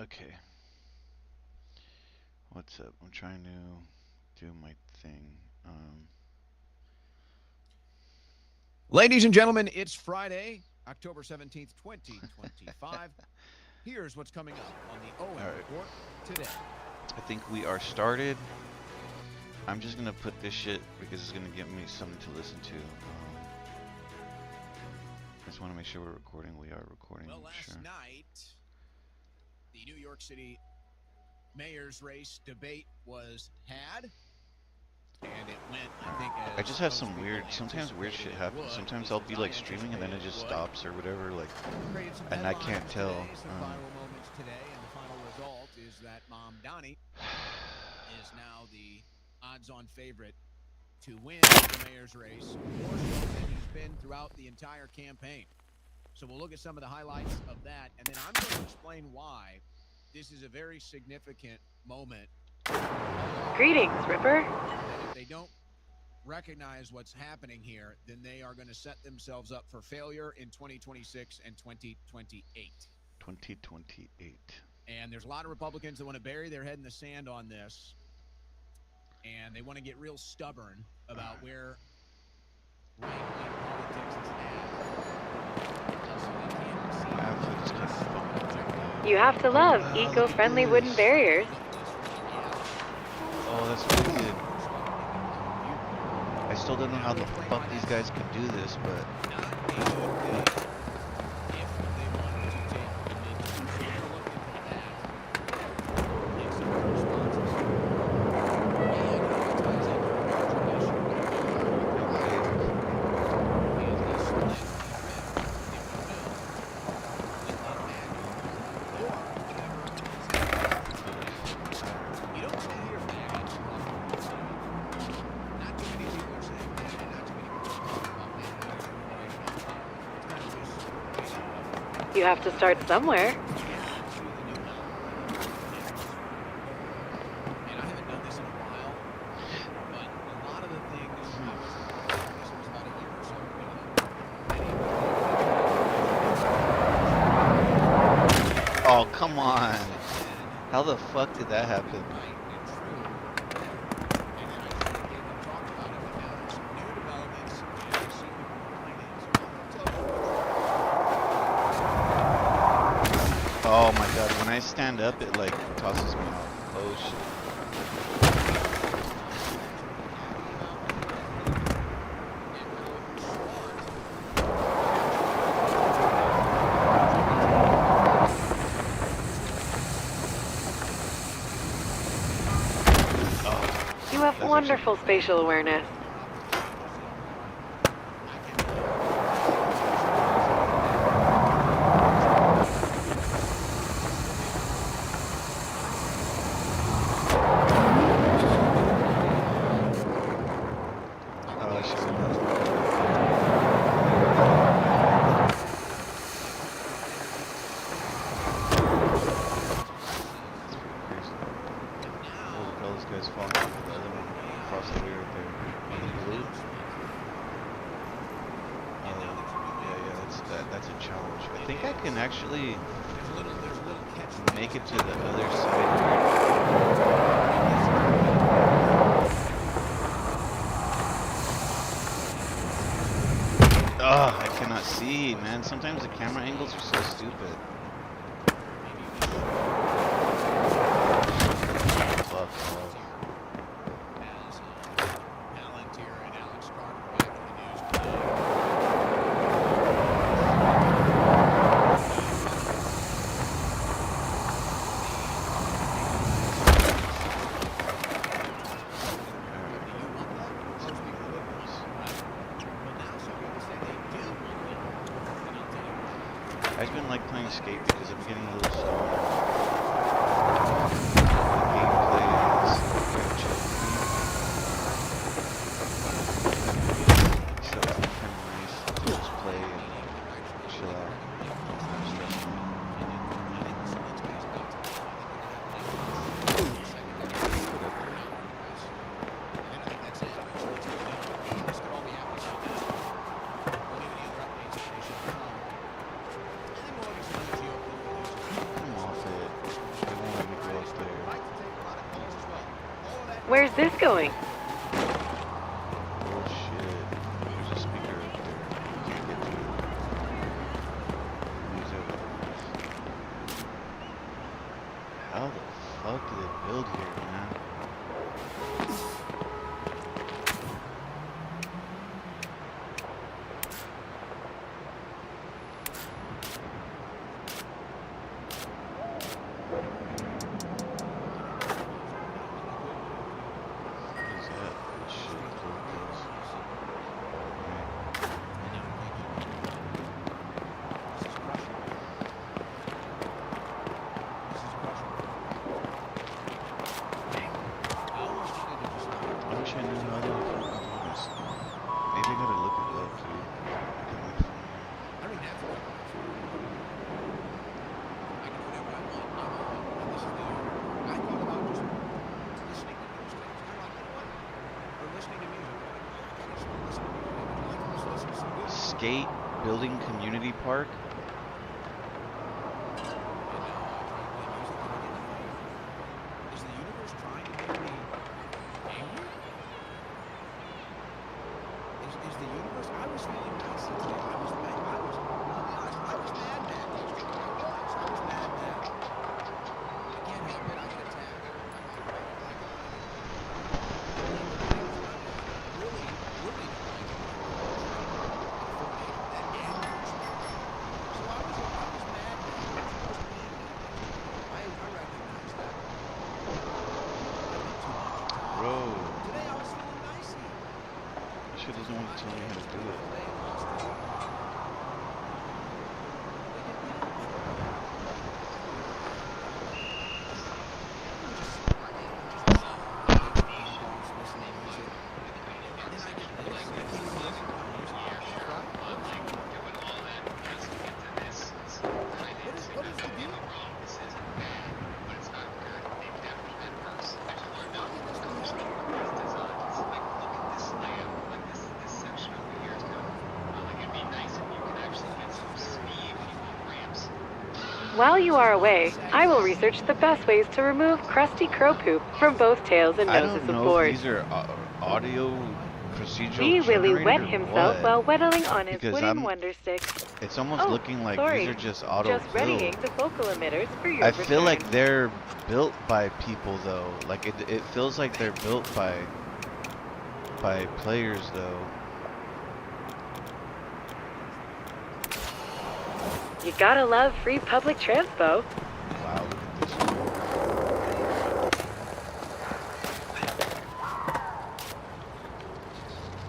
Okay, what's up? I'm trying to do my thing. Um, Ladies and gentlemen, it's Friday, October 17th, 2025. Here's what's coming up on the all OM right, Report today. I think we are started. I'm just gonna put this shit because it's gonna give me something to listen to. I just want to make sure we're recording. We are recording. Well, last Sure. night, the New York City mayor's race debate was had, and it went, All I right. think, I as just have most some people sometimes weird anticipated shit it happens. would, at Sometimes least I'll as be I like streaming and then anticipated it it just would. stops or whatever, like, Created some and I can't headlines tell. today, some viral moments today, and the final result is that Mom Donnie is now the odds-on favorite to win the mayor's race, more so than he's been throughout the entire campaign. So we'll look at some of the highlights of that, and then I'm going to explain why this is a very significant moment Greetings, Ripper. that if they don't recognize what's happening here, then they are going to set themselves up for failure in 2026 and 2028. 2028. And there's a lot of Republicans that want to bury their head in the sand on this, and they want to get real stubborn about where right-wing politics is at. So they can't My receive outfit is kind of fucking. You have to Oh love wow, look at eco-friendly wooden this. barriers. Oh, that's really good. I still don't know how the fuck these guys can do this, but You have to start somewhere. oh come on. How the fuck did that happen? Oh my god, when I stand up it like tosses me off. Oh shit. Oh, You have that's actually wonderful spatial awareness. oh I should have done. That's pretty crazy. Oh look at all these guys falling off of the other one across the way right there. On the blue. Yeah, that's a challenge. I think I can actually make it to the other side. Ugh, I cannot see, man. Sometimes the camera angles are so stupid. Fuck off. I just been like playing Skate because I'm getting a little slower. The gameplay is kind of chill for me. So it's been kind of nice to just play and chill out. Not stress me. Whatever. Come Where's this going? Oh shit. There's a speaker up there. You can't get to it. Use it. How the fuck did they build here, man? What is that? Shit, cool things. Right. I wish I knew how to fucking do this. Maybe I gotta look it up, dude. Coming from here. I don't even have to go. I can do whatever I want. And this is the I thought about just listening to news things. Kind of like, you know what? Or listening to music. I just want to listen to music. Let's listen to some good music. Skate Building Community Park. Is the universe trying to make me angry? Is the universe? I was feeling nice today. I was mad. I'll be honest, I was mad. I was mad. I can't help it. I get attacked. Really don't like it. That angers me. So I was mad. I recognize that. Bro, Today I was feeling nicey. shit doesn't want to tell me how to do it. Today I lost it. What is the deal? While you are away, I will research the best ways to remove crusty crow poop from both tails and I noses don't of know boards. if these are audio procedural Wee Willie generated wet or himself what. while whittling on his Because wooden I'm- wonder stick. It's almost Oh, looking like sorry. these are just auto Just readying built. the vocal emitters for your I feel like return. they're built by people though. Like it feels like they're built by players though. You gotta love free public transpo. Wow, look at this one.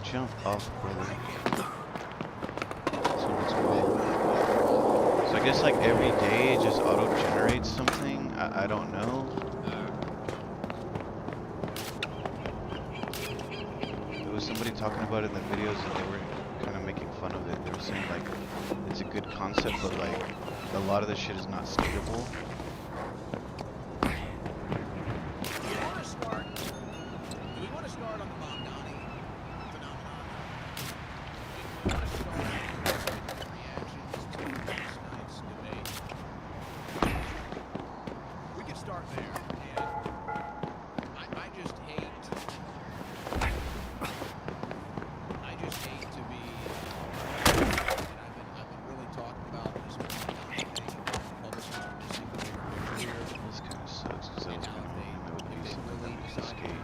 Jump off, brother. So what's cool. So I guess like every day it just auto generates something. I don't know. There was somebody talking about it in the videos and they were kind of making fun of it. They were saying like it's a good concept, but like a lot of the shit is not scalable. Do we want to start on the Mom Donnie phenomenon? Do we want to start with reactions to last night's debate? We could start there, and I just hate to be, and I've been really talking about this Mom Donnie thing, publishers are missing the bigger picture here. This kind of sucks because I was kind of hoping there would be something that we could skate.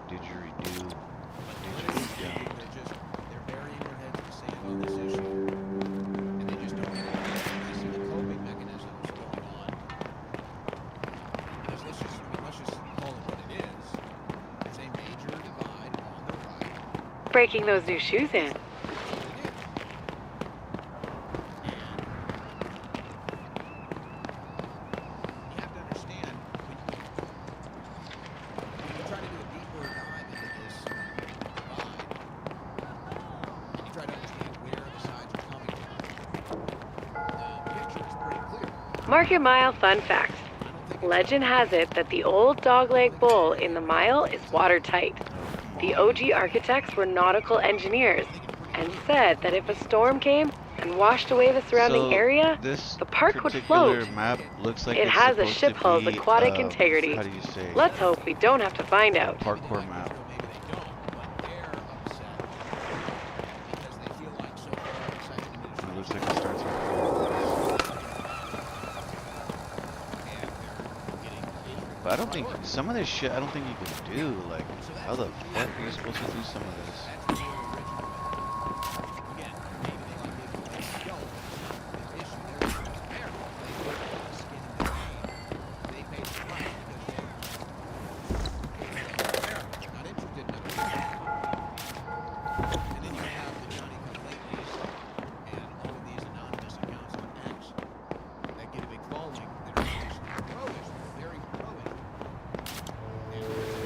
Did you redo? They're burying their heads in the sand on this issue, and they just don't get it. I see the coping mechanisms going on. Let's just call it what it is. There's a major divide on the right. Breaking those new shoes in. You have to understand when you try to do a deeper dive into this divide, and you try to understand where the sides are coming from, the picture is pretty clear. Market Mile fun fact. I don't think Legend has it that the old dogleg bowl in the mile is watertight. The OG architects were nautical engineers and said that if a storm came, and washed away the surrounding So, area, this the park would particular float. map looks like It it's has a supposed ship to hull's be, aquatic integrity. how do you say? Let's hope we don't have to find A out. parkour map. Maybe they don't, but they're upset because they feel like so far the second It looks administration like it starts with But I don't think some of this shit. I don't think you can do. Like, how the fuck are you supposed to do some of this? That's the original. Again, maybe they like it, maybe they don't. It's not the issue. They're fair. They put the skin in the game. They paid the price because they're not interested in it. And then you have the Johnny Come Latelys and all of these anonymous accounts on X that get a big following that are traditionally pro-Israel, very pro-Israel.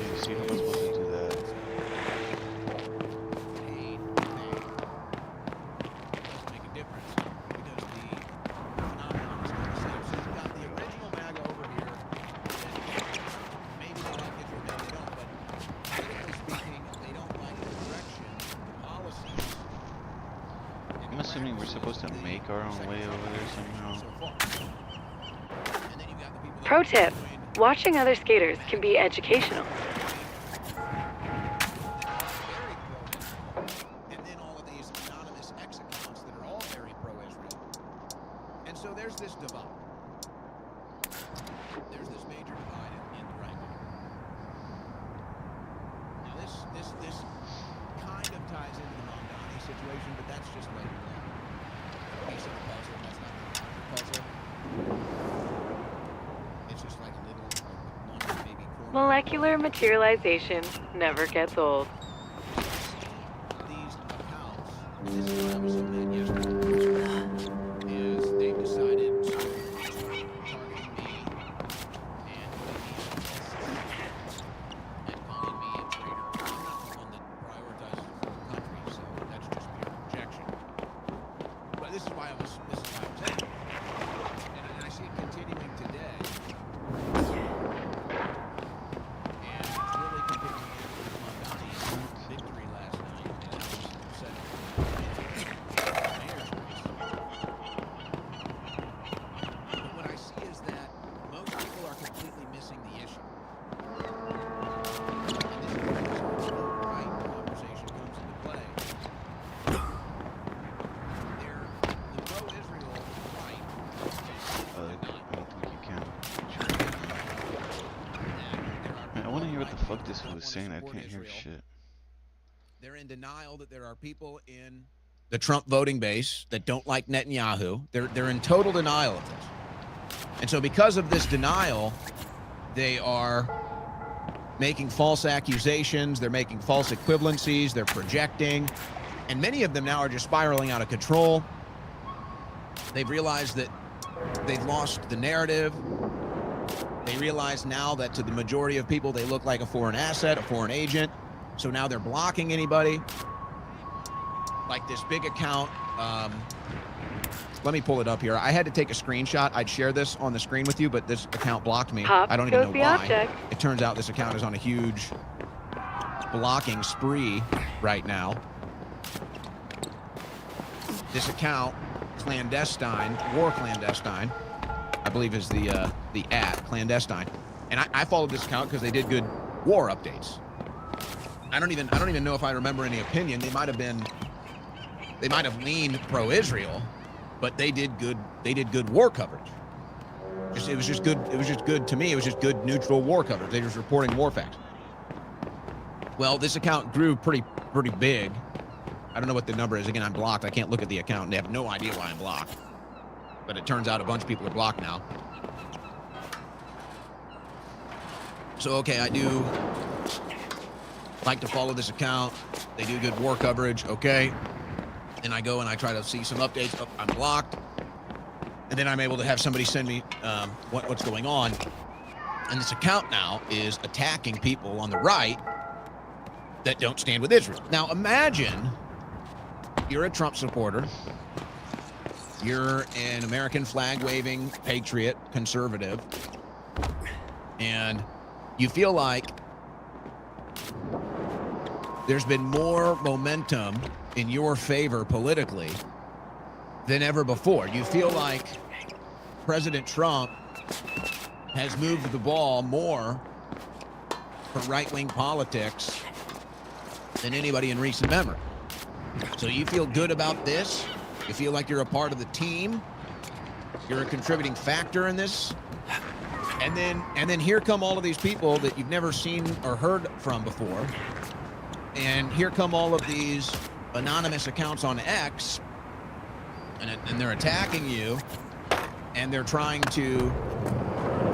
You see, no one's supposed to do that. Paid thing doesn't make a difference because the phenomenon is still the same. So you've got the original MAGA over here. And maybe they like Israel, maybe they don't, but politically speaking, they don't like the direction, the policies. I'm assuming we're supposed to make our own way over there somehow. So far. And then you've got the people that Pro tip, joined watching other skaters can be educational. and then all of these anonymous X accounts that are all very pro-Israel. And so there's this divide. There's this major divide in the right. Now this kind of ties into the Mamdani situation, but that's just like a piece of the puzzle. That's not the puzzle. It's just like a little one maybe corner. Molecular materialization never gets old. These accounts, and this is what I was so mad yesterday, is they've decided to start targeting me and calling me a traitor. I'm not the one that prioritizes the country, so that's just pure projection. But this is why I was angry. And I see it continuing today. And it's really continuing with Mamdani's victory last night. And I was upset. Mayor's race. But what I see is that most people are completely missing the issue. And this is where this whole right conversation comes into play. The pro-Israel right I don't think you can. Man, I want to hear what the fuck this was saying. I can't hear shit. They're in denial that there are people in the Trump voting base that don't like Netanyahu. They're in total denial of this. And so because of this denial, they are making false accusations, they're making false equivalencies, they're projecting, and many of them now are just spiraling out of control. They've realized that they've lost the narrative. They realize now that to the majority of people, they look like a foreign asset, a foreign agent. So now they're blocking anybody. Like this big account. Let me pull it up here. I had to take a screenshot. I'd share this on the screen with you, but this account blocked me. Pop I don't even goes know the why. object. It turns out this account is on a huge blocking spree right now. This account, clandestine, war clandestine, I believe is the @ clandestine, and I followed this account because they did good war updates. I don't even know if I remember any opinion. They might have leaned pro-Israel, but they did good war coverage. It was just good to me. It was just good neutral war coverage. They were just reporting war facts. Well, this account grew pretty big. I don't know what the number is. Again, I'm blocked. I can't look at the account. They have no idea why I'm blocked. But it turns out a bunch of people are blocked now. So, okay, I do like to follow this account. They do good war coverage, okay. And I go and I try to see some updates. Oh, I'm blocked. And then I'm able to have somebody send me what's going on. And this account now is attacking people on the right that don't stand with Israel. Now, imagine you're a Trump supporter. You're an American flag-waving patriot, conservative. And you feel like there's been more momentum in your favor politically than ever before. You feel like President Trump has moved the ball more for right-wing politics than anybody in recent memory. So you feel good about this? You feel like you're a part of the team? You're a contributing factor in this? And then here come all of these people that you've never seen or heard from before. And here come all of these anonymous accounts on X, and they're attacking you, and they're trying to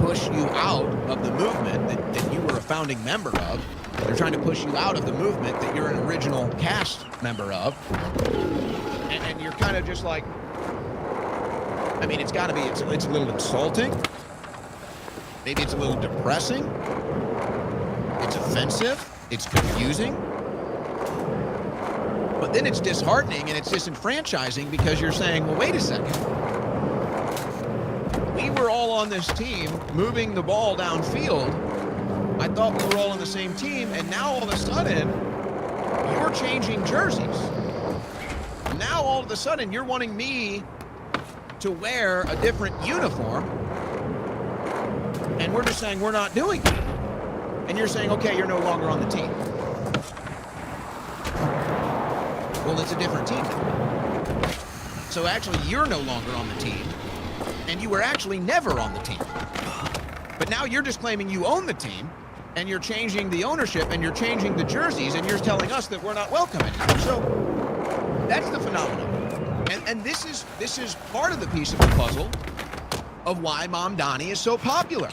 push you out of the movement that you were a founding member of. They're trying to push you out of the movement that you're an original cast member of. And you're kind of just like, I mean, it's got to be, it's a little insulting. Maybe it's a little depressing. It's offensive. It's confusing. But then it's disheartening and it's disenfranchising because you're saying, well, wait a second. We were all on this team moving the ball downfield. I thought we were all on the same team, and now all of a sudden, you're changing jerseys. Now all of a sudden, you're wanting me to wear a different uniform, and we're just saying we're not doing it. And you're saying, okay, you're no longer on the team. Well, it's a different team now. So actually, you're no longer on the team, and you were actually never on the team. But now you're just claiming you own the team, and you're changing the ownership, and you're changing the jerseys, and you're telling us that we're not welcome anymore. So that's the phenomenon. And this is part of the piece of the puzzle of why Mamdani is so popular,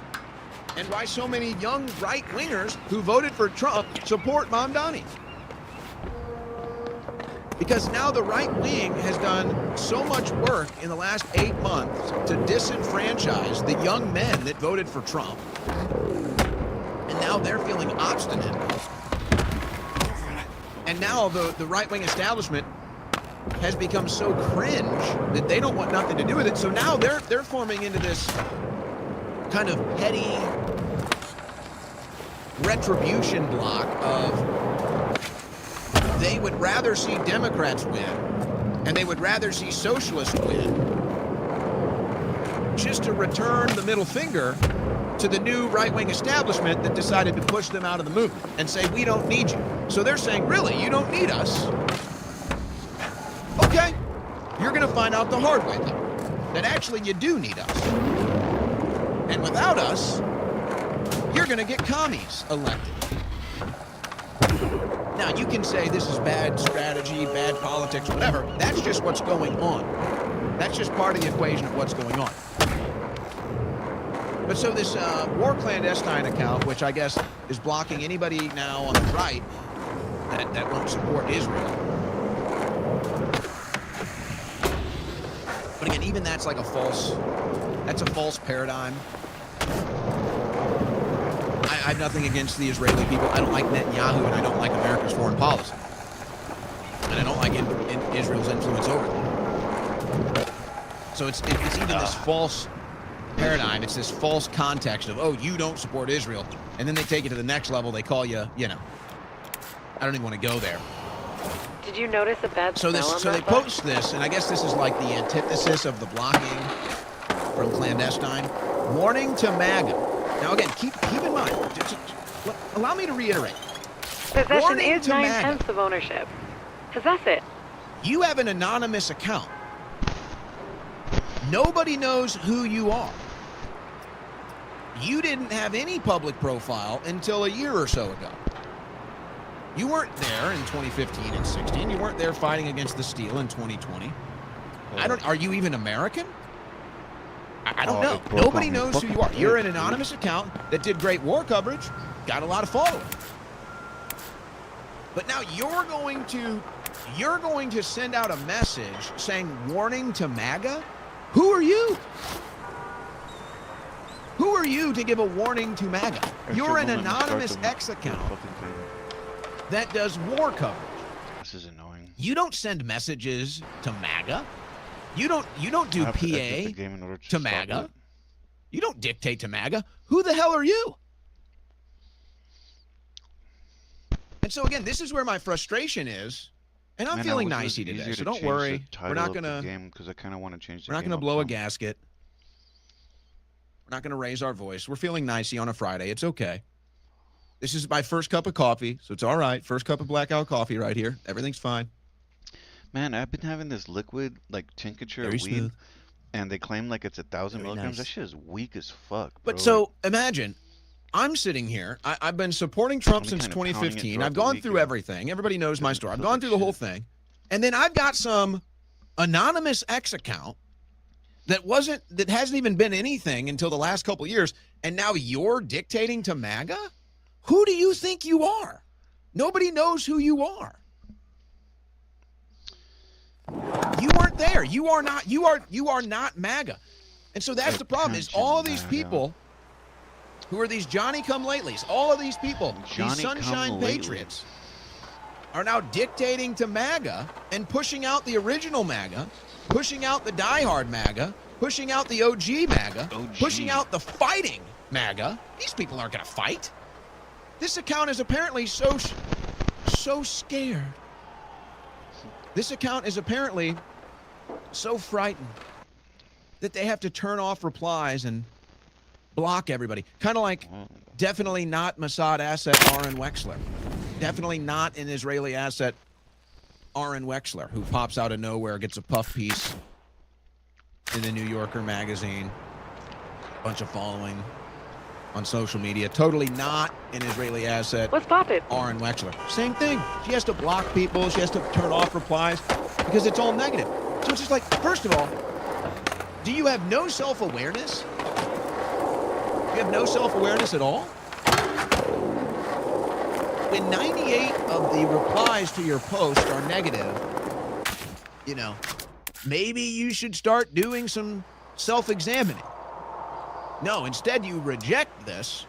and why so many young right-wingers who voted for Trump support Mamdani. Because now the right wing has done so much work in the last 8 months to disenfranchise the young men that voted for Trump. And now they're feeling obstinate. And now the right-wing establishment has become so cringe that they don't want nothing to do with it. So now they're forming into this kind of petty retribution block of they would rather see Democrats win, and they would rather see socialists win, just to return the middle finger to the new right-wing establishment that decided to push them out of the movement and say, we don't need you. So they're saying, really, you don't need us? Okay, you're going to find out the hard way, though, that actually you do need us. And without us, you're going to get commies elected. Now, you can say this is bad strategy, bad politics, whatever. That's just what's going on. That's just part of the equation of what's going on. But so this War Clandestine account, which I guess is blocking anybody now on the right that won't support Israel. But again, even that's like a false paradigm. I have nothing against the Israeli people. I don't like Netanyahu, and I don't like America's foreign policy. And I don't like Israel's influence over them. So it's even this false paradigm. It's this false context of, oh, you don't support Israel. And then they take it to the next level. They call you, I don't even want to go there. Did you notice a bad smell on So they that bus? post this, and I guess this is like the antithesis of the blocking from clandestine. Warning to MAGA. Now, again, keep in mind, allow me to reiterate. Possession Warning is to MAGA. 9/10 of ownership. Possess it. You have an anonymous account. Nobody knows who you are. You didn't have any public profile until a year or so ago. You weren't there in 2015 and 16. You weren't there fighting against the steal in 2020. Are you even American? I don't know. Nobody knows who you are. You're an anonymous account that did great war coverage, got a lot of followers. But now you're going to send out a message saying warning to MAGA? Who are you? Who are you to give a warning to MAGA? You're an anonymous X account that does war coverage. This is annoying. You don't send messages to MAGA. You don't do I have to exit PA the game in order to stop MAGA. it. You don't dictate to MAGA. Who the hell are you? And so again, this is where my frustration is And I'm Man, I feeling wish it was nicey today, easier so to don't change the worry. We're title not of the gonna game because I kind of want to change the we're not game gonna up blow a some. gasket. We're not gonna raise our voice. We're feeling nicey on a Friday. It's okay. This is my first cup of coffee, so it's all right. First cup of blackout coffee right here. Everything's fine. Man, I've been having this liquid like tincture Very of weed, smooth. and they claim like it's 1,000 Very milligrams. That nice. shit is weak as fuck, bro. But so imagine, I'm sitting here. I've been supporting Trump I've been since kinda pounding it 2015. throughout I've the gone through weekend. everything. Everybody knows my Doesn't story. I've feel gone like through the whole shit. thing. And then I've got some anonymous X account that hasn't even been anything until the last couple of years. And now you're dictating to MAGA? Who do you think you are? Nobody knows who you are. You weren't there. You are not MAGA. And so that's the problem is all of these Attention, people who are these Johnny-come-latelys, all of these people, these Sunshine Johnny-come-lately. Patriots, are now dictating to MAGA and pushing out the original MAGA, pushing out the diehard MAGA, pushing out the OG MAGA, pushing out the fighting MAGA. These people aren't going to fight. This account is apparently so scared. This account is apparently so frightened that they have to turn off replies and block everybody. Kind of like definitely not Mossad asset Aaron Wexler. Definitely not an Israeli asset Aaron Wexler, who pops out of nowhere, gets a puff piece in the New Yorker magazine, bunch of following on social media. Totally not an Israeli asset What's poppin'? Aaron Wexler. Same thing. She has to block people. She has to turn off replies because it's all negative. So it's just like, first of all, do you have no self-awareness? You have no self-awareness at all? When 98 of the replies to your post are negative, you know, maybe you should start doing some self-examining. No, instead you reject this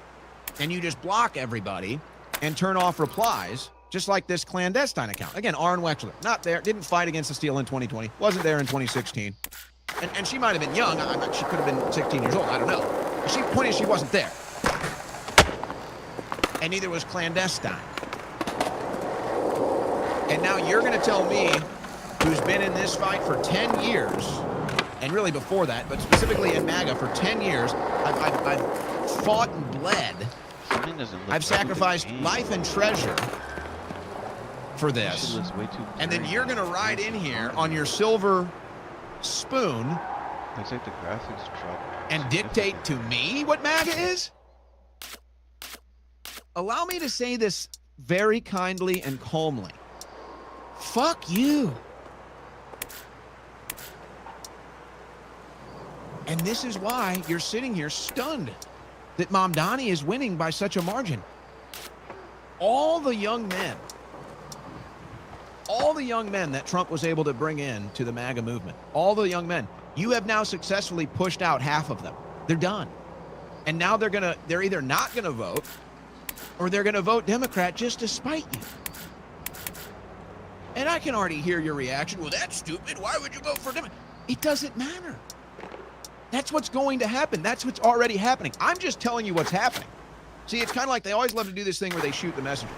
and you just block everybody and turn off replies, just like this clandestine account. Again, Aaron Wexler, not there, didn't fight against the steal in 2020, wasn't there in 2016. And she might have been young. I bet she could have been 16 years old. I don't know. The point is she wasn't there. And neither was clandestine. And now you're going to tell me, who's been in this fight for 10 years, and really before that, but specifically in MAGA for 10 years, I've fought and bled. Something doesn't look I've right with the sacrificed game. life and treasure for That shit this. looks way too And then blurry. you're going to ride in here on your silver spoon Looks like the graphics dropped. and dictate to me what MAGA is? Allow me to say this very kindly and calmly. Fuck you. And this is why you're sitting here stunned that Mamdani is winning by such a margin. All the young men that Trump was able to bring in to the MAGA movement, all the young men, you have now successfully pushed out half of them. They're done. And now they're either not gonna vote or they're gonna vote Democrat just to spite you. And I can already hear your reaction. Well, that's stupid. Why would you vote for Democrat? It doesn't matter. That's what's going to happen. That's what's already happening. I'm just telling you what's happening. See, it's kind of like they always love to do this thing where they shoot the messenger.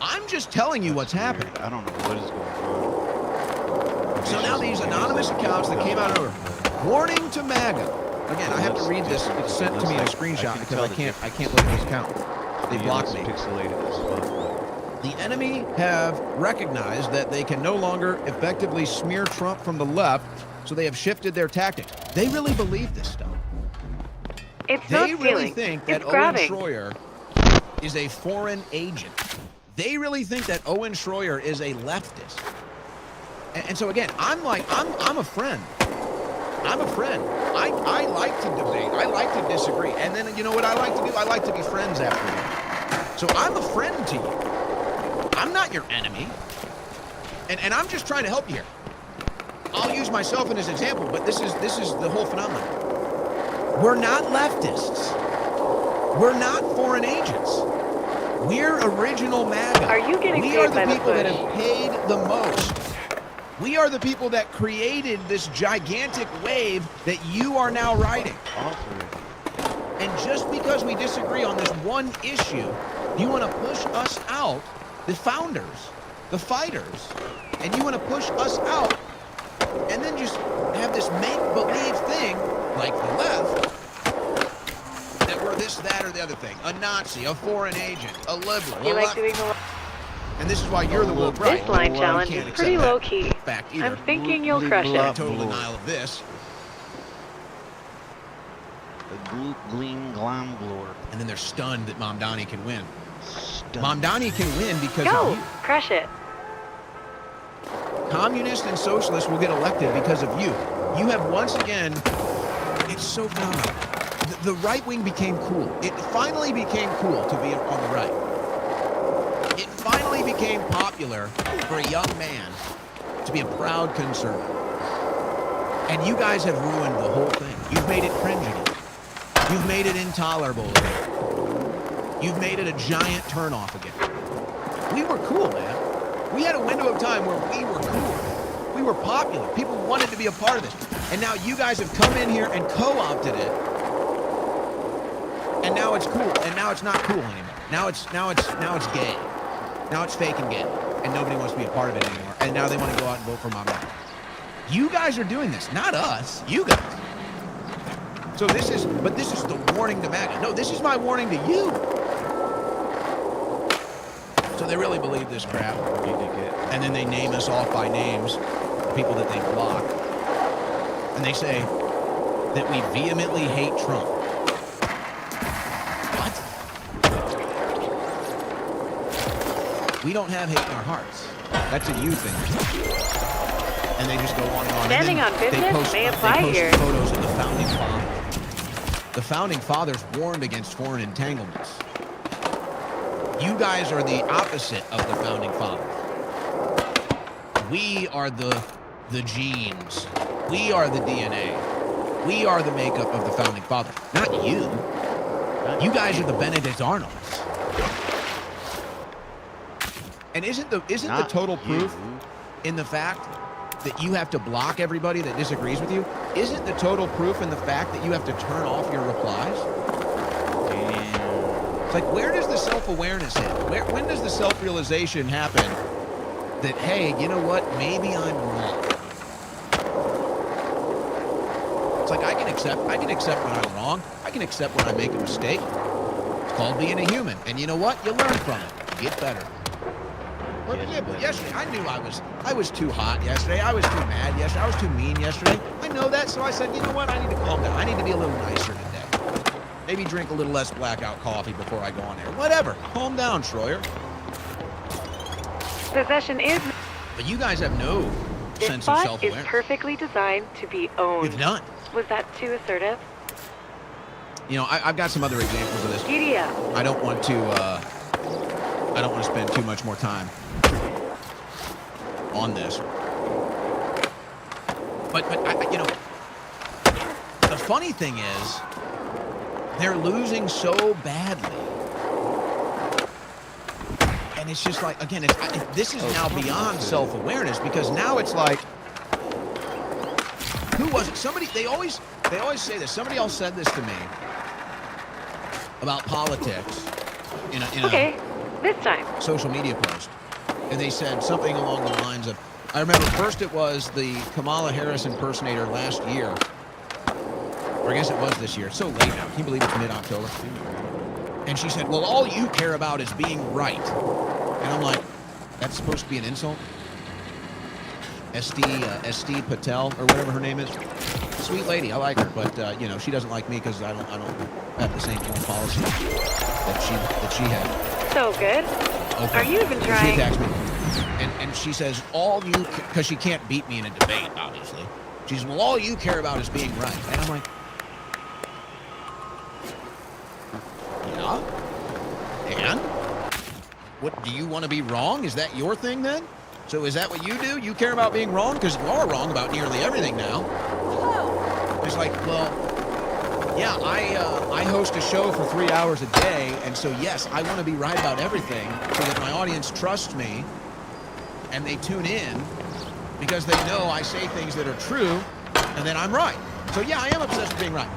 I'm just telling you what's happening. I don't know what is going on. So now these anonymous accounts that came out of warning to MAGA. Again, I have to read this. It's sent to me in a screenshot because I can't look at this account. They blocked me. Pixelated as fuck. The enemy have recognized that they can no longer effectively smear Trump from the left, so they have shifted their tactics. They really believe this stuff. It's not They really stealing. think that It's Owen grabbing. Schroyer is a foreign agent. They really think that Owen Schroyer is a leftist. And so again, I'm a friend. I'm a friend. I like to debate. I like to disagree. And then you know what I like to do? I like to be friends after you. So I'm a friend to you. I'm not your enemy. And I'm just trying to help you here. I'll use myself as an example, but this is the whole phenomenon. We're not leftists. We're not foreign agents. We're original MAGA. Are you getting We paid are the by the people that push? have paid the most. We are the people that created this gigantic wave that you are now riding. And just because we disagree on this one issue, you want to push us out, the founders, the fighters, and you want to push us out, and then just have this make-believe thing, like the left, that we're this, that, or the other thing. A Nazi, a foreign agent, a liberal. You like doing the... And this is why you're the woke right. This line You challenge can't is accept pretty that low-key. fact either. I'm thinking you'll crush I'm it. total denial of this. The gloop, gleam, glam, glor. And then they're stunned that Mom Donnie can win. Stunned. Mom Donnie can win because Go! of you. Crush it. Communists and socialists will get elected because of you. You have once again, it's so phenomenal. The right wing became cool. It finally became cool to be on the right. It finally became popular for a young man to be a proud conservative. And you guys have ruined the whole thing. You've made it cringe again. You've made it intolerable again. You've made it a giant turnoff again. We were cool, man. We had a window of time where we were cool. We were popular. People wanted to be a part of this. And now you guys have come in here and co-opted it. And now it's cool. And now it's not cool anymore. Now it's gay. Now it's fake and gay. And nobody wants to be a part of it anymore. And now they want to go out and vote for Mom Donnie. You guys are doing this, not us. You guys. So this is the warning to MAGA. No, this is my warning to you. So they really believe this crap. And then they name us off by names, the people that they block. And they say that we vehemently hate Trump. What? We don't have hate in our hearts. That's a you thing. And they just go on and on. Standing on business may apply here. They post photos of the founding fathers. The founding fathers warned against foreign entanglements. You guys are the opposite of the founding fathers. We are the genes. We are the DNA. We are the makeup of the founding fathers. Not you. You guys are the Benedict Arnolds. And isn't the total proof in the fact that you have to block everybody that disagrees with you? Isn't the total proof in the fact that you have to turn off your replies? It's like, where does the self-awareness hit? When does the self-realization happen that, hey, you know what? Maybe I'm wrong. It's like I can accept when I'm wrong. I can accept when I make a mistake. It's called being a human. And you know what? You learn from it. You get better. But yesterday, I knew I was too hot yesterday. I was too mad yesterday. I was too mean yesterday. I know that, so I said, you know what? I need to calm down. I need to be a little nicer today. Maybe drink a little less blackout coffee before I go on air. Whatever. Calm down, Schroyer. Possession is... But you guys have no This sense of spot is self-awareness. perfectly designed to be owned. You've none. Was that too assertive? You know, I've got some other examples of this. Media. I don't want to spend too much more time on this. But you know, the funny thing is, they're losing so badly. And it's just like, again, this is now beyond self-awareness, because now it's like, who was it? Somebody, they always say this. Somebody else said this to me about politics in Okay, this time. a social media post. And they said something along the lines of, I remember first it was the Kamala Harris impersonator last year. Or I guess it was this year. It's so late now. Can you believe it's mid-October? And she said, well, all you care about is being right. And I'm like, that's supposed to be an insult? Esti Patel, or whatever her name is. Sweet lady, I like her, but you know, she doesn't like me because I don't have the same foreign policy that she had. So good. Okay. Are you even She trying? attacks me, and she says because she can't beat me in a debate, obviously. She says, well, all you care about is being right, and I'm like, yeah. And what do you want to be wrong? Is that your thing then? So is that what you do? You care about being wrong? Because you are wrong about nearly everything now. It's like, well, yeah, I host a show for 3 hours a day, and so yes, I want to be right about everything so that my audience trusts me and they tune in because they know I say things that are true and then I'm right. So yeah, I am obsessed with being right.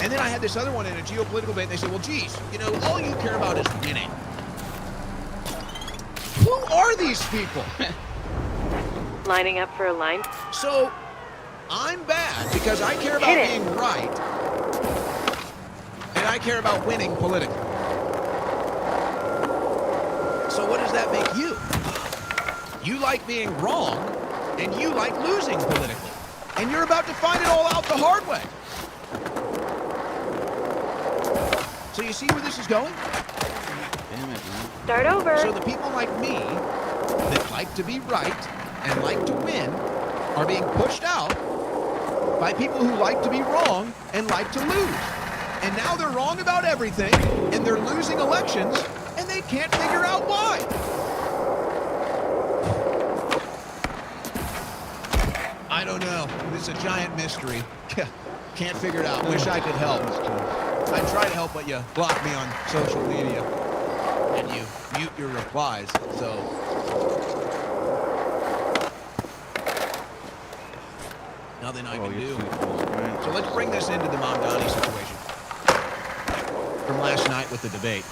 And then I had this other one in a geopolitical debate, and they said, well, geez, you know, all you care about is winning. Who are these people? Lining up for a line? So, I'm bad because I care about Hit it. being right, and I care about winning politically. So what does that make you? You like being wrong, and you like losing politically. And you're about to find it all out the hard way. So you see where this is going? Damn it, man. Start over. So the people like me that like to be right and like to win are being pushed out by people who like to be wrong and like to lose. And now they're wrong about everything, and they're losing elections, and they can't figure out why. I don't know. It's a giant mystery. Can't figure it out. Wish I could help. I try to help, but you block me on social media. And you mute your replies, so... Nothing I can do. So let's bring this into the Mamdani situation from last night with the debate.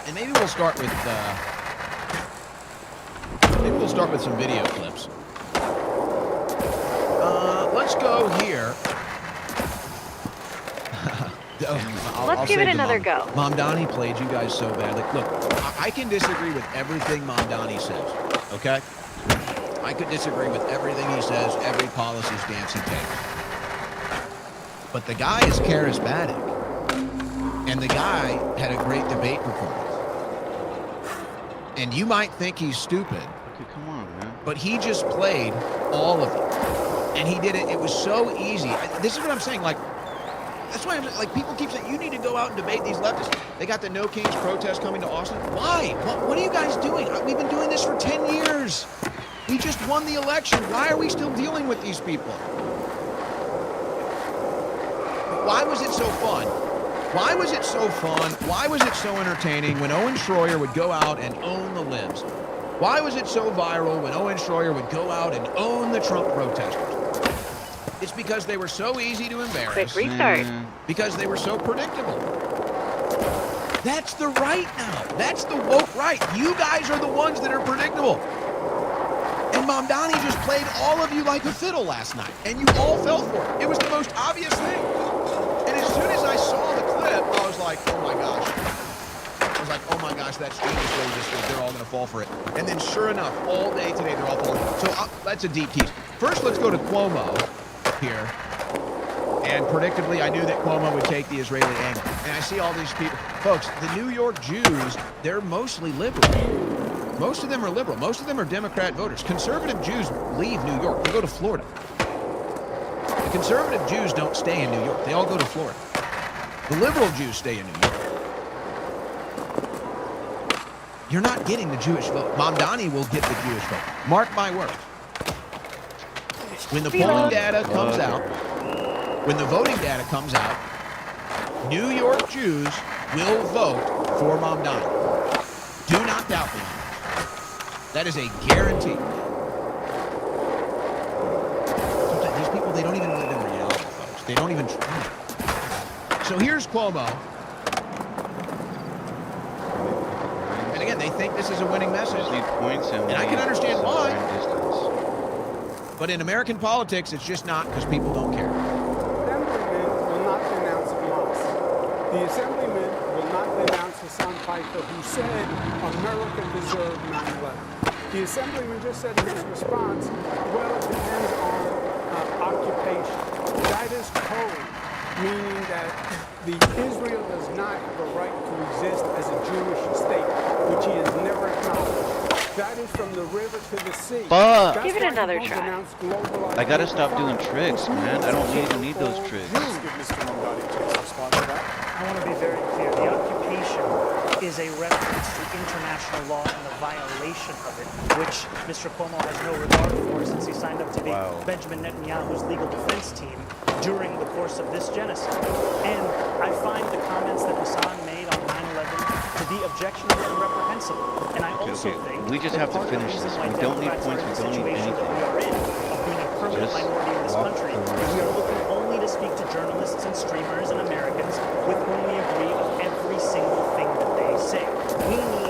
And maybe we'll start with some video clips. Let's go here. Let's give it another go. Mamdani played you guys so badly. Look, I can disagree with everything Mamdani says, okay? I could disagree with everything he says, every policy stance he takes. But the guy is charismatic. And the guy had a great debate performance. And you might think he's stupid, Okay, come on, man. but he just played all of it. And he did it. It was so easy. This is what I'm saying. Like, that's why I'm like, people keep saying, you need to go out and debate these leftists. They got the No Kings protest coming to Austin. Why? What are you guys doing? We've been doing this for 10 years. We just won the election. Why are we still dealing with these people? Why was it so fun? Why was it so fun? Why was it so entertaining when Owen Schroyer would go out and own the libs? Why was it so viral when Owen Schroyer would go out and own the Trump protesters? It's because they were so easy to embarrass. Quick restart. Because they were so predictable. That's the right now. That's the woke right. You guys are the ones that are predictable. And Mamdani just played all of you like a fiddle last night. And you all fell for it. It was the most obvious thing. And as soon as I saw the clip, I was like, oh my gosh. I was like, oh my gosh, that's genius way this is. They're all going to fall for it. And then sure enough, all day today, they're all falling. So that's a deep tease. First, let's go to Cuomo here. And predictably, I knew that Cuomo would take the Israeli angle. And I see all these people. Folks, the New York Jews, they're mostly liberal. Most of them are liberal. Most of them are Democrat voters. Conservative Jews leave New York. They go to Florida. The conservative Jews don't stay in New York. They all go to Florida. The liberal Jews stay in New York. You're not getting the Jewish vote. Mamdani will get the Jewish vote. Mark my words. When the polling data comes out, when the voting data comes out, New York Jews will vote for Mamdani. Do not doubt me. That is a guarantee. Sometimes these people, they don't even live in reality, folks. They don't even try. So here's Cuomo. And again, they think this is a winning message. Just need points and I can understand some why. grand distance. But in American politics, it's just not because people don't care. Assemblyman will not denounce Hamas. The Assemblyman will not denounce Hassan Pfeiffer, who said America deserved 9/11. The Assemblyman just said in his response, well, it depends on occupation. That is code, meaning that Israel does not have a right to exist as a Jewish state, which he has never acknowledged. That is from the river to the sea. Fuck! Give it another try. I gotta stop doing tricks, man. I don't even need those tricks. I want to be very clear. The occupation is a reference to international law and the violation of it, which Mr. Cuomo has no regard for since he signed up to be Benjamin Netanyahu's legal defense team during the course of this genocide. And I find the comments that Hassan made on 9/11 to be objectionable and reprehensible. And I also think we just have to part of the finish reason this. why We don't need Democrats are points. in We the don't need situation that anything. we are in, of being a permanent Just minority in this walk country, the is we are looking only to speak to journalists and streamers and Americans with whom we agree on every single thing that they say. We need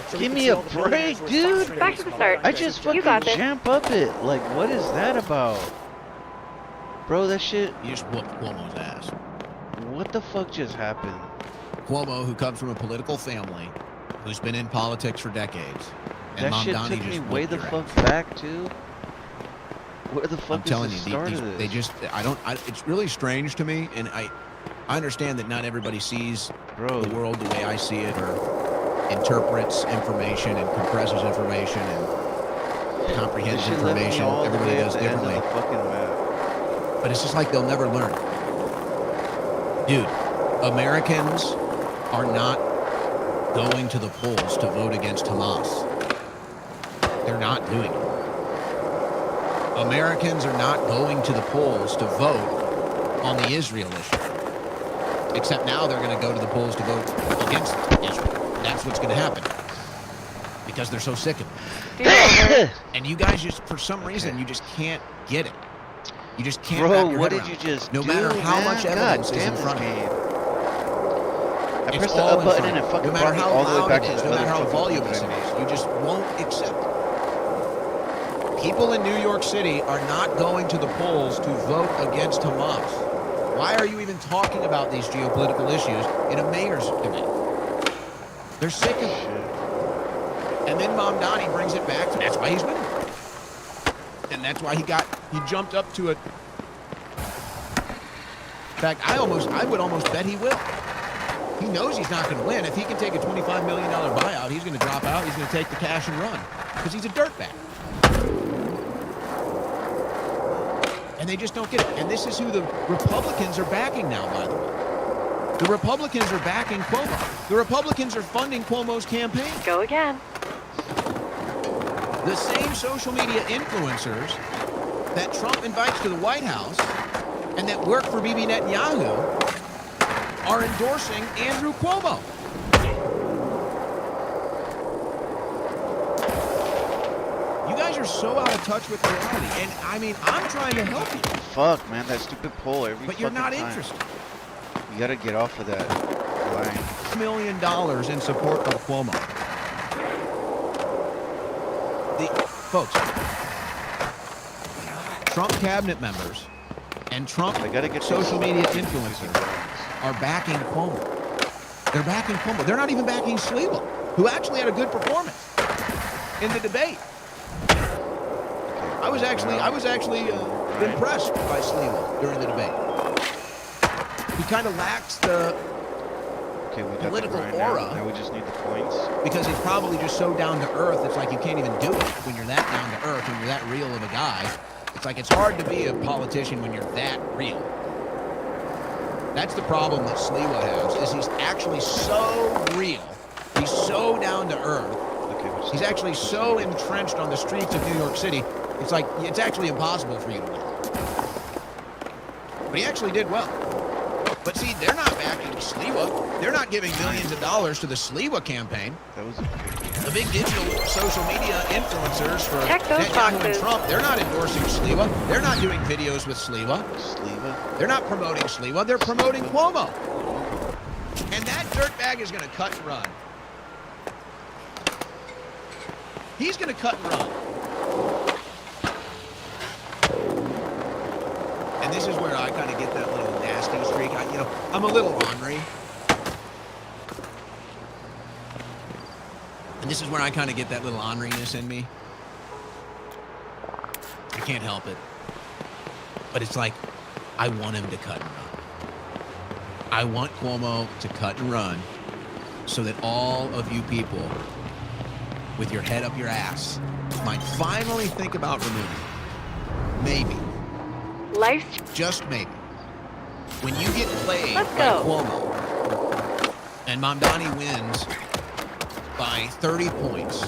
So we Give can me see a all the billionaires break, who are dude. sponsoring Back to the start. I just You fucking got this. jump up it. Like, what is that about? Bro, that shit, You just whooped Cuomo's ass. what the fuck just happened? Cuomo, who comes from a political family, who's been in politics for decades, and That shit Mamdani took just me whooped way the your fuck ass. back, too. Where the fuck I'm telling is you, the start these, of this? they just, it's really strange to me, and I understand that not everybody sees Bro, the world the way I see it, or interprets information and compresses information and this comprehends shit left me information. all the Everybody way at does the end of differently. the fucking map. But it's just like they'll never learn. Dude, Americans are not going to the polls to vote against Hamas. They're not doing it. Americans are not going to the polls to vote on the Israel issue. Except now they're going to go to the polls to vote against Israel. That's what's going to happen. Because they're so sick of it. Do over. And you guys just, for some reason, you just can't get it. You just can't wrap Bro, your what head did you around it. just No do, matter how man? much evidence God is damn in this front of you. game. I It's pressed the all up button in and it front. fucking No matter brought me how all the way loud back it to is, the no other matter how fucking voluminous it button. is, you just won't accept it. People in New York City are not going to the polls to vote against Hamas. Why are you even talking about these geopolitical issues in a mayor's debate? They're sick of it. Shit. And then Mamdani brings it back, and that's why he's winning. And that's why he jumped up to it. In fact, I would almost bet he will. He knows he's not going to win. If he can take a $25 million buyout, he's going to drop out. He's going to take the cash and run because he's a dirtbag. And they just don't get it. And this is who the Republicans are backing now, by the way. The Republicans are backing Cuomo. The Republicans are funding Cuomo's campaign. Go again. The same social media influencers that Trump invites to the White House and that work for Bibi Netanyahu are endorsing Andrew Cuomo. You guys are so out of touch with reality. And I mean, I'm trying to help you, Fuck, man, that stupid poll every but you're fucking not time. interested. You gotta get off of that line. $1 million in support of Cuomo. Folks, Trump cabinet members and Trump I gotta get social this- media influencers are backing Cuomo. They're backing Cuomo. They're not even backing Sliwa, who actually had a good performance in the debate. I was actually impressed by Sliwa during the debate. He kind of lacks the Okay, we got political the grind aura. Now we just need the points. because he's probably just so down to earth. It's like you can't even do it when you're that down to earth, when you're that real of a guy. It's like it's hard to be a politician when you're that real. That's the problem that Sliwa has, is he's actually so real. He's so down to earth. Okay, we just He's actually so entrenched on the streets of New York City. It's like it's actually impossible for you to win. But he actually did well. But see, they're not backing Sliwa. They're not giving millions of dollars to the Sliwa campaign. That was a good The big digital social media influencers for Check those Netanyahu and boxes. Trump, they're not endorsing Sliwa. They're not doing videos with Sliwa. Sliva. They're not promoting Sliwa. They're promoting Cuomo. And that dirtbag is going to cut and run. He's going to cut and run. And this is where I kind of get that little nasty streak. I'm a little ornery. And this is where I kind of get that little orneriness in me. I can't help it. But it's like, I want him to cut and run. I want Cuomo to cut and run so that all of you people with your head up your ass might finally think about removing him. Maybe. Life's Just maybe. When you get played Let's by go. Cuomo and Mamdani wins by 30 points,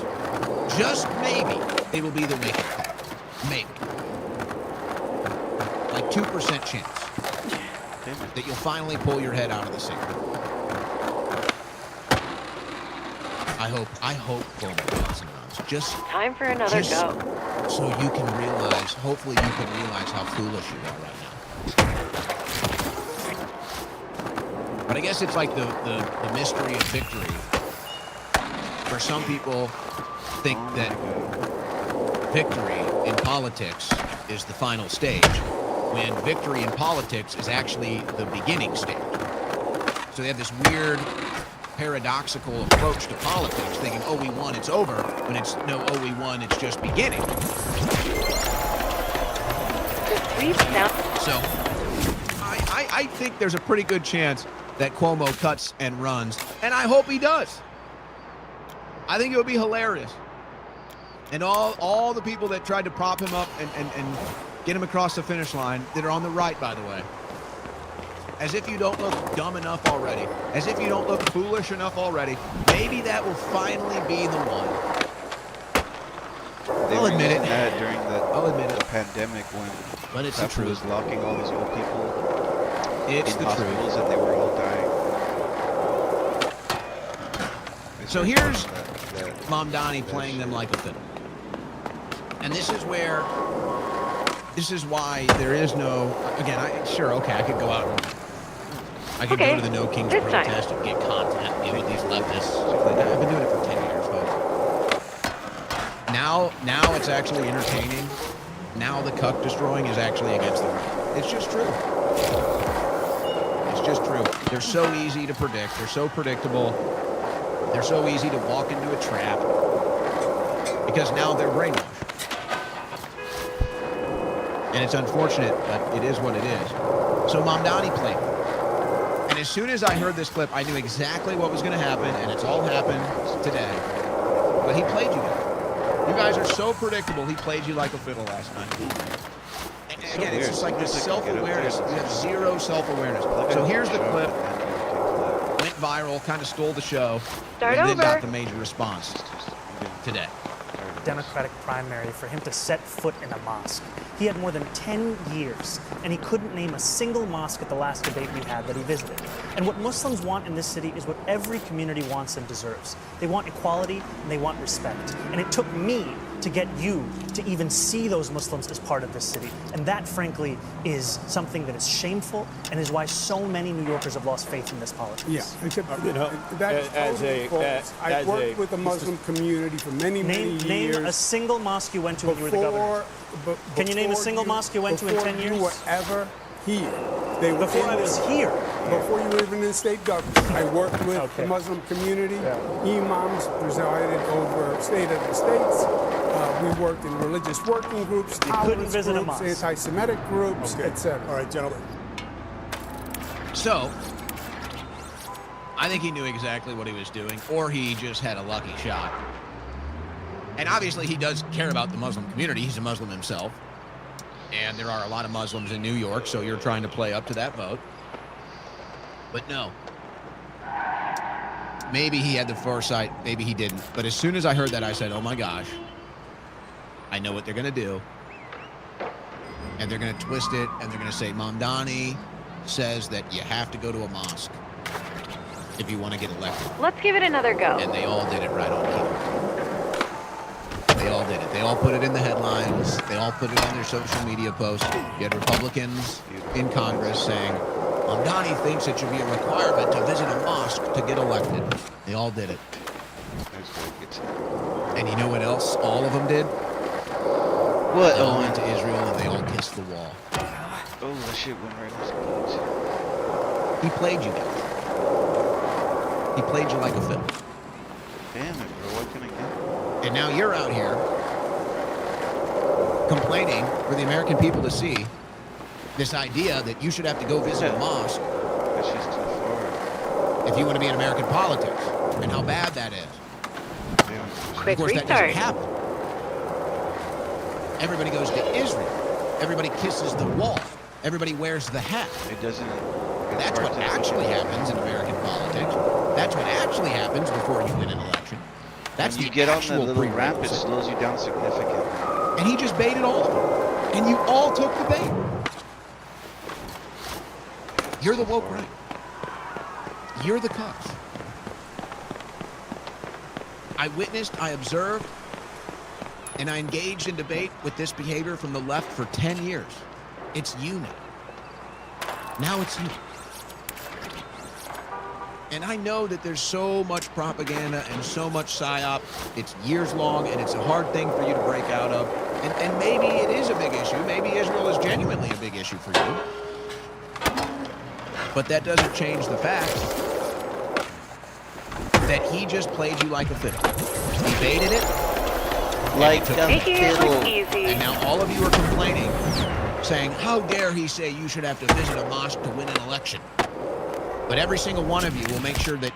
just maybe they will be the wake-up call. Maybe. Like 2% chance that you'll finally pull your head out of the sand. I hope Cuomo runs and runs. Just time for another Just- go. so you can realize, hopefully you can realize how foolish you are right now. But I guess it's like the mystery of victory where some people think that victory in politics is the final stage, when victory in politics is actually the beginning stage. So they have this weird, paradoxical approach to politics, thinking, oh, we won, it's over, when it's, no, oh, we won, it's just beginning. The sweep sound. So I think there's a pretty good chance that Cuomo cuts and runs, and I hope he does. I think it would be hilarious. And all the people that tried to prop him up and get him across the finish line, that are on the right, by the way. As if you don't look dumb enough already. As if you don't look foolish enough already. Maybe that will finally be the one. I'll admit it. During I'll admit it. the pandemic when But it's the Pepper was truth. locking all these old people It's in the hospitals truth. and they were all dying. It's So very here's funny that Mamdani playing them like a fiddle. And this is why there is no, again, I could go out and I could Okay, go to the No Kings this time. protest and get content, deal with these leftists. I've been doing it for 10 years, folks. Now it's actually entertaining. Now the cuck destroying is actually against the right. It's just true. It's just true. They're so easy to predict. They're so predictable. They're so easy to walk into a trap because now they're brainwashed. And it's unfortunate, but it is what it is. So Mamdani played. And as soon as I heard this clip, I knew exactly what was going to happen, and it's all happened today. But he played you guys. You guys are so predictable, he played you like a fiddle last night. And again, it's just like this self-awareness. You have zero self-awareness. So here's the clip. Went viral, kind of stole the show. Start and then over. got the major response today. Democratic primary for him to set foot in a mosque. He had more than 10 years, and he couldn't name a single mosque at the last debate we had that he visited. And what Muslims want in this city is what every community wants and deserves. They want equality, and they want respect. And it took me to get you to even see those Muslims as part of this city. And that, frankly, is something that is shameful and is why so many New Yorkers have lost faith in this politics. Yeah, that's as totally a- false. I've as worked a- with the Muslim community for many Name years. a single mosque you went to when you were the governor. Can you name a single mosque you went to in 10 Before you years? were ever here. They were Before in I the- was here. Before you were even in state government. I worked with Okay. the Muslim community. Imams presided over State of the States. We worked in religious working groups, couldn't tolerance visit a groups, mosque. anti-Semitic groups, etc. All right, gentlemen. So, I think he knew exactly what he was doing, or he just had a lucky shot. And obviously, he does care about the Muslim community. He's a Muslim himself. And there are a lot of Muslims in New York, so you're trying to play up to that vote. But no. Maybe he had the foresight, maybe he didn't. But as soon as I heard that, I said, oh my gosh, I know what they're going to do. And they're going to twist it, and they're going to say, Mamdani says that you have to go to a mosque if you want to get elected. Let's give it another go. And they all did it right on cue. They all did it. They all put it in the headlines. They all put it on their social media posts. You had Republicans in Congress saying, Mamdani thinks it should be a requirement to visit a mosque to get elected. They all did it. And you know what else all of them did? What? They all went to Israel and they all kissed the wall. Oh, that shit went right off the page. He played you guys. He played you like a fiddle. Damn it, bro. What can I get? And now you're out here complaining for the American people to see this idea that you should have to go visit a mosque That's just too far. if you want to be in American politics, and how bad that is. Damn. Quick Of course, that restart. doesn't happen. Everybody goes to Israel. Everybody kisses the wall. Everybody wears the hat. It doesn't. That's what actually happens in American politics. That's what actually happens before you win an election. That's When you the get on the actual little ramp, it prerequisite. slows you down significantly. And he just baited all of them. And you all took the bait. You're the woke right. You're the cucks. I witnessed, I observed, and I engaged in debate with this behavior from the left for 10 years. It's you now. Now it's you. And I know that there's so much propaganda and so much psyop. It's years long, and it's a hard thing for you to break out of. And maybe it is a big issue. Maybe Israel is genuinely a big issue for you. But that doesn't change the fact that he just played you like a fiddle. He baited it. Like Making it look fiddle. easy. And now all of you are complaining, saying, how dare he say you should have to visit a mosque to win an election? But every single one of you will make sure that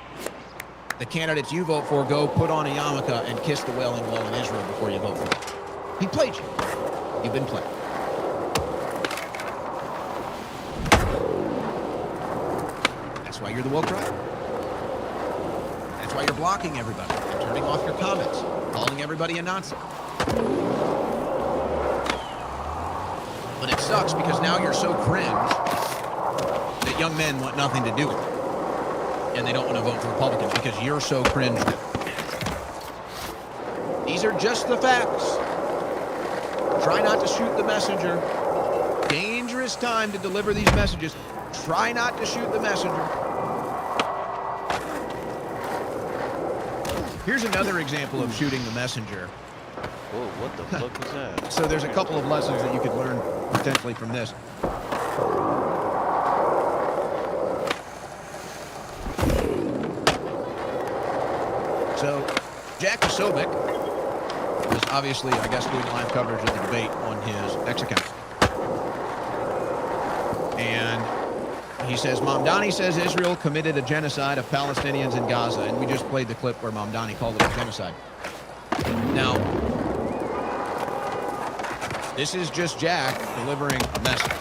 the candidates you vote for go put on a yarmulke and kiss the Wailing Wall in Israel before you vote for them. He played you. You've been played. That's why you're the woke tribe. That's why you're blocking everybody and turning off your comments, calling everybody a Nazi. But it sucks because now you're so cringe that young men want nothing to do with it. And they don't want to vote for Republicans because you're so cringe. These are just the facts. Try not to shoot the messenger. Dangerous time to deliver these messages. Try not to shoot the messenger. Here's another example of shooting the messenger. Whoa, what the fuck was that? So there's a couple of lessons that you could learn potentially from this. So Jack Posobiec was obviously, I guess, doing live coverage of the debate on his X account. And he says, Mamdani says Israel committed a genocide of Palestinians in Gaza. And we just played the clip where Mamdani called it a genocide. Now, this is just Jack delivering a message.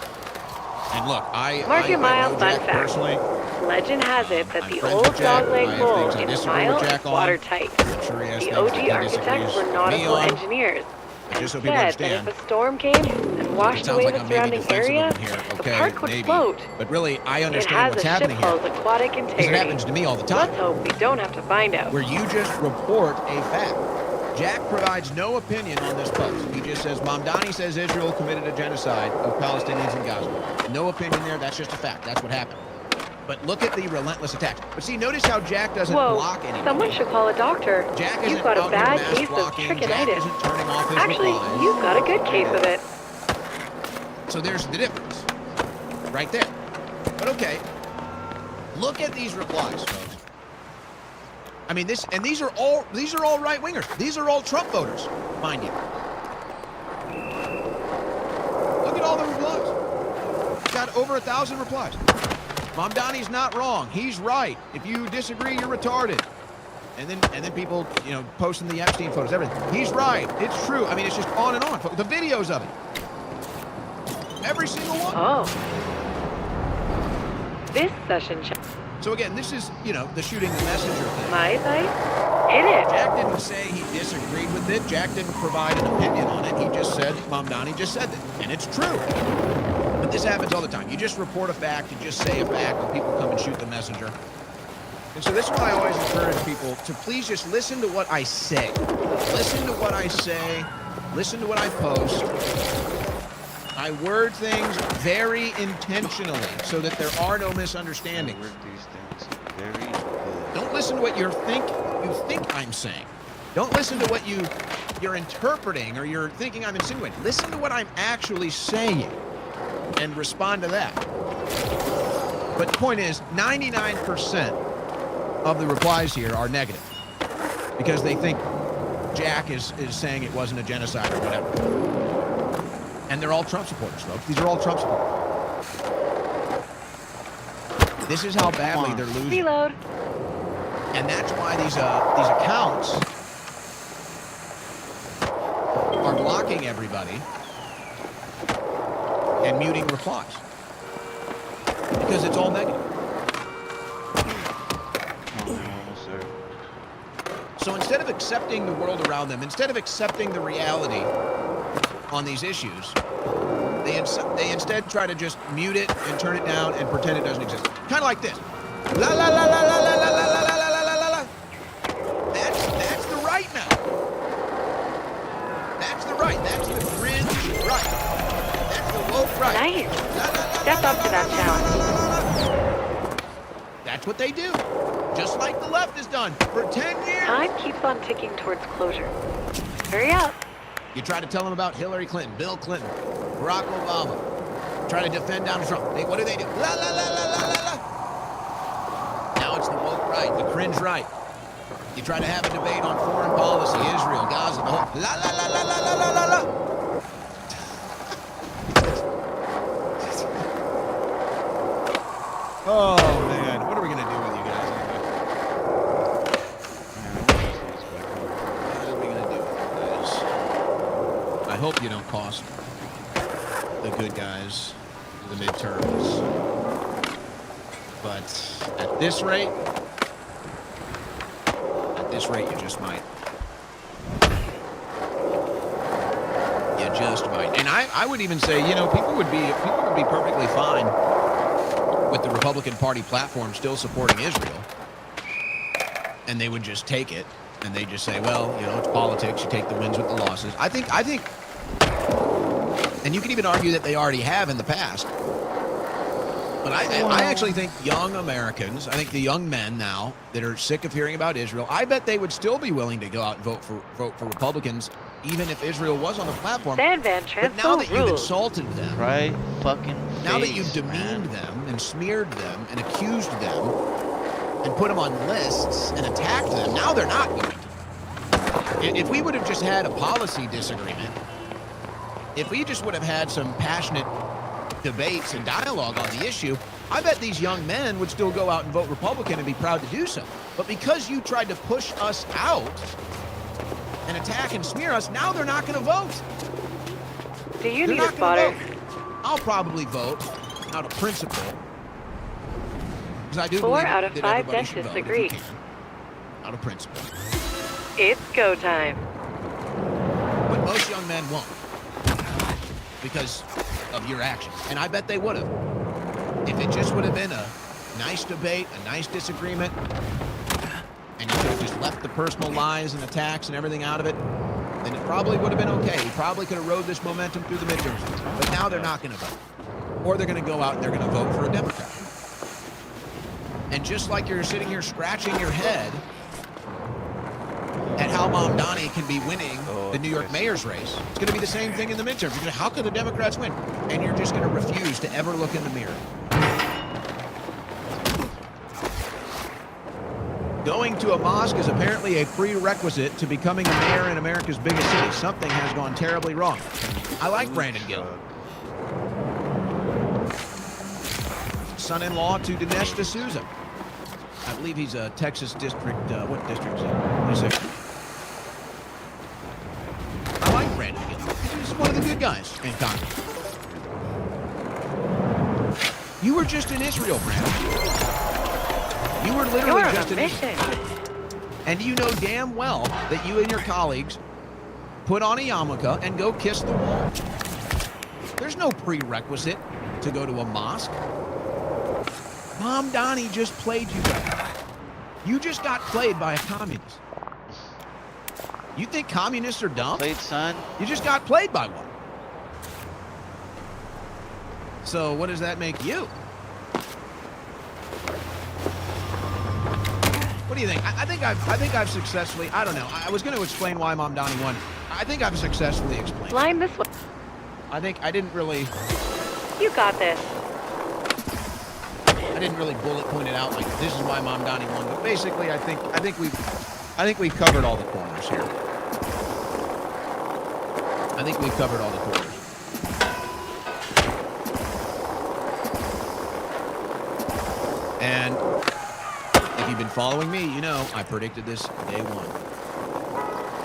And look, Mark your mile, know fun Jack fact. personally. Legend has it that I'm the friends old with Jack. dogleg I have bowl things I in disagree Mile with is Jack on. watertight. I'm sure he has The things OG that he architects disagrees were with nautical me on. engineers. But just so And people said that understand, if a storm came and washed sounds away like the I'm maybe surrounding defensive area, of him here. the Okay, park would maybe. float. But really, I It understand has what's a happening here. ship hull's aquatic Because integrity. it happens to me all the time. Let's hope we don't have to find out. Where you just report a fact. Jack provides no opinion on this post. He just says, Mamdani says Israel committed a genocide of Palestinians in Gaza. No opinion there. That's just a fact. That's what happened. But look at the relentless attacks. But see, notice how Jack doesn't Whoa, block anyone. someone should call a doctor. Jack You've isn't got a out here bad mass case of blocking. Jack trichinitis. isn't turning off his Actually, replies. you've got a good case of it. So there's the difference. Right there. But okay. Look at these replies, folks. I mean, these are all right wingers. These are all Trump voters, mind you. Look at all the replies. Got over 1,000 replies. Mamdani's not wrong. He's right. If you disagree, you're retarded. And then people, posting the Epstein photos, everything. He's right. It's true. I mean, it's just on and on. The videos of it. Every single one. Oh. This session check. So again, this is, the shooting the messenger thing. My advice? Hit it. Jack didn't say he disagreed with it. Jack didn't provide an opinion on it. He just said, Mamdani just said that. And it's true. But this happens all the time. You just report a fact. You just say a fact when people come and shoot the messenger. And so this is why I always encourage people to please just listen to what I say. Listen to what I say. Listen to what I post. I word things very intentionally so that there are no misunderstandings. Word these things very good. Don't listen to what you think I'm saying. Don't listen to what you're interpreting or you're thinking I'm insinuating. Listen to what I'm actually saying and respond to that. But the point is, 99% of the replies here are negative because they think Jack is saying it wasn't a genocide or whatever. And they're all Trump supporters, folks. These are all Trump supporters. This is how badly they're losing. Reload. And that's why these accounts are blocking everybody and muting replies. Because it's all negative. Almost there. So instead of accepting the world around them, instead of accepting the reality on these issues, they instead try to just mute it and turn it down and pretend it doesn't exist. Kind of like this. La la la la la la la la la la la la la la. That's the right now. That's the right. That's the fringe right. That's the woke right. Nice. La, la, la, Step la, up to la, that la, challenge. la, la, la, la, la. That's what they do. just like the left has done for 10 years. Time keeps on ticking towards closure. Hurry up. You try to tell them about Hillary Clinton, Bill Clinton, Barack Obama. Try to defend Donald Trump. Hey, what do? La, la, la, la, la, la, la. Now it's the woke right, the cringe right. You try to have a debate on foreign policy, Israel, Gaza, the whole... La, la, la, la, la, la, la, la, la. Oh, man. What are we going to do with you guys anyway? What are we going to do with you guys? I hope you don't cost the good guys the midterms. But at this rate, you just might. You just might. And I would even say, you know, people would be perfectly fine with the Republican Party platform still supporting Israel. And they would just take it. And they just say, well, you know, it's politics. You take the wins with the losses. I think, and you can even argue that they already have in the past. But I actually think young Americans, I think the young men now that are sick of hearing about Israel, I bet they would still be willing to go out and vote for Republicans, even if Israel was on the platform. Sandman But now that you've rules. insulted them, Right fucking now that face, you've demeaned man. them and smeared them and accused them and put them on lists and attacked them, now they're not going to. If we would have just had a policy disagreement, if we just would have had some passionate debates and dialogue on the issue, I bet these young men would still go out and vote Republican and be proud to do so. But because you tried to push us out and attack and smear us, now they're not going to vote. Do you They're need a not gonna spotter? vote. I'll probably vote out of principle. Because I do 4 believe out of that 5 everybody should dentists vote if you agree. can. Out of principle. It's go time. But most young men won't. Because of your actions. And I bet they would have. If it just would have been a nice debate, a nice disagreement, and you could have just left the personal lies and attacks and everything out of it, then it probably would have been okay. You probably could have rode this momentum through the midterms. But now they're not going to vote. Or they're going to go out and they're going to vote for a Democrat. And just like you're sitting here scratching your head at how Mamdani can be winning the New York mayor's race, it's going to be the same thing in the midterms. You're gonna, how could the Democrats win? And you're just going to refuse to ever look in the mirror. Going to a mosque is apparently a prerequisite to becoming a mayor in America's biggest city. Something has gone terribly wrong. I like Brandon Gill. Son-in-law to Dinesh D'Souza. I believe he's a Texas district. What district is he? What is it? I like Brandon Gill. He's one of the good guys in Congress. You were just in Israel, Brandon. You were literally You're just on in a Israel. mission. And you know damn well that you and your colleagues put on a yarmulke and go kiss the wall. There's no prerequisite to go to a mosque. Mamdani just played you guys. You just got played by a communist. You think communists are dumb? Played, son. You just got played by one. So what does that make you? What do you think? I think I've successfully. I don't know. I was going to explain why Mamdani won. I think I've successfully explained. Line this way. I think I didn't really. You got this. I didn't really bullet point it out like this is why Mamdani won. But basically, I think we've covered all the corners here. I think we've covered all the corners. And if you've been following me, you know I predicted this day one.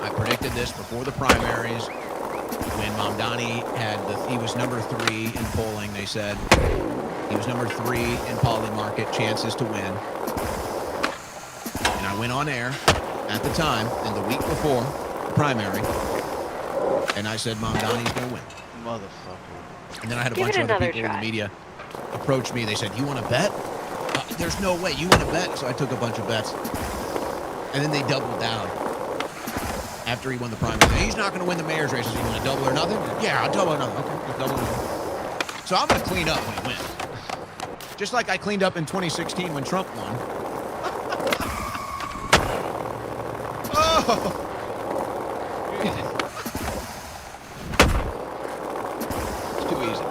I predicted this before the primaries when Mamdani he was number 3 in polling. They said he was number 3 in Polymarket chances to win. And I went on air at the time and the week before the primary, and I said Mamdani's going to win. Motherfucker. And then I had a Give bunch it of other another people in try. the media approach me. They said, "You want to bet?" There's no way. You want to bet? So I took a bunch of bets. And then they doubled down after he won the primary. He's not going to win the mayor's race. You want to double or nothing? Yeah, I'll double or nothing. Okay, let's double or nothing. So I'm going to clean up when he wins. Just like I cleaned up in 2016 when Trump won. It's too easy.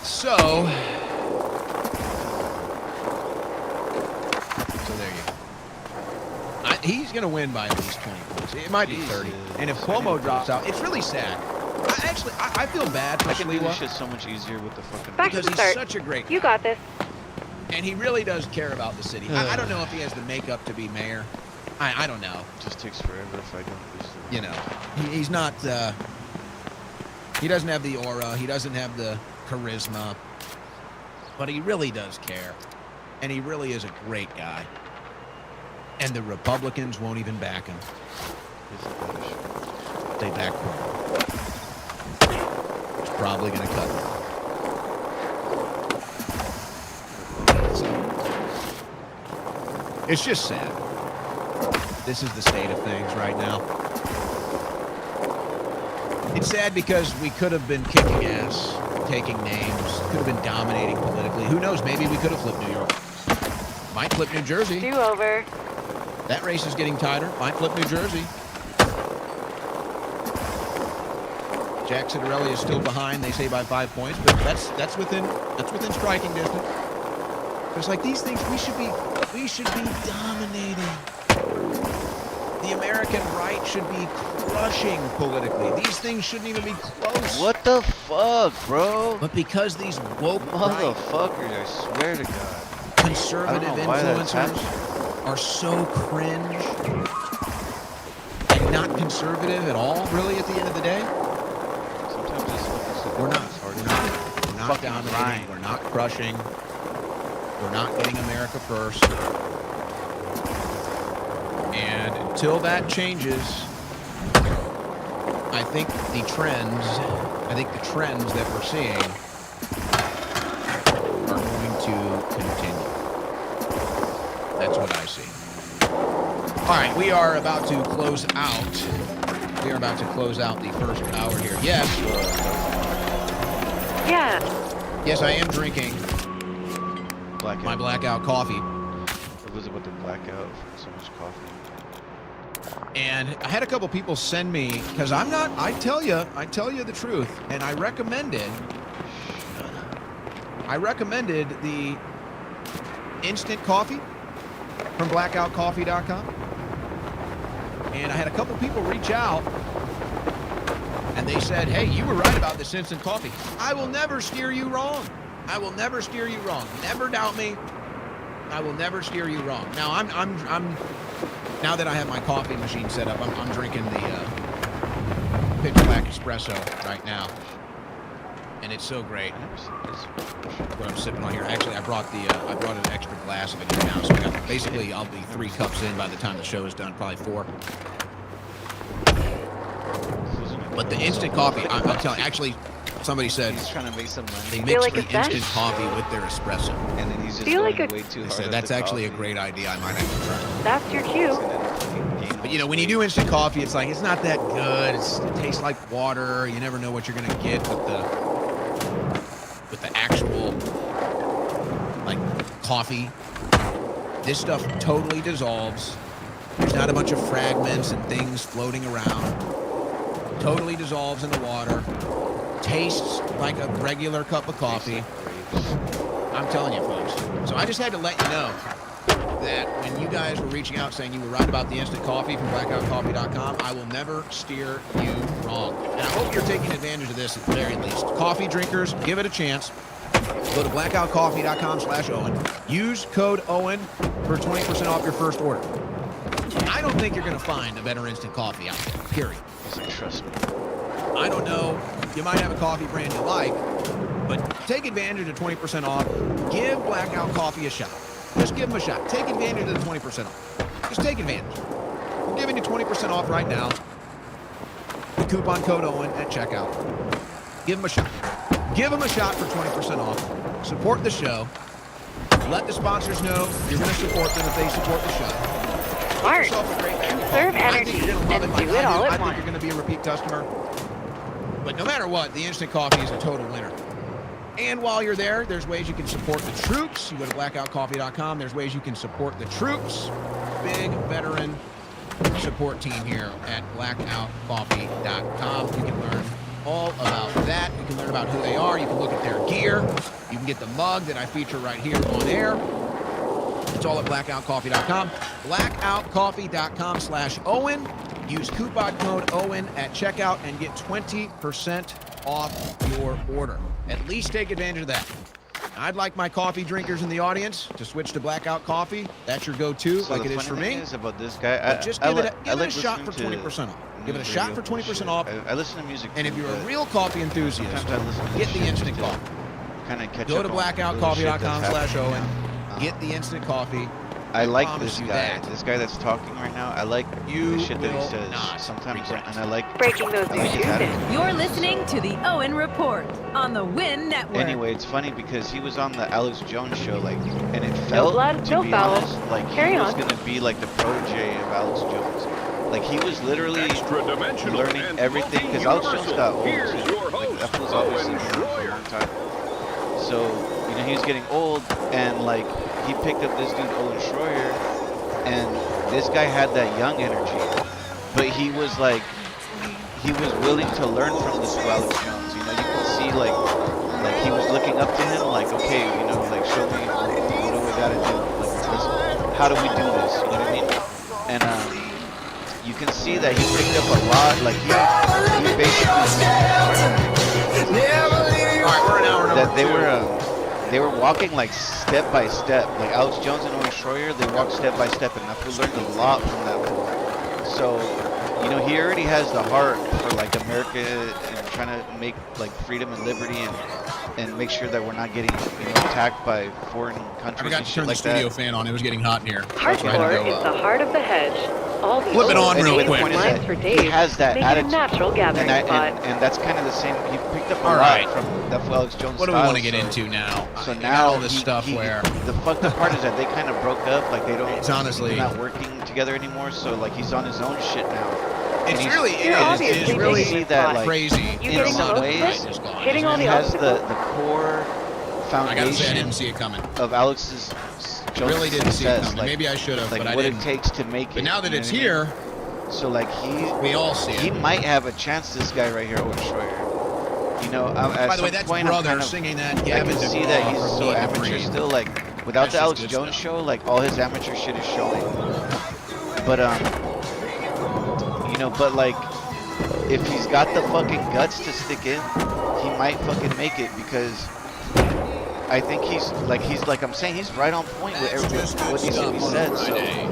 So there you go. He's going to win by at least 20 points. It might be 30. And if Cuomo drops out, it's really sad. I feel bad for I can do this Sliwa shit so much easier with the fucking. Back to because the he's start. such a great You guy. got this. And he really does care about the city. I don't know if he has the makeup to be mayor. I don't know. It just takes forever if I don't use it. You know, he's not. He doesn't have the aura. He doesn't have the charisma. But he really does care, and he really is a great guy. And the Republicans won't even back him. Isn't that a shit? They back Cuomo. He's probably going to cut him. So, it's just sad. This is the state of things right now. It's sad because we could have been kicking ass, taking names, could have been dominating politically. Who knows? Maybe we could have flipped New York. Might flip New Jersey. Do over. That race is getting tighter. Might flip New Jersey. Jack Citarelli is still behind. They say by 5 points, but that's within striking distance. It's like these things we should be dominating. The American right should be crushing politically. These things shouldn't even be close. What the fuck, bro? But because these woke right Motherfuckers, I swear to God. conservative I don't know why that's influencers are so cringe and not conservative at all, really, at the end of the day. Sometimes this fucking shit We're not. is hard We're to not. We're not Fucking dominating. grind. We're not crushing. We're not getting America first. And until that changes, I think the trends that we're seeing are going to continue. That's what I see. All right, we are about to close out. We are about to close out the first hour here. Yes. Yeah. Yes, I am drinking Blackout. my blackout coffee. What was it with the blackout for so much coffee? And I had a couple people send me, because I tell you the truth, and I recommended the instant coffee from blackoutcoffee.com. And I had a couple people reach out, and they said, hey, you were right about this instant coffee. I will never steer you wrong. I will never steer you wrong. Never doubt me. I will never steer you wrong. Now, I'm now that I have my coffee machine set up, I'm drinking the Pitch Black Espresso right now. And it's so great. I never seen this. What I'm sipping on here. Actually, I brought an extra glass of it here now. So I got, basically, I'll be 3 cups in by the time the show is done, probably 4. But the instant coffee, I'm telling you, actually, somebody said He's trying to make some money, they Feel mix like the a cent? instant coffee with their espresso. and then he's just Feel going like a- way too They hard. said at that's the actually a coffee. great idea. I might have to try. That's your cue. And then fucking gain But all you know, this when you weight. do instant coffee, it's like it's not that good. It tastes like water. You never know what you're gonna get with the actual like coffee. This stuff totally dissolves. There's not a bunch of fragments and things floating around. Totally dissolves in the water. Tastes like a regular cup of coffee. I'm telling you, folks. So I just had to let you know that when you guys were reaching out saying you were right about the instant coffee from blackoutcoffee.com, I will never steer you wrong. And I hope you're taking advantage of this at the very least. Coffee drinkers, give it a chance. Go to blackoutcoffee.com/Owen. Use code Owen for 20% off your first order. I don't think you're going to find a better instant coffee out there, period. Trust me. I don't know. You might have a coffee brand you like, but take advantage of 20% off. Give Blackout Coffee a shot. Just give them a shot. Take advantage of the 20% off. Just take advantage. We're giving you 20% off right now. The coupon code Owen at checkout. Give them a shot. Give them a shot for 20% off. Support the show. Let the sponsors know you're going to support them if they support the show. Smart. Yourself a great bag of Conserve coffee. I think energy you're gonna love and like do it I all at I think once. you're going to be a repeat customer. But no matter what, the instant coffee is a total winner. And while you're there, there's ways you can support the troops. You go to blackoutcoffee.com. There's ways you can support the troops. Big veteran support team here at blackoutcoffee.com. You can learn all about that. You can learn about who they are. You can look at their gear. You can get the mug that I feature right here on air. It's all at blackoutcoffee.com. Blackoutcoffee.com/Owen. Use coupon code Owen at checkout and get 20% off your order. At least take advantage of that. I'd like my coffee drinkers in the audience to switch to Blackout Coffee. That's your go-to, So like the it is funny for thing me. is about this guy, But just give it a like shot for listening 20% off. Give it a news shot radio for 20% bullshit. off. I listen to music. And if too, you're a but real coffee enthusiast, sometimes I listen to get this the shit instant just to coffee. Kinda catch Go up to on little shit that's blackoutcoffee.com/Owen. happening. Get the instant coffee. I like promise this you guy. that. This guy that's talking right now. I like You the shit that he will says not sometimes, regret. and I like. Breaking those I news like his Tuesday. attitude. You're listening to the Owen Report on the Win Network. Anyway, it's funny because he was on the Alex Jones show, like, and it felt, blood, to no be foul. honest, like Carry he was on. gonna be like the protege of Alex Jones. Like he was literally Extra-dimensional learning and everything because Alex Jones got old Here's too. your Like host, that was obviously Owen been around for a Schroyer. long time. So he was getting old, and like he picked up this dude Owen Schroyer, and this guy had that young energy, but he was like he was willing to learn from this Alex Jones. You know, you can see like he was looking up to him, like, okay, you know, like show me what do we gotta do, like how do we do this? You know what I mean? And you can see that he picked up a lot. Like he basically All right, we're an hour number that two. they were walking like step by step. Like Alex Jones and Owen Schroyer, they walked step by step, and that fool learned a lot from that fool. So, you know, he already has the heart for like America and trying to make like freedom and liberty and make sure that we're not getting, you know, attacked by foreign I countries forgot and to shit turn the like studio that. fan on. It was getting hot in here. Hardcore is the heart of the hedge. All the Flip it on real old quick. lines Point is for that days he has that make it attitude. a natural gathering spot. And that's kind of the same. He picked up a All lot right. from that Alex Jones. What do we style, want to get so- into now? So You got now all this stuff where the fucked up part is that they kind of broke up. Like they don't. It's honestly- they're not working together anymore. So like he's on his own shit now. it's he's- really You're it obviously is really see that, like, crazy. You in getting some the ways, most of it? Hitting all He the has the obstacles? core I gotta say, I foundation didn't see it coming. of Alex's Jones' Really didn't see it success. coming. Like, Maybe I should have, like but I what didn't. it takes to make it. But now that you know it's what I mean? here, So like we all see he it. might have a chance. This guy right here, Owen Schroyer. You know, at By the way, some that's point, I'm brother kind of, singing that I Gavin can see DeGraw that he's from so Need to amateur Breathe. still. Like without That's the just Alex good Jones stuff. show, like all his amateur shit is showing. But you know, but like if he's got the fucking guts to stick in, he might fucking make it because I think he's like I'm saying he's right on point with That's just everything what good needs to stuff be on a said. So. Friday.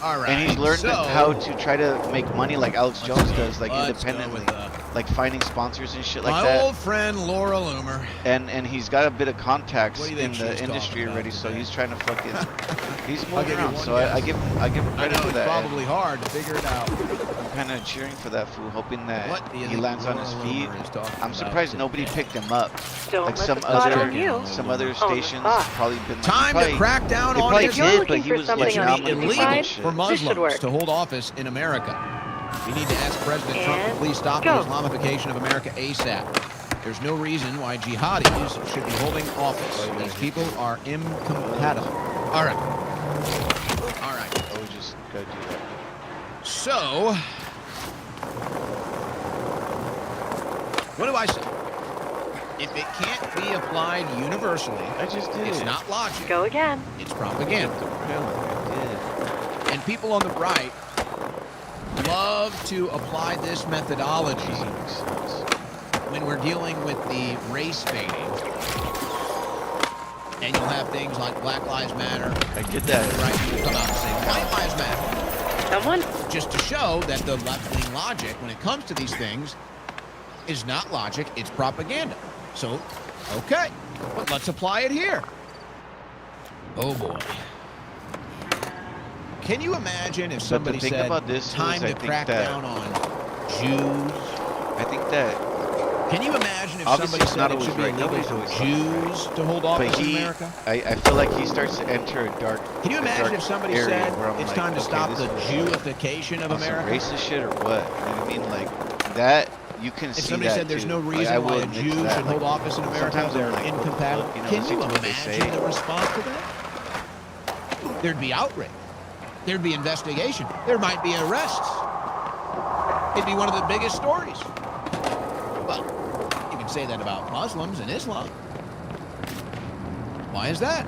All right. And he's learned so, how to try to make money like Alex Jones does, like let's go independently, with, like finding sponsors and shit like my that. old friend Laura Loomer. And he's got a bit of contacts What do you in think the she's industry talking already, about so today? he's trying to fucking he's I'll moving give you around. one So I give him I credit know for it's that. and probably hard to figure it out. I'm kind of cheering for that fool, hoping that What do you he think lands on Laura his Loomer feet. is talking I'm about surprised nobody today? picked him up. Don't Like let some the spot other on you. stations spot. probably been like, Time he to probably- crack down they on probably his If you're did, looking but he for was something like, It on nah, should I'm be the gonna keep side, illegal that shit. for this should Muslims work. to hold office in America. We need to ask President Trump to And please stop go. the Islamification of America ASAP. There's no reason why jihadis should be holding office. These people are incompatible. All right. All right. I would just go do that. So, what do I say? If it can't be applied universally, I just did. it's not logic. Go again. It's propaganda. Yeah. And people on the right love to apply this methodology when we're dealing with the race baiting. And you'll have things like Black Lives Matter, I did that. right? People come out and say White Lives Matter, Someone? just to show that the left-wing logic, when it comes to these things, is not logic, it's propaganda. So, okay, but let's apply it here. Oh boy. Can you imagine if But the somebody thing said, about this time is I to think crack that- down on Jews? I think that, Can you imagine if Obviously, somebody it's said not it always should be right. illegal Nobody's for always Jews to hold but office in he, America? I feel like he starts to enter a dark. Can you a imagine dark if somebody area said where I'm it's like, time to okay, stop this the is Jewification of on some America? racist shit or what? You know what I mean? Like that you can see If somebody that said there's too. no Like, reason I why will a admit Jew to that. should hold office in America, sometimes I'm they're like, what the incompatible. fuck, you know, Can listen you to what they say. imagine the response to that? There'd be outrage. There'd be investigation. There might be arrests. It'd be one of the biggest stories. Well, you can say that about Muslims and Islam. Why is that?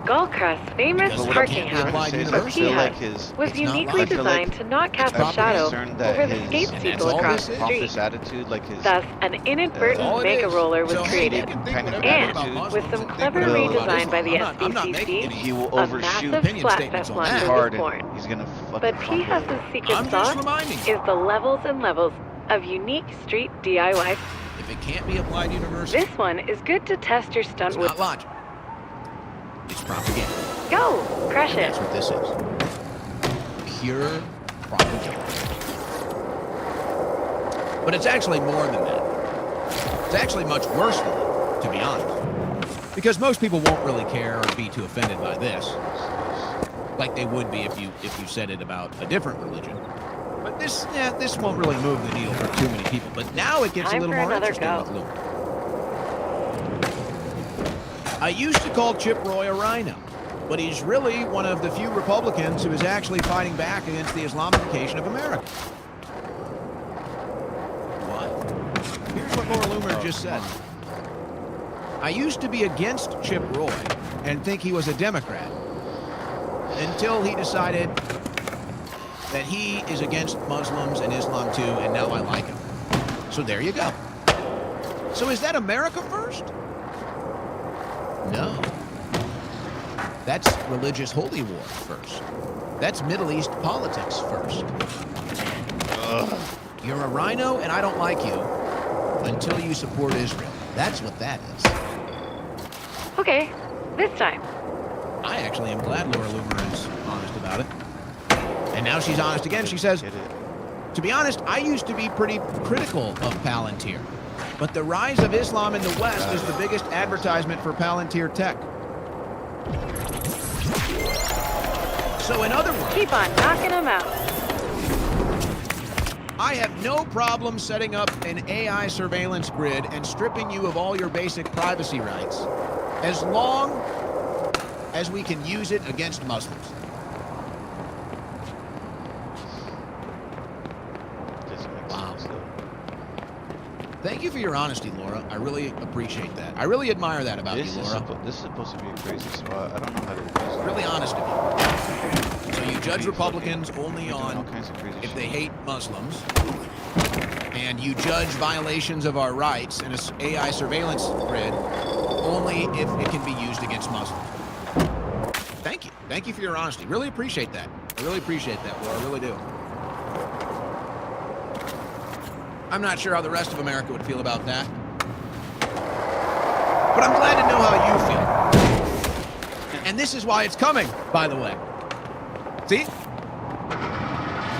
Gulcrest's famous Because it parking can't be house, applied Say is I universally. feel He like has- his was It's not uniquely like- I feel like designed to not cast I'm a shadow concerned that over the his- skates And people that's all across this the is. street. office attitude, like his Thus, an That's inadvertent all it mega is. roller was So, hey, you created. can think kind of whatever And about attitude Muslims with some and think clever whatever will- about redesign by the Islam. I'm not making SBCC, any he will a overshoot massive opinion Splatfest statements on launcher that. was Harden. born. He's gonna fucking But fumble. P-House's secret I'm sauce just reminding you. is the levels and levels of unique street DIY. If it can't be applied universally, This one is good to test your stunt it's with. not logic. It's propaganda. Go! Crush And it! that's what this is. Pure propaganda. But it's actually more than that. It's actually much worse than that, to be honest. Because most people won't really care or be too offended by this, like they would be if you said it about a different religion. But this won't really move the needle for too many people. But now it gets Time a little for more another interesting go. with Luke. I used to call Chip Roy a rhino, but he's really one of the few Republicans who is actually fighting back against the Islamification of America. What? Here's what Laura Loomer just said. I used to be against Chip Roy and think he was a Democrat until he decided that he is against Muslims and Islam too, and now I like him. So there you go. So is that America first? No. That's religious holy war first. That's Middle East politics first. You're a rhino and I don't like you until you support Israel. That's what that is. Okay, this time. I actually am glad Laura Loomer is honest about it. And now she's honest again. She says, Get it. to be honest, I used to be pretty critical of Palantir. But the rise of Islam in the West is the biggest advertisement for Palantir tech. So in other words, Keep on knocking them out. I have no problem setting up an AI surveillance grid and stripping you of all your basic privacy rights, as long as we can use it against Muslims. Doesn't make Wow. sense, though. Thank you for your honesty, Laura. I really appreciate that. I really admire that about This you, is, Laura. this is supposed to be a crazy spot. I don't know how to do this. Really honest of you. So you judge Republicans only Doing all on kinds of crazy if shit. they hate Muslims, and you judge violations of our rights in an AI surveillance grid only if it can be used against Muslims. Thank you. Thank you for your honesty. Really appreciate that. I really appreciate that, Laura. I really do. I'm not sure how the rest of America would feel about that. But I'm glad to know how you feel. And this is why it's coming, by the way. See?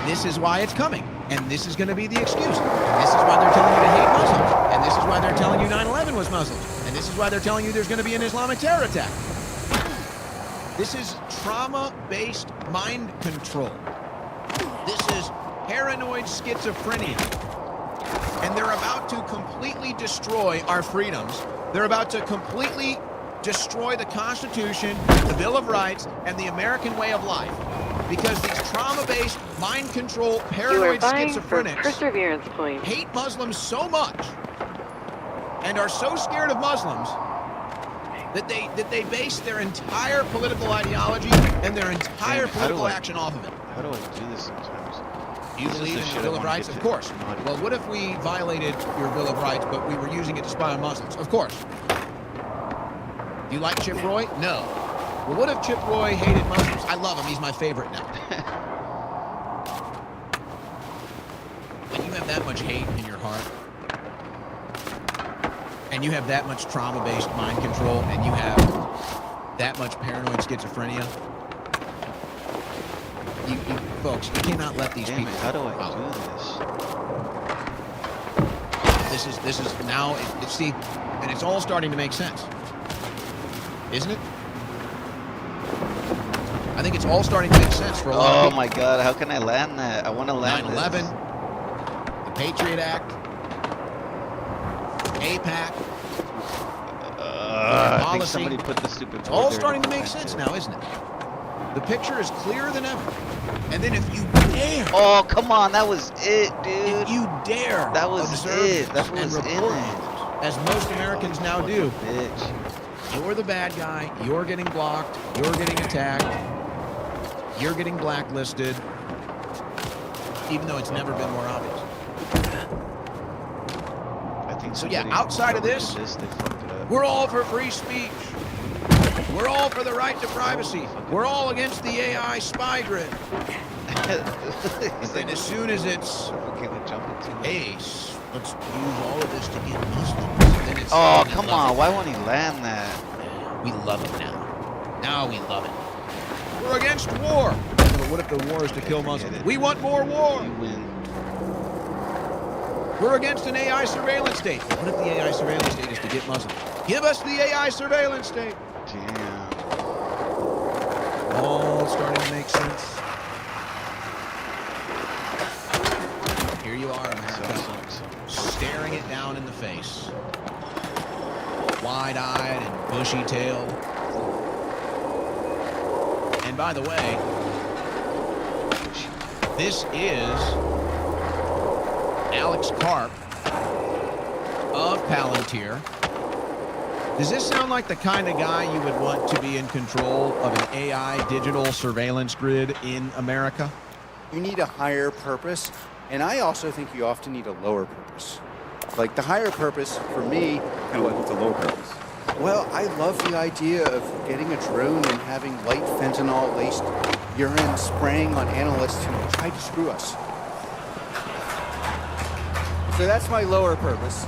This is why it's coming. And this is going to be the excuse. And this is why they're telling you to hate Muslims. And this is why they're telling you 9/11 was Muslims. And this is why they're telling you there's going to be an Islamic terror attack. This is trauma-based mind control. This is paranoid schizophrenia. And they're about to completely destroy our freedoms. They're about to completely destroy the Constitution, the Bill of Rights, and the American way of life. Because these trauma-based, mind control, You are paranoid buying for schizophrenics perseverance points. hate Muslims so much and are so scared of Muslims that they base their entire political ideology and their entire Damn, how do political I- action off of it. How do I do this sometimes? Do you This is believe the in shit the I Bill of wanna Rights? get Of to. course. No, I don't. Well, what if we violated your Bill of Rights, but we were using it to spy on Muslims? Of course. Do you like Chip Roy? No. Well, what if Chip Roy hated Muslims? I love him. He's my favorite now. When you have that much hate in your heart, and you have that much trauma-based mind control, and you have that much paranoid schizophrenia, you folks, you cannot let these Damn people it, how do I out. do this? This is now, see, and it's all starting to make sense. Isn't it? I think it's all starting to make sense for a lot of Oh people. my god, how can I land that? I want to land 9/11, the Patriot Act, AIPAC. I think policy. somebody put the stupid. It's all board there starting to and make sent sense it. now, isn't it? The picture is clearer than ever. And then if you dare, Oh, come on, that was it, if dude. you dare That was observe it. this That's what and was in report it. as most Americans now do, Bitch. you're the bad guy, you're getting blocked, you're getting attacked, you're getting blacklisted, even though it's never been more obvious. I think So yeah, somebody outside of probably this, did they fucked it up. we're all for free speech. We're all for the right to privacy. We're all against the AI spy grid. He's And as soon as it's, can we jump into it? hey, let's use all of this to get Muslims. Then it's, Oh, we come love on. Why won't he land that? it. We love it now. Now we love it. We're against war. But what if the war is to kill forget Muslims? it. We want more war. You win. We're against an AI surveillance state. What if the AI surveillance state is to get Muslims? Give us the AI surveillance state. Damn. All starting to make sense. Here you are, America, staring it down in the face. Wide-eyed and bushy-tailed. And by the way, this is Alex Karp of Palantir. Does this sound like the kind of guy you would want to be in control of an AI digital surveillance grid in America? You need a higher purpose, and I also think you often need a lower purpose. Like the higher purpose for me, What's the lower purpose? well, I love the idea of getting a drone and having light fentanyl-laced urine spraying on analysts who tried to screw us. So that's my lower purpose.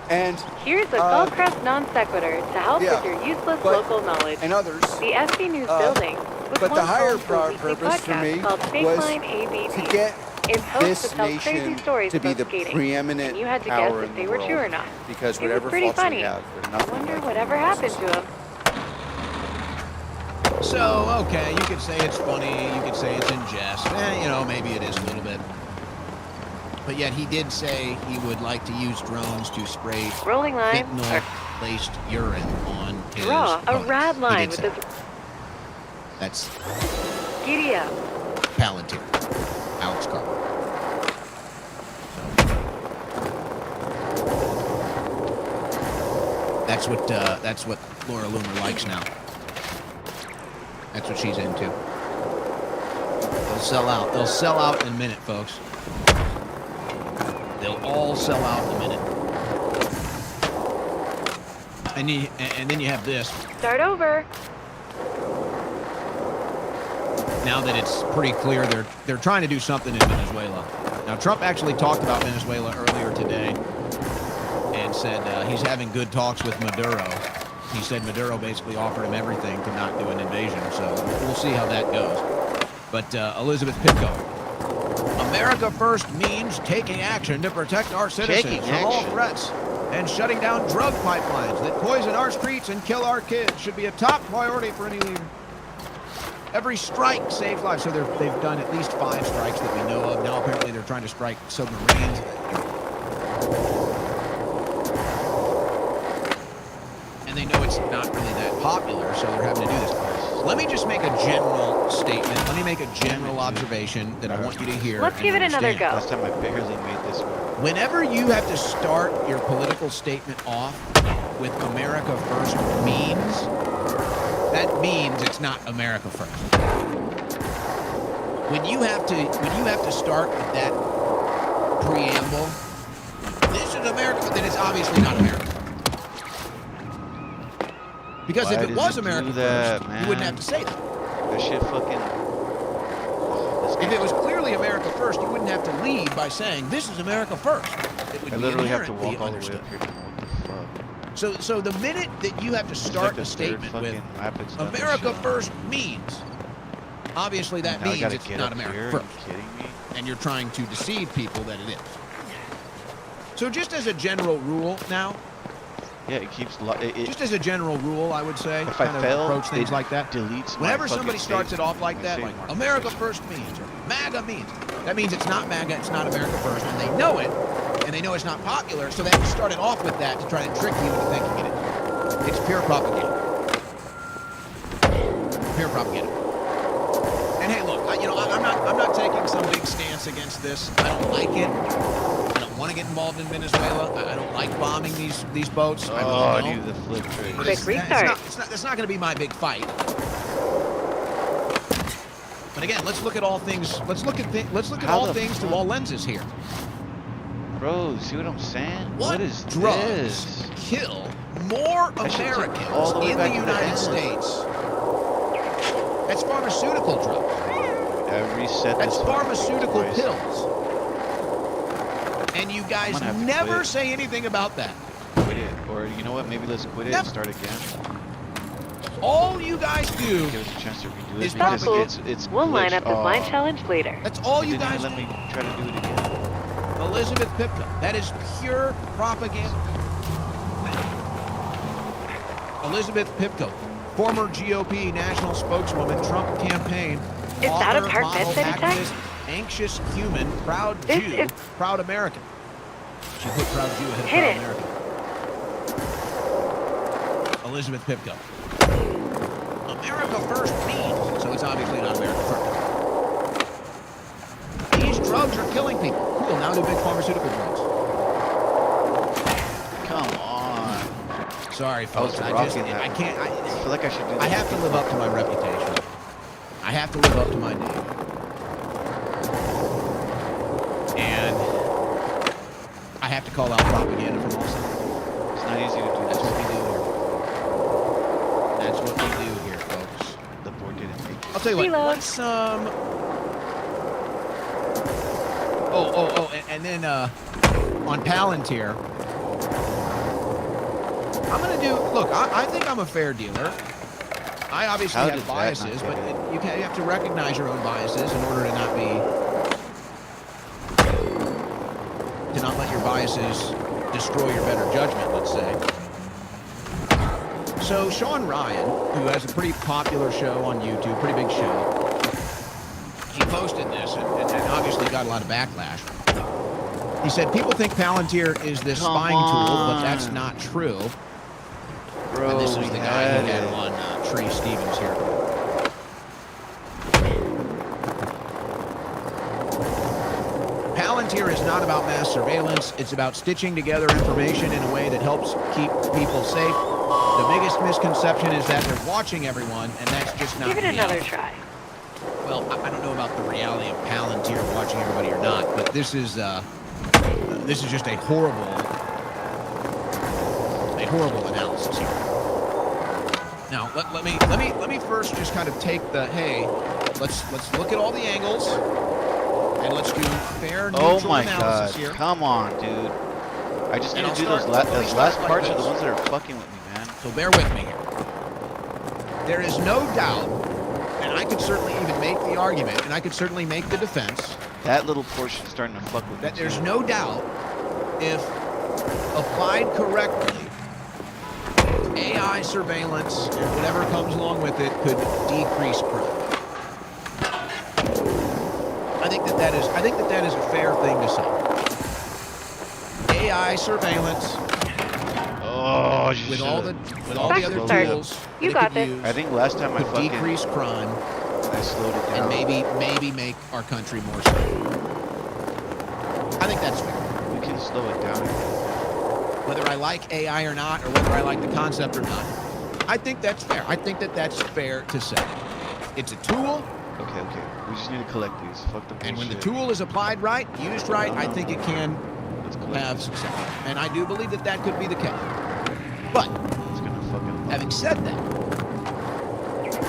And Here's a Gullcrest non sequitur to help yeah, with your useless but- local knowledge. and others. The SB News building was but the once higher home to a weekly purpose for podcast me called Fake was Line ABP. to get It's hosts this that tell crazy nation stories to be about the skating, preeminent and you had to power guess in if they the were world. true or not. Because It whatever was pretty faults funny. we have, they're I nothing wonder like whatever anyone happened else's. to him. So, okay, you could say it's funny, you could say it's in jest. You know, maybe it is a little bit. But yet he did say he would like to use drones to spray Rolling line. fentanyl-laced urine on his Draw a opponents. rad He line did with say this. that. That's Giddy up. Palantir. Alex Karp. That's what Laura Loomer likes now. That's what she's into. They'll sell out. They'll sell out in a minute, folks. They'll all sell out in a minute. And then you have this. Start over. Now that it's pretty clear they're trying to do something in Venezuela. Now, Trump actually talked about Venezuela earlier today and said he's having good talks with Maduro. He said Maduro basically offered him everything to not do an invasion, so we'll see how that goes. But Elizabeth Pitko, America first means taking action to protect our citizens Taking from all action. threats, and shutting down drug pipelines that poison our streets and kill our kids should be a top priority for any leader. Every strike saves lives. So they've done at least 5 strikes that we know of. Now apparently they're trying to strike submarines. And they know it's not really that popular, so they're having to do this. Let me just make a general statement. Let me make a general observation that I want you to hear. Let's and give it another understand. go. Last time I barely made this one. Whenever you have to start your political statement off with America first means, that means it's not America first. When you have to start with that preamble, this is America, then it's obviously not America. Because Why if it does was it do America that, first, you wouldn't have man? to say that. That shit fucking. If it was clearly America first, you wouldn't have to lead by saying, this is America first. It would I be literally have to inherently walk all the way understood. up here. What the fuck? So the minute that you have to start It's a like the third statement with fucking lap it's done this America shit. first means, obviously that Now I means gotta it's get not up America here. first. Are you kidding me? And you're trying to deceive people that it is. So just as a general rule now, Yeah, it keeps. just as a general rule, I would say, If I kind of fail, approach things it like that. deletes my Whenever fucking somebody starts it off like my that, save like mark. America first means, or MAGA means, that means it's not MAGA, it's not America first, and they know it, and they know it's not popular, so they started off with that to try to trick you into thinking it is. It's pure propaganda. Pure propaganda. And hey, look, I'm not taking some big stance against this. I don't like it. I don't want to get involved in Venezuela. I don't like bombing these boats. I Oh, really dude, the flip trick. don't. Quick restart. It's not going to be my big fight. But again, let's look at all things. Let's look at How all the things through fuck? all lenses here. Bro, see what I'm saying? What is drugs this? kill more That should take Americans all the way in the back to the United end. States? That's pharmaceutical drugs. I reset That's this pharmaceutical twice. pills. And you guys gonna have to never quit. say anything about that. Quit it. Or you know what? Maybe let's quit it and Never. start again. All you guys do, Give us a chance to redo it It's because possible. it's We'll line glitched. up the blind challenge later. that's all It you didn't guys even let do. me try to do it again. Elizabeth Pipko. That is pure propaganda. Elizabeth Pipko, former GOP national spokeswoman, Trump campaign. Is that a author, Park model, Vincent attack? activist, anxious human, proud This Jew, is- proud American. She put proud Jew ahead of Hit proud it. American. Elizabeth Pipko. America first means, so it's obviously not America first. These drugs are killing people. Cool, now do big pharmaceutical drugs. Come on. Sorry, I was folks. I rocking that. I can't. I feel like I should do that. I have to live up to my reputation. I have to live up to my name. And I have to call out propaganda from all sides. It's not easy to do That's this. what we do here. That's what we do here, folks. The board didn't make it. I'll tell you what. Reload. Let's and then on Palantir, I'm gonna do. Look, I think I'm a fair dealer. I obviously How have did that not biases, get but in? you have to recognize your own biases in order to not let your biases destroy your better judgment. Let's say. So Sean Ryan, who has a pretty popular show on YouTube, pretty big show, he posted this and obviously got a lot of backlash. He said people think Palantir is this Come spying tool, but on. that's not true. Bro, And this is we the guy who had it. on Trey Stevens here. Palantir is not about mass surveillance. It's about stitching together information in a way that helps keep people safe. The biggest misconception is that they're watching everyone, and that's just not Give it another reality. try. Well, I don't know about the reality of Palantir watching everybody or not, but this is just a horrible analysis here. Now, let me first just kind of take the let's look at all the angles and let's do fair neutral Oh my god. analysis here. Come on, dude. I just need And to I'll do start- let me those start last like parts are the this. ones that are fucking with me, man. So bear with me here. There is no doubt, and I could certainly even make the argument, and I could certainly make the defense That little portion's starting to fuck with me. that there's too. no doubt if applied correctly, AI surveillance and whatever comes along with it could decrease crime. I think that is a fair thing to say. AI surveillance Oh, you with should've- all the Back other to start. tools You that it got could this. use I think last time I could fucking decrease crime I slowed it down. and maybe make our country more safe. I think that's fair. we can slow it down. Whether I like AI or not, or whether I like the concept or not, I think that's fair. I think that that's fair to say. It's a tool, Okay. We just need to collect these. Fuck the bullshit. and when the tool is applied right, used right, I think it can Let's collect have these. success. And I do believe that that could be the case. But It's gonna fucking. having said that,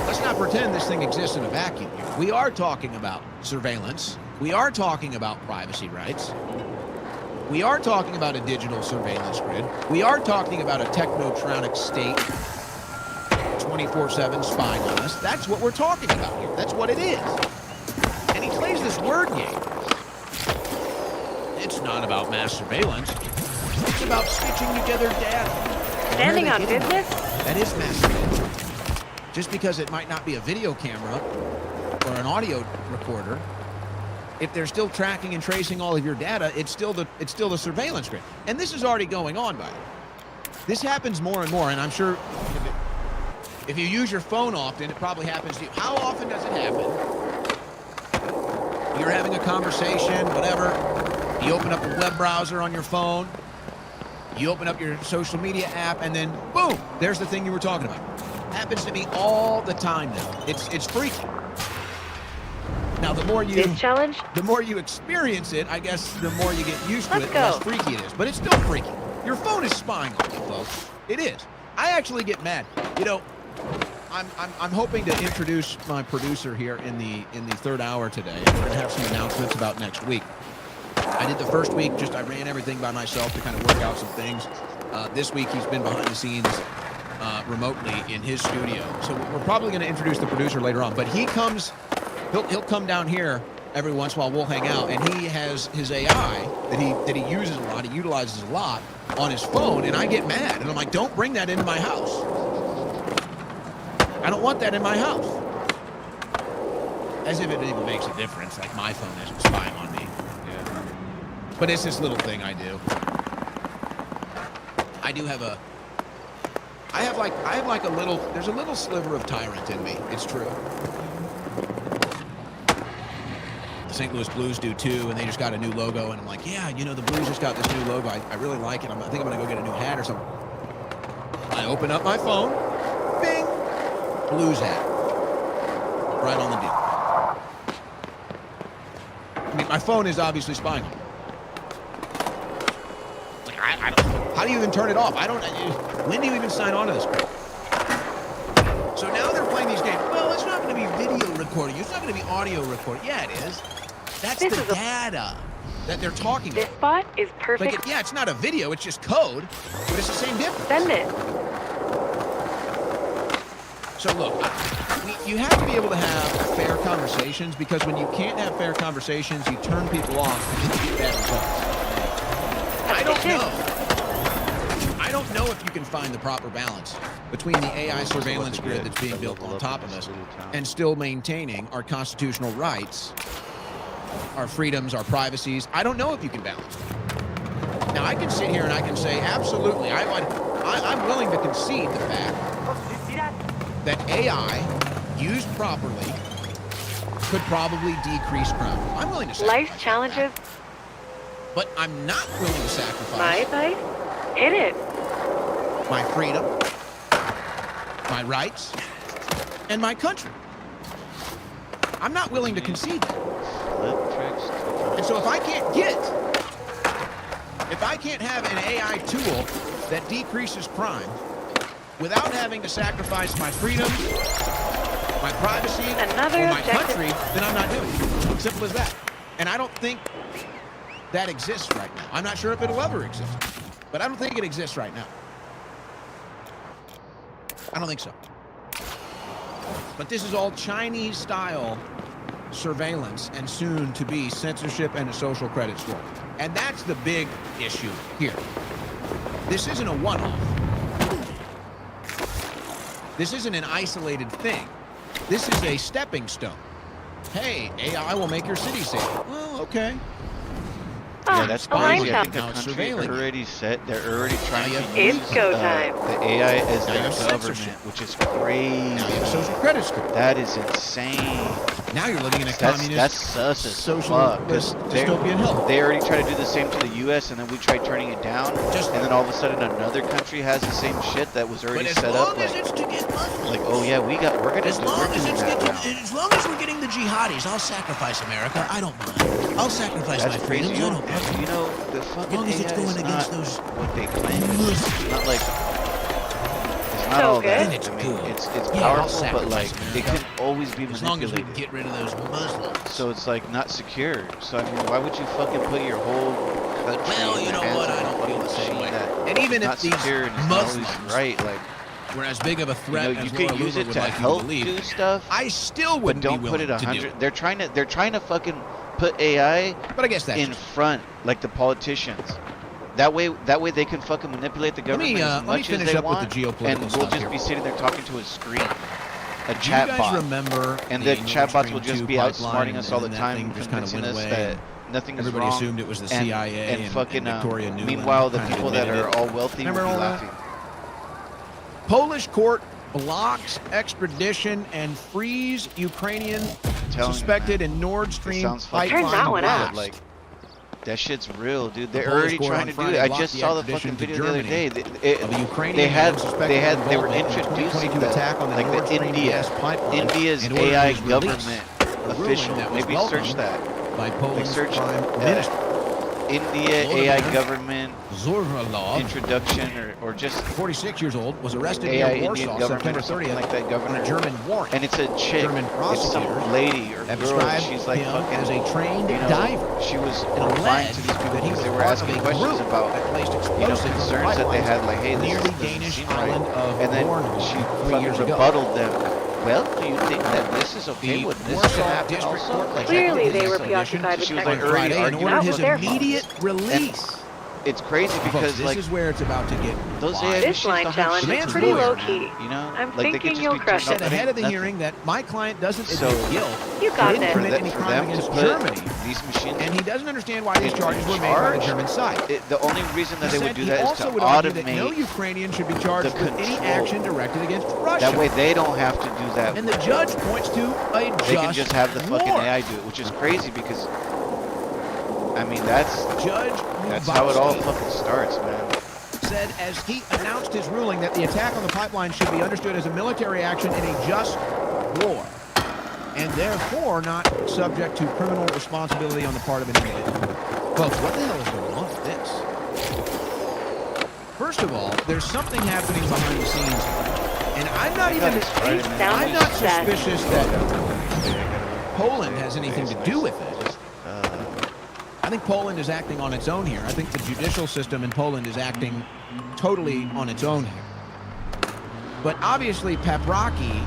let's not pretend this thing exists in a vacuum here. We are talking about surveillance. We are talking about privacy rights. We are talking about a digital surveillance grid. We are talking about a technotronic state 24/7 spying on us. That's what we're talking about here. That's what it is. And he plays this word game. It's not about mass surveillance. It's about stitching together data. Standing Where are on they getting business? that is mass surveillance. Just because it might not be a video camera or an audio recorder if they're still tracking and tracing all of your data, it's still the surveillance grid. And this is already going on, by the way. This happens more and more, and I'm sure if you use your phone often, it probably happens to you. How often does it happen? You're having a conversation, whatever. You open up a web browser on your phone. You open up your social media app, and then boom, there's the thing you were talking about. Happens to me all the time now. It's freaky. Now, the more you experience it, I guess the more you get used to it, the less freaky it is. But it's still freaky. Your phone is spying on you, folks. It is. I actually get mad. You know, I'm hoping to introduce my producer here in the third hour today. We're going to have some announcements about next week. I did the first week, I ran everything by myself to kind of work out some things. This week, he's been behind the scenes remotely in his studio. So we're probably going to introduce the producer later on. But he'll come down here every once in a while. We'll hang out, and he has his AI that he uses a lot. He utilizes a lot on his phone, and I get mad, and I'm like, don't bring that into my house. I don't want that in my house. As if it even makes a difference. Like my phone isn't spying on me. Yeah. But it's this little thing I do. I have like a little, there's a little sliver of tyrant in me. It's true. The St. Louis Blues do too, and they just got a new logo, and I'm like, yeah, you know, the Blues just got this new logo. I really like it. I think I'm gonna go get a new hat or something. I open up my phone, bing, Blues hat. Right on the deal. I mean, my phone is obviously spying on me. It's like, I don't, how do you even turn it off? When do you even sign on to this crap? So now they're playing these games. Well, it's not going to be video recording. It's not going to be audio recording. Yeah, it is. That's the data that they're talking about. This spot is perfect. Like, it's not a video. It's just code, but it's the same difference. Send it. So look, you have to be able to have fair conversations, because when you can't have fair conversations, you turn people off and you get bad results. I don't know if you can find the proper balance between the AI surveillance grid that's being built on top of us and still maintaining our constitutional rights, our freedoms, our privacies. I don't know if you can balance it. Now, I can sit here and I can say, absolutely, I'm willing to concede the fact that AI, used properly, could probably decrease crime. I'm willing to say Life's challenges. but I'm not willing to sacrifice My advice? Hit it. my freedom, my rights, and my country. I'm not willing to concede that. Flip tricks. And so if I can't have an AI tool that decreases crime without having to sacrifice my freedom, my privacy, Another or my objective. country, then I'm not doing it. Simple as that. And I don't think that exists right now. I'm not sure if it'll ever exist, but I don't think it exists right now. I don't think so. But this is all Chinese-style surveillance and soon to be censorship and a social credit score. And that's the big issue here. This isn't a one-off. This isn't an isolated thing. This is a stepping stone. Hey, AI will make your city safer. Well, okay. Yeah, that's a line crazy. I think shot. the Now it's country surveilling. already set. They're already trying to It's use go time. the AI as Now you their have censorship. government, which is crazy. Now you have social credit score. That is insane. Now you're living in a That's communist, sus as socialist, fuck. 'Cause dystopian hell. they already try to do the same to the U.S. and then we try turning it down. Just- and then all of a sudden another country has the same shit that was But already as set long up. as it's to get Muslims. Like, oh yeah, we're gonna As long as do it's that now. as long as we're getting the jihadis, I'll sacrifice America. I don't mind. I'll sacrifice That's my crazy. freedoms. I don't mind. You know, the fucking long as it's AI going is against not those what they claim. It's not like it's not So all good. that. And it's I mean, good. it's Yeah, I'll powerful, but like sacrifice it America. can always be As long as we manipulated. get rid of those Muslims. So it's like not secure. So I mean, why would you fucking put your whole country? Well, in you the know hands what? of I a don't fucking feel the same machine way. that And even not if these secure and it's not always Muslims right, like were as big of a you threat know, as you Laura could use Luther it would to like you to help believe, do stuff, I still but wouldn't don't be put willing it to do 100. it. They're trying to fucking put AI But I guess that's in front, like the politicians. That way they can fucking manipulate the Let me, government as let me much as finish they up with want, the geopolitical and we'll stuff just here. be sitting there talking to a screen. a Do chat you guys bot. remember And the the chatbots Nord will Stream just 2 be pipeline, outsmarting us all the and then that time, thing just kind of convincing went us away, that nothing is everybody wrong. assumed it was the and, CIA and fucking Victoria Nuland meanwhile, the kind of people that admitted are it. all wealthy will Remember be all that? laughing. Polish court blocks extradition and frees Ukrainian Telling you, suspected man. in Nord It Stream sounds fucking Turn that pipeline one blast. up. like that shit's real, dude. They're The Polish already court trying on to do Friday it. I blocked just the saw the extradition fucking to video the other day. Germany of a Ukrainian they suspected were involvement in the introducing 2022 the, attack on the like Nord the Stream India, gas pipeline India's in order to AI his release. government A ruling official. that was Maybe search welcomed that. by Poland's search prime that. minister. India Volodymyr AI government Zurvalov, introduction, or just 46 years old, was arrested AI near Indian Warsaw government September or something 30th like that on governor. a German warrant. And it's a chick. German It's prosecutors some lady or have girl. described She's like him fucking as a trained you know, diver. She was and replying to alleged these people that he because was they were part asking of a questions group about that placed you know explosives on the concerns that they pipelines had. Like, hey, this near the doesn't Danish seem island right. of And then Bornholm she 3 fucking years ago. rebutted them. Well, do you think that this is okay? The Would this Warsaw happen District also? Court Like, Clearly rejected they his were extradition preoccupied with She was on like technical already Friday and arguing That ordered was his their fault. immediate release. it's crazy Folks, because this like is where it's about to get those wild. AI This machines line don't have challenge shit is to pretty lose, low man, key. You know, I'm like they thinking could just you'll be crush turned Said off. ahead of the Nothing. hearing that my client doesn't So, admit guilt. You got He didn't this. commit For any for crime them to against put Germany, these machines and he doesn't understand why these in charges were made by the charge? German side. The only reason that He they would said do he that is to also would argue that no automate. Ukrainian should be charged the with any control. action directed against Russia. That way they don't have to do that. And the judge points to a They can just have the fucking war. AI do it, which is crazy because I mean that's Judge how it all Lubowski fucking starts, man. said as he announced his ruling that the attack on the pipeline should be understood as a military action in a just war, and therefore not subject to criminal responsibility on the part of an individual. Folks, what the hell is going on with this? First of all, there's something happening behind the scenes, and I'm not even. Street sound I'm not set. suspicious that Poland has anything to do with it. I think Poland is acting on its own here. I think the judicial system in Poland is acting totally on its own here. But obviously, Paprocki,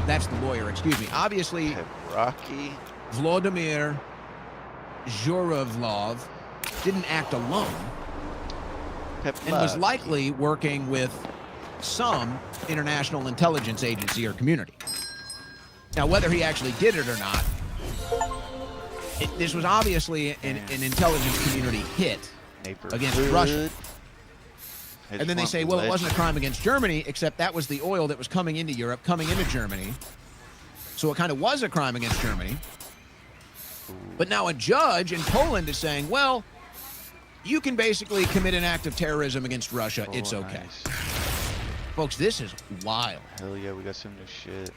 that's the lawyer, excuse me. Obviously, Rocky. Volodymyr Zhuravlov didn't act alone and was likely working with some international intelligence agency or community. Now, whether he actually did it or not, this was obviously an intelligence community hit against Russia. And then they say, well, it wasn't a crime against Germany, except that was the oil that was coming into Europe, coming into Germany. So it kind of was a crime against Germany. But now a judge in Poland is saying, well, you can basically commit an act of terrorism against Russia. It's okay. Nice. Folks, this is wild. Hell yeah, we got some new shit.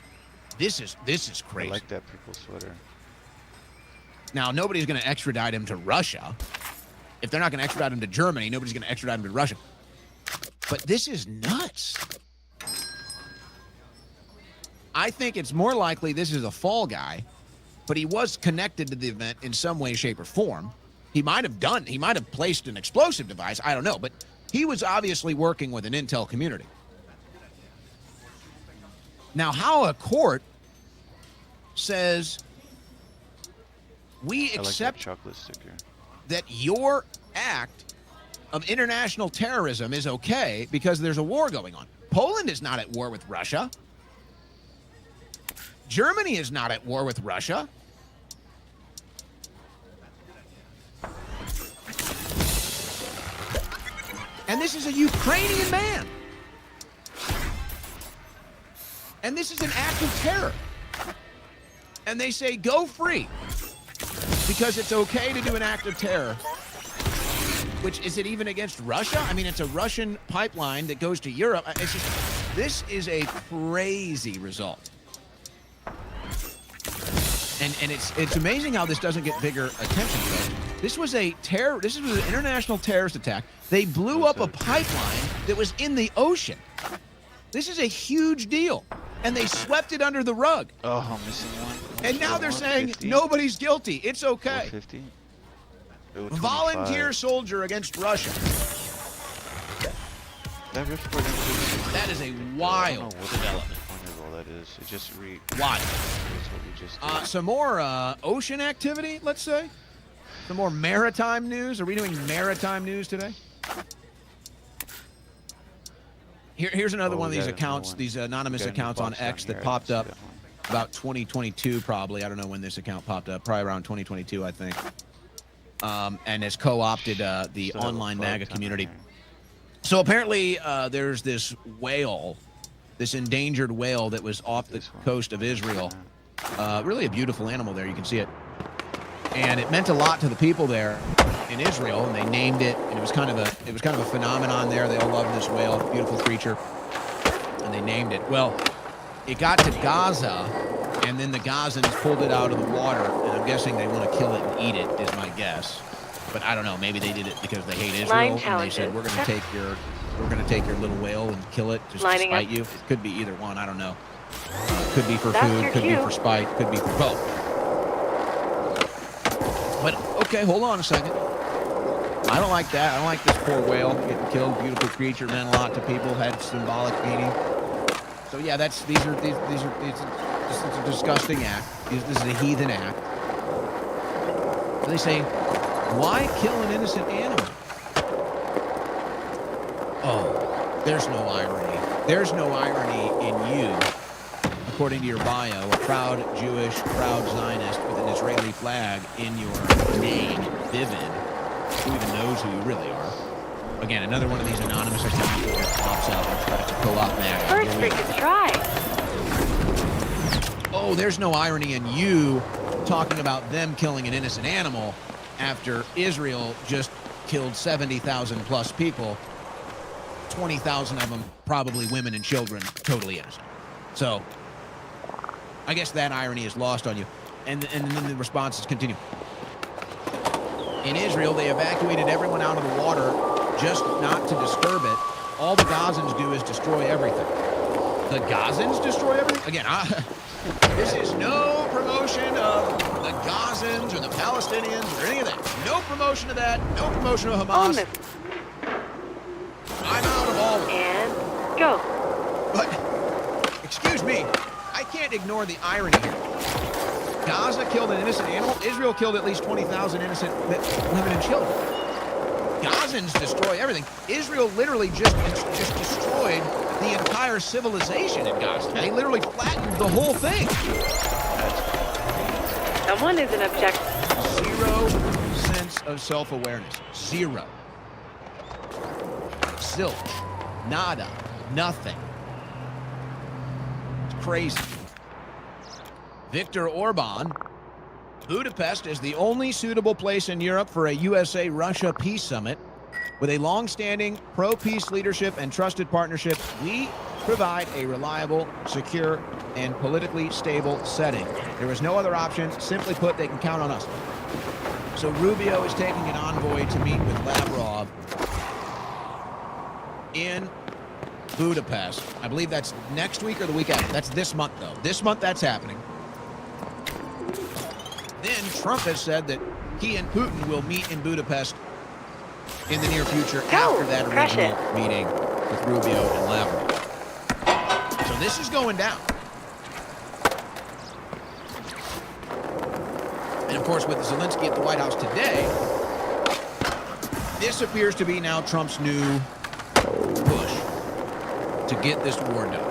This is I crazy. like that purple sweater. Now, nobody's going to extradite him to Russia. If they're not going to extradite him to Germany, nobody's going to extradite him to Russia. But this is nuts. I think it's more likely this is a fall guy, but he was connected to the event in some way, shape, or form. He might have placed an explosive device. I don't know, but he was obviously working with an intel community. Now, how a court says we I like that accept chocolate sticker. that your act of international terrorism is okay because there's a war going on. Poland is not at war with Russia. Germany is not at war with Russia. And this is a Ukrainian man. And this is an act of terror. And they say, go free. Because it's okay to do an act of terror. Which, is it even against Russia? I mean, it's a Russian pipeline that goes to Europe. It's just, this is a crazy result. And it's amazing how this doesn't get bigger attention, folks. This was an international terrorist attack. They blew up a pipeline that was in the ocean. This is a huge deal. And they swept it under the rug. Oh, I'm missing one. And now they're saying nobody's guilty. It's okay. 50. Volunteer soldier against Russia. That is a wild development. All that is. It just Wild. That's what we just did. Some more ocean activity, let's say. Some more maritime news. Are we doing maritime news today? Here's another Oh, one of we these got another accounts, one. these anonymous Got a new accounts on box down X here. that I popped didn't up see that one. about 2022, probably. I don't know when this account popped up. Probably around 2022, I think. And has co-opted the Still have a online fuck MAGA ton community. in here. So apparently, there's this whale, this endangered whale that was off the This one. coast of Israel. Really a beautiful animal there. You can see it. And it meant a lot to the people there in Israel, and they named it. And it was kind of a phenomenon there. They all loved this whale, beautiful creature, and they named it. Well, it got to Gaza, and then the Gazans pulled it out of the water, and I'm guessing they want to kill it and eat it, is my guess. But I don't know. Maybe they did it because they hate Israel, and they said, we're going to take your little whale and kill it just to spite you. It could be either one. I don't know. Could be for food, could be for spite, could be for both. But okay, hold on a second. I don't like that. I don't like this poor whale getting killed. Beautiful creature, meant a lot to people. Had symbolic meaning. So yeah, this is a disgusting act. This is a heathen act. They say, why kill an innocent animal? Oh, there's no irony. There's no irony in you. According to your bio, a proud Jewish, proud Zionist with an Israeli flag in your name, Vivid. Who even knows who you really are? Again, another one of these anonymous accounts that just pops up and tries to pull up MAGA. First freaking try. Oh, there's no irony in you talking about them killing an innocent animal after Israel just killed 70,000 plus people, 20,000 of them probably women and children, totally innocent. So I guess that irony is lost on you. And then the responses continue. In Israel, they evacuated everyone out of the water just not to disturb it. All the Gazans do is destroy everything. The Gazans destroy everything? Again, this is no promotion of the Gazans or the Palestinians or any of that. No promotion of that. No promotion of Hamas. I'm out of all of it. And go. But, excuse me, I can't ignore the irony here. Gaza killed an innocent animal. Israel killed at least 20,000 innocent women and children. Gazans destroy everything. Israel literally just destroyed the entire civilization in Gaza. They literally flattened the whole thing. Someone isn't objecting. Zero sense of self-awareness. Zero. Zilch. Nada. Nothing. It's crazy. Viktor Orban. Budapest is the only suitable place in Europe for a USA-Russia peace summit. With a long-standing pro-peace leadership and trusted partnerships, we provide a reliable, secure, and politically stable setting. There is no other option. Simply put, they can count on us. So Rubio is taking an envoy to meet with Lavrov in Budapest. I believe that's next week or the week after. That's this month, though. This month, that's happening. Then Trump has said that he and Putin will meet in Budapest in the near future after that original meeting with Rubio and Lavrov. So this is going down. And of course, with Zelensky at the White House today, this appears to be now Trump's new push to get this war done.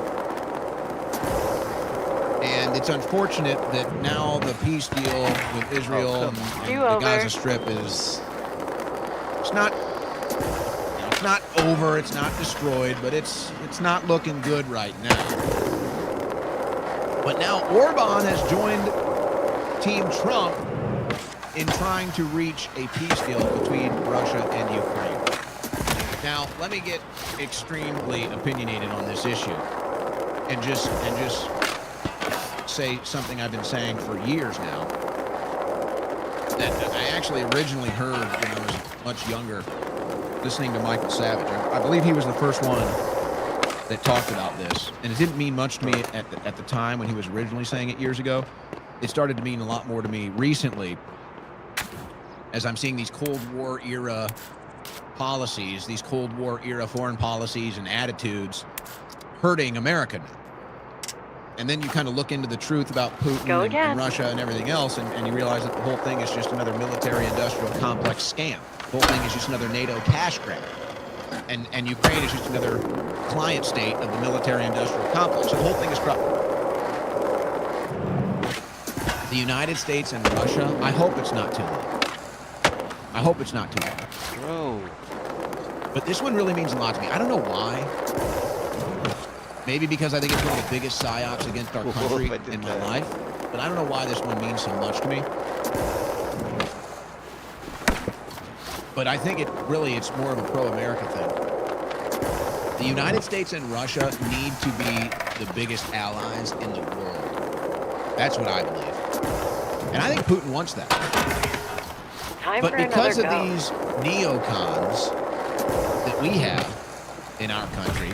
And it's unfortunate that now the peace deal with Israel and the Gaza Strip is, it's not over, it's not destroyed, but it's not looking good right now. But now Orban has joined Team Trump in trying to reach a peace deal between Russia and Ukraine. Now, let me get extremely opinionated on this issue and just say something I've been saying for years now that I actually originally heard when I was much younger, listening to Michael Savage. I believe he was the first one that talked about this, and it didn't mean much to me at the time when he was originally saying it years ago. It started to mean a lot more to me recently as I'm seeing these Cold War era policies, these Cold War era foreign policies and attitudes hurting America now. And then you kind of look into the truth about Putin and Russia and everything else, and you realize that the whole thing is just another military-industrial complex scam. The whole thing is just another NATO cash grab. And Ukraine is just another client state of the military-industrial complex. So the whole thing is corrupt. The United States and Russia, I hope it's not too late. I hope it's not too late. Bro. But this one really means a lot to me. I don't know why. Maybe because I think it's one of the biggest psyops against our country in my life. But I don't know why this one means so much to me. But I think it's more of a pro-America thing. The United States and Russia need to be the biggest allies in the world. That's what I believe. And I think Putin wants that. Time But for because of another go. these neocons that we have in our country,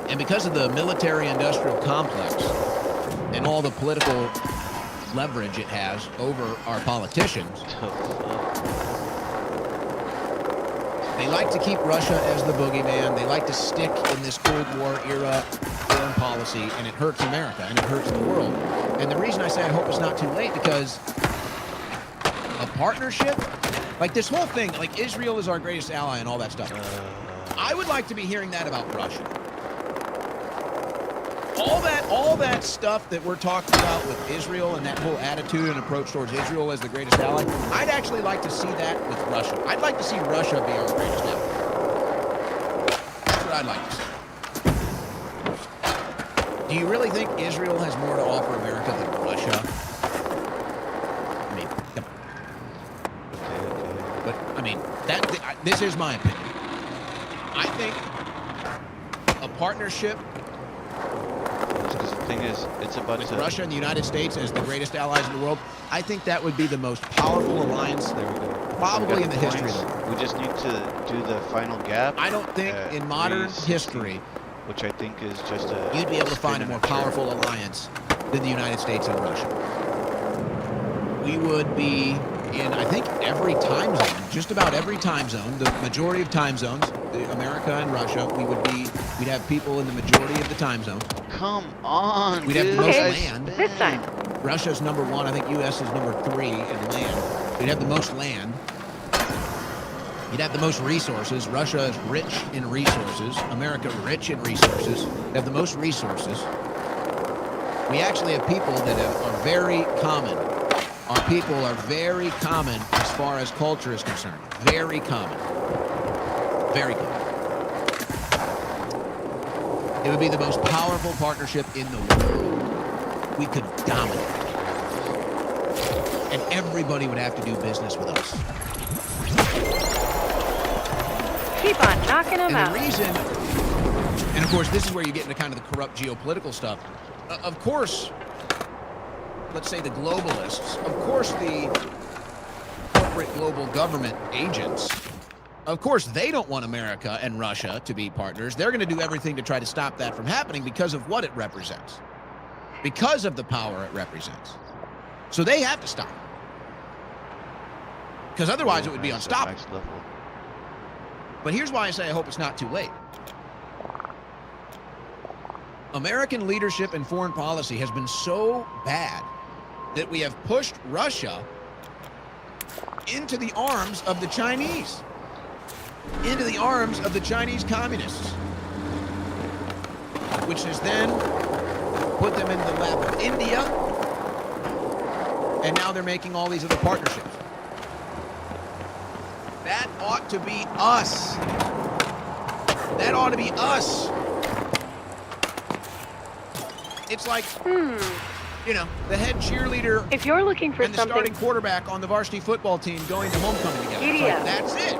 and because of the military-industrial complex and all the political leverage it has over our politicians, they like to keep Russia as the boogeyman. They like to stick in this Cold War era foreign policy, and it hurts America, and it hurts the world. And the reason I say I hope it's not too late, because a partnership, like this whole thing, like Israel is our greatest ally and all that stuff. I would like to be hearing that about Russia. All that stuff that we're talking about with Israel and that whole attitude and approach towards Israel as the greatest ally, I'd actually like to see that with Russia. I'd like to see Russia be our greatest ally. That's what I'd like to see. Do you really think Israel has more to offer America than Russia? I mean, come on. But I mean, this is my opinion. I think a partnership Because the thing is, it's about with to... Russia and the United States as the greatest allies in the world, I think that would be the most powerful alliance There we go. probably We in got the history of the points. world. We just need to do the final gap. I don't think at in modern 360, history which I think is just a... you'd be able to find a spin more in chair. powerful alliance than the United States and Russia. We would be in, I think, every time zone, just about every time zone, the majority of time zones, America and Russia, we'd have people in the majority of the time zone. Come on, We'd have the dude. most Okay, land. this time. Russia's number one. I think U.S. is number 3 in land. We'd have the most land. You'd have the most resources. Russia is rich in resources. America rich in resources. They have the most resources. We actually have people that are very common. Our people are very common as far as culture is concerned. Very common. Very common. It would be the most powerful partnership in the world. We could dominate. And everybody would have to do business with us. Keep on knocking them And out. the reason, and of course, this is where you get into kind of the corrupt geopolitical stuff. Of course, let's say the globalists, of course the corporate global government agents, of course they don't want America and Russia to be partners. They're going to do everything to try to stop that from happening because of what it represents, because of the power it represents. So they have to stop it. Because otherwise it would be Max unstoppable. level. But here's why I say I hope it's not too late. American leadership and foreign policy has been so bad that we have pushed Russia into the arms of the Chinese, into the arms of the Chinese communists, which has then put them in the lap of India, and now they're making all these other partnerships. That ought to be us. That ought to be us. It's like, you know, the head cheerleader If you're looking for and the something, starting quarterback on the varsity football team going to homecoming together. It's Giddy like, up. that's it.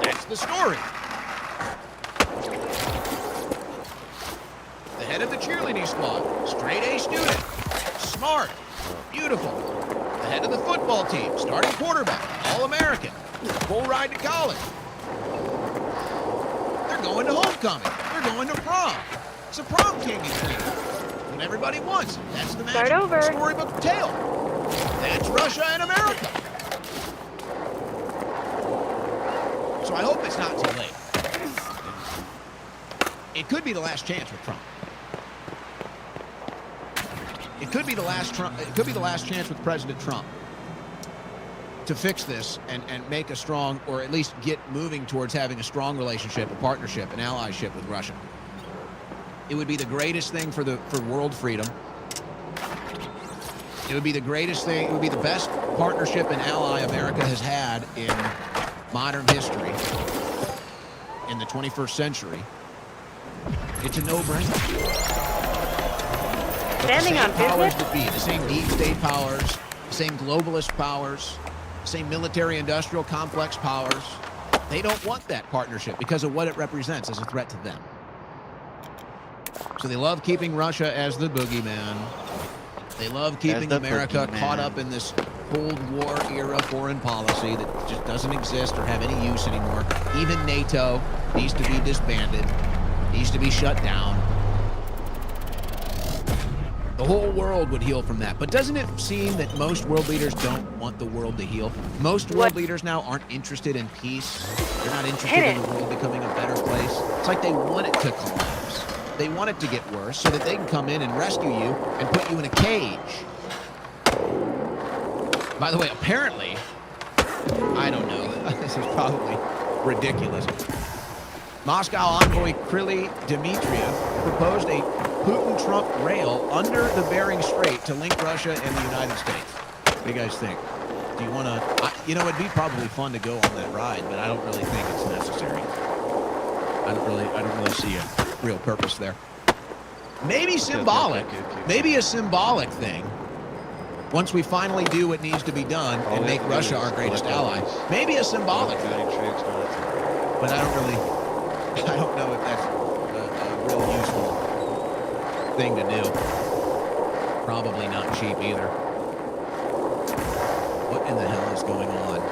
That's the story. The head of the cheerleading squad, straight A student, smart, beautiful. The head of the football team, starting quarterback, All-American, full ride to college. They're going to homecoming. They're going to prom. It's a prom king and queen. What everybody wants. That's the Start magic over. storybook tale. That's Russia and America. So I hope it's not too late. It could be the last chance with Trump. It could be the last chance with President Trump to fix this and make a strong, or at least get moving towards having a strong relationship, a partnership, an allyship with Russia. It would be the greatest thing for world freedom. It would be the greatest thing. It would be the best partnership and ally America has had in modern history in the 21st century. It's a no-brainer. Standing on Powers business? would be the same deep state powers, the same globalist powers, the same military-industrial complex powers. They don't want that partnership because of what it represents as a threat to them. So they love keeping Russia as the boogeyman. They love keeping America caught up in this Cold War era foreign policy that just doesn't exist or have any use anymore. Even NATO needs to be disbanded, needs to be shut down. The whole world would heal from that. But doesn't it seem that most world leaders don't want the world to heal? Most world leaders now aren't interested in peace. They're not interested in the world becoming a better place. It's like they want it to collapse. They want it to get worse so that they can come in and rescue you and put you in a cage. By the way, apparently, I don't know, this is probably ridiculous. Moscow envoy Kryly Dmitriev proposed a Putin-Trump rail under the Bering Strait to link Russia and the United States. What do you guys think? Do you want to, you know, it'd be probably fun to go on that ride, but I don't really think it's necessary. I don't really see a real purpose there. Maybe symbolic. Maybe a symbolic thing. Once we finally do what needs to be done and make Russia our greatest ally. Maybe a symbolic thing. But I don't know if that's a real useful thing to do. Probably not cheap either. What in the hell is going on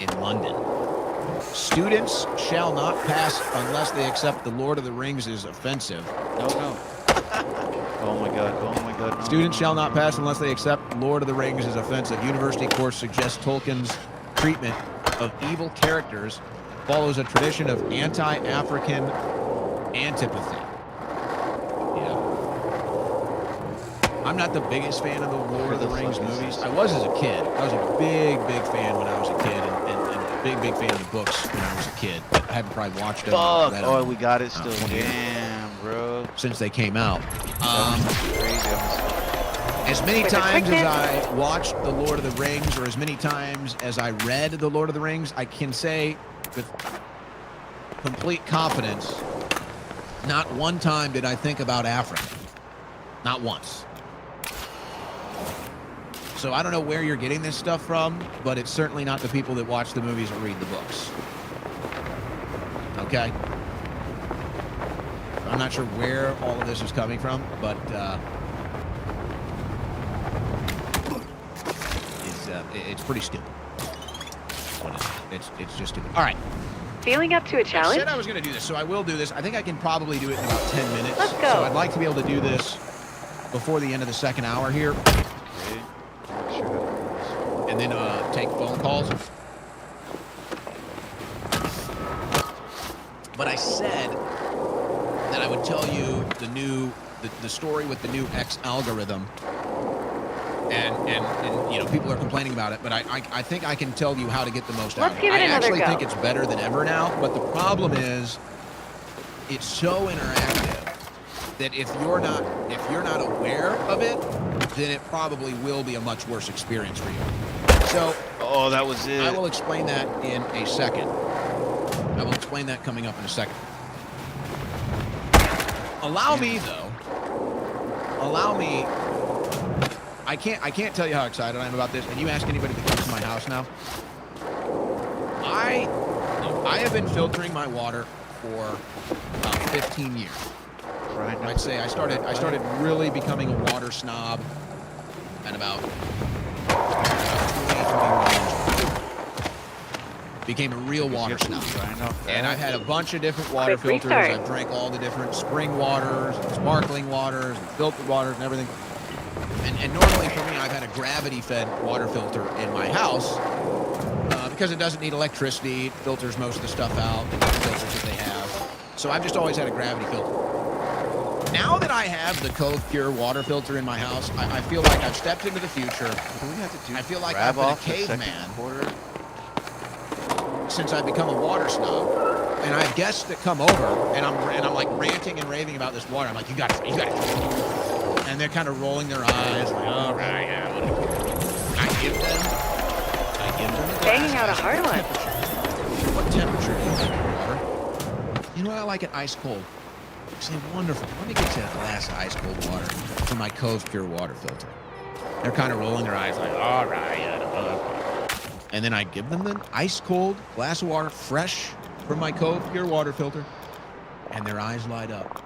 in London? Students shall not pass unless they accept the Lord of the Rings is offensive. No. Oh my God. No, Students shall not pass unless they accept Lord of the Rings is offensive. University course suggests Tolkien's treatment of evil characters follows a tradition of anti-African antipathy. Yeah. I'm not the biggest fan of the Lord of the Rings movies. I was as a kid. I was a big fan when I was a kid, and big fan of the books when I was a kid. But I haven't probably watched them. Oh, we got it still. 20 years Damn, bro. since they came out. Crazy. As many times as I watched The Lord of the Rings, or as many times as I read The Lord of the Rings, I can say with complete confidence, not one time did I think about Africa. Not once. So I don't know where you're getting this stuff from, but it's certainly not the people that watch the movies or read the books. Okay? I'm not sure where all of this is coming from, but it's pretty stupid. It's just stupid. All right. Feeling up to a I challenge? said I was going to do this, so I will do this. I think I can probably do it in about 10 minutes. Let's go. So I'd like to be able to do this before the end of the second hour here, and then take phone calls. But I said that I would tell you the story with the new X algorithm. And you know, people are complaining about it, but I think I can tell you how to get the most out of it. Give it I another actually go. think it's better than ever now, but the problem is it's so interactive that if you're not aware of it, then it probably will be a much worse experience for you. So That was it. I will explain that in a second. I will explain that coming up in a second. Allow me. I can't tell you how excited I am about this. And you ask anybody that comes to my house now. I have been filtering my water for about 15 years. I'd say I started really becoming a water snob at about 2021. Became a real water snob. And I've had a bunch of different water Quick filters. restart. I've drank all the different spring waters, and sparkling waters, and filtered waters, and everything. And normally for me, I've had a gravity-fed water filter in my house because it doesn't need electricity. It filters most of the stuff out, the filters that they have. So I've just always had a gravity filter. Now that I have the Cove Pure water filter in my house, I feel like I've stepped into the future. What do we have to do? I feel like Grab I've been a off the second caveman. quarter? Since I've become a water snob, and I have guests that come over, and I'm like ranting and raving about this water. I'm like, you got it, and they're kind of rolling their eyes, like, all right, yeah, whatever. I give them the Banging glass out a hard one. temperature. What temperature do you like your water? You know what? I like it ice cold. I say, wonderful. Let me get you a glass of ice cold water from my Cove Pure water filter. They're kind of rolling their eyes, like, all right, yeah. And then I give them an ice-cold glass of water, fresh from my Cove Pure water filter, and their eyes light up.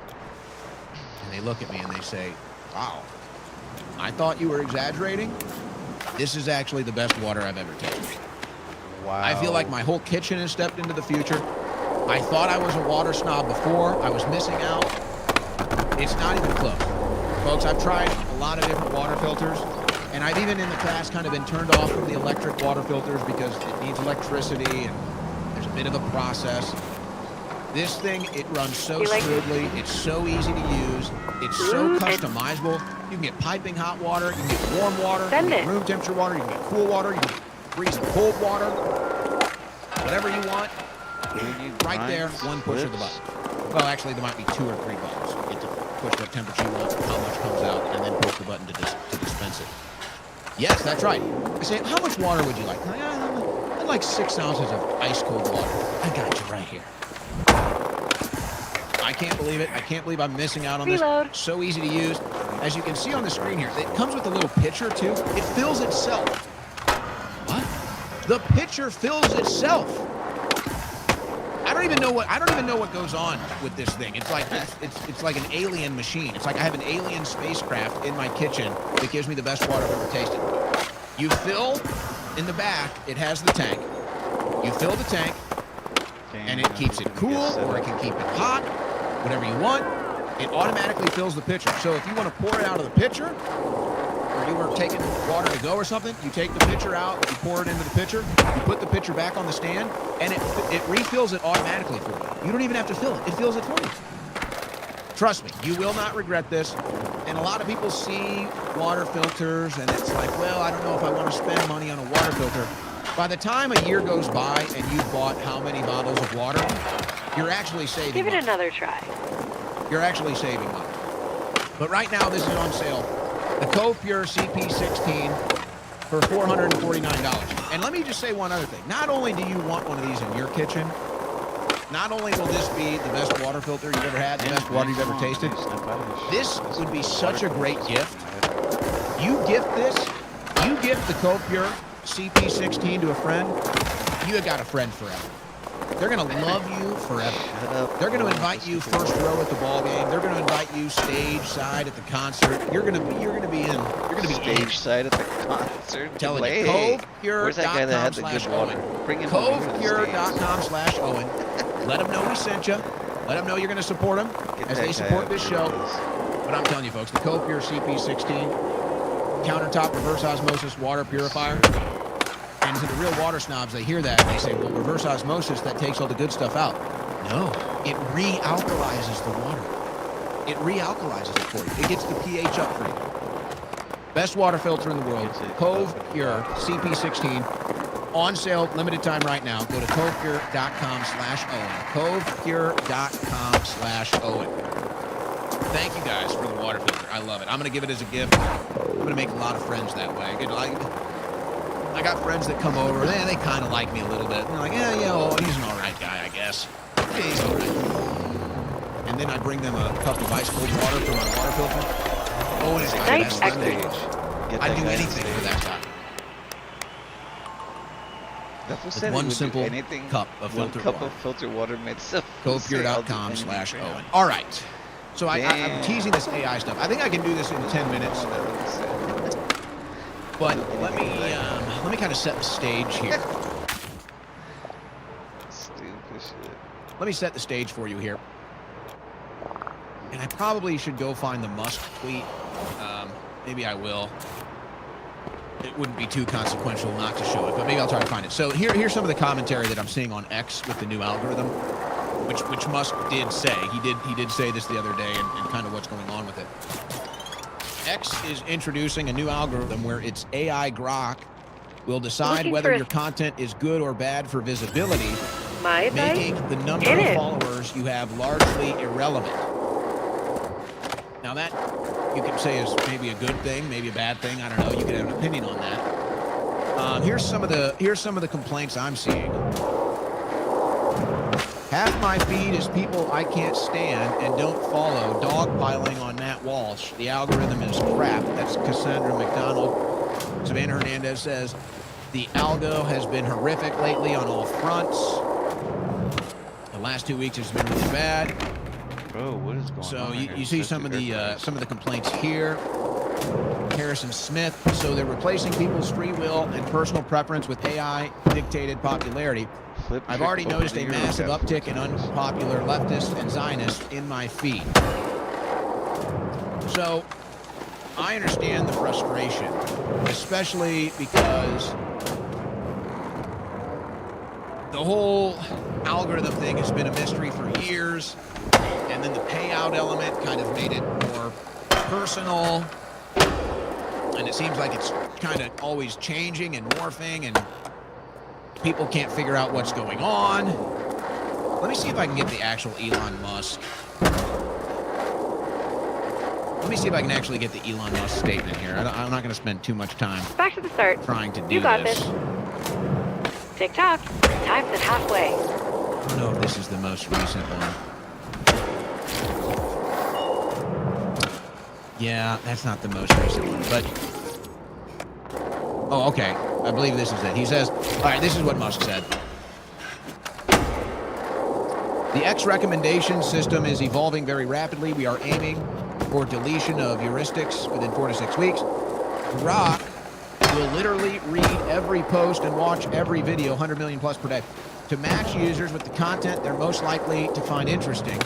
And they look at me and they say, wow, I thought you were exaggerating. This is actually the best water I've ever tasted. Wow. I feel like my whole kitchen has stepped into the future. I thought I was a water snob before. I was missing out. It's not even close. Folks, I've tried a lot of different water filters. And I've even in the past kind of been turned off from the electric water filters because it needs electricity and there's a bit of a process. This thing, it runs so smoothly. It's so easy to use. It's so customizable. You can get piping hot water. You can get warm water. You can get room temperature water. You can get cool water. You can get freezing cold water. Whatever you want. Right there, one push of the button. Well, actually, there might be 2 or 3 buttons. You get to push what temperature you want, how much comes out, and then push the button to dispense it. Yes, that's right. I say, how much water would you like? I'd like 6 ounces of ice-cold water. I got you right here. I can't believe it. I can't believe I'm missing out on this. So easy to use. As you can see on the screen here, it comes with a little pitcher, too. It fills itself. What? The pitcher fills itself. I don't even know what goes on with this thing. It's like an alien machine. It's like I have an alien spacecraft in my kitchen that gives me the best water I've ever tasted. You fill in the back, it has the tank. You fill the tank, and it keeps it cool, or it can keep it hot, whatever you want. It automatically fills the pitcher. So if you want to pour it out of the pitcher, or you were taking water to go or something, you take the pitcher out, you pour it into the pitcher, you put the pitcher back on the stand, and it refills it automatically for you. You don't even have to fill it. It fills it for you. Trust me, you will not regret this. And a lot of people see water filters, and it's like, well, I don't know if I want to spend money on a water filter. By the time a year goes by and you've bought how many bottles of water, you're actually saving Give it money. another try. You're actually saving money. But right now, this is on sale. The Cove Pure CP16 for $449. And let me just say one other thing. Not only do you want one of these in your kitchen, not only will this be the best water filter you've ever had, the best water you've ever tasted, this would be such a great gift. You gift the Cove Pure CP16 to a friend, you have got a friend forever. They're going to love you forever. They're going to invite you first row at the ball game. They're going to invite you stage side at the concert. You're going to be Stage side at the concert. Telling you, Hey, where's that guy that had the good water? CovePure.com/Owen. Bring him over to the stage. CovePure.com/Owen. Let them know we sent you. Let them know you're going to support them as they support this show. But I'm telling you, folks, the Cove Pure CP16 countertop reverse osmosis water purifier. And to the real water snobs, they hear that and they say, well, reverse osmosis, that takes all the good stuff out. No, it realkalizes the water. It realkalizes it for you. It gets the pH up for you. Best water filter in the world, Cove Pure CP16. On sale, limited time right now. Go to covepure.com/Owen. Covepure.com/Owen. Thank you guys for the water filter. I love it. I'm going to give it as a gift. I'm going to make a lot of friends that way. I got friends that come over, and they kind of like me a little bit. And they're like, oh, he's an all right guy, I guess. Yeah, he's all right. And then I bring them a cup of ice cold water for my water filter. Oh, it's my best friend. I'd do anything for that guy. With one simple cup of filtered water. Of filtered water made so. Covepure.com/Owen. All right. So I'm teasing this AI stuff. I think I can do this in 10 minutes. But let me kind of set the stage here. Stupid shit. Let me set the stage for you here. And I probably should go find the Musk tweet. Maybe I will. It wouldn't be too consequential not to show it, but maybe I'll try to find it. So here's some of the commentary that I'm seeing on X with the new algorithm. which Musk did say. He did say this the other day, and kind of what's going on with it. X is introducing a new algorithm where its AI Grok will decide Looking whether for- your content is good or bad for visibility, My advice? making the number Hit of it. followers you have largely irrelevant. Now that you can say is maybe a good thing, maybe a bad thing. I don't know. You can have an opinion on that. Here's some of the complaints I'm seeing. Half my feed is people I can't stand and don't follow, dogpiling on Matt Walsh. The algorithm is crap. That's Cassandra McDonald. Savannah Hernandez says, the algo has been horrific lately on all fronts. The last 2 weeks has been really bad. Bro, what is going So on? you see some of the complaints here. Harrison Smith. So they're replacing people's free will and personal preference with AI dictated popularity. I've already noticed a massive uptick in unpopular leftists and Zionists in my feed. So I understand the frustration, especially because the whole algorithm thing has been a mystery for years, and then the payout element kind of made it more personal, and it seems like it's kind of always changing and morphing, and people can't figure out what's going on. Let me see if I can get the actual Elon Musk. Let me see if I can actually get the Elon Musk statement here. I'm not going to spend too much time Back to the start. trying to do You got this. this. Tick-tock. Time's at halfway. I don't know if this is the most recent one. Yeah, that's not the most recent one, but... Oh, okay. I believe this is it. He says, all right, this is what Musk said. The X recommendation system is evolving very rapidly. We are aiming for deletion of heuristics within 4 to 6 weeks. Grok will literally read every post and watch every video, 100 million plus per day, to match users with the content they're most likely to find interesting.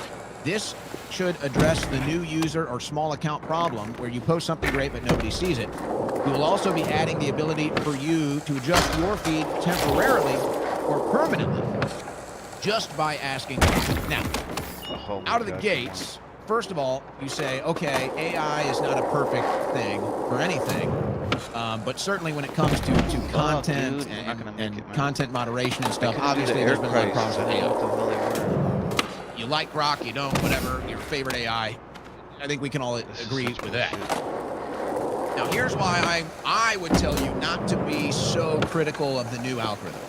This should address the new user or small account problem where you post something great but nobody sees it. We will also be adding the ability for you to adjust your feed temporarily or permanently just by asking. Now, out of the gates, first of all, you say, okay, AI is not a perfect thing for anything, but certainly when it comes to content dude, we're not gonna make and it, man. content moderation and stuff, Couldn't do the obviously there's been a lot of price. problems with I don't know AI. what the hell they were. You like Grok, you don't, whatever, your favorite AI. I think we can all agree with that. Now, here's why I would tell you not to be so critical of the new algorithm.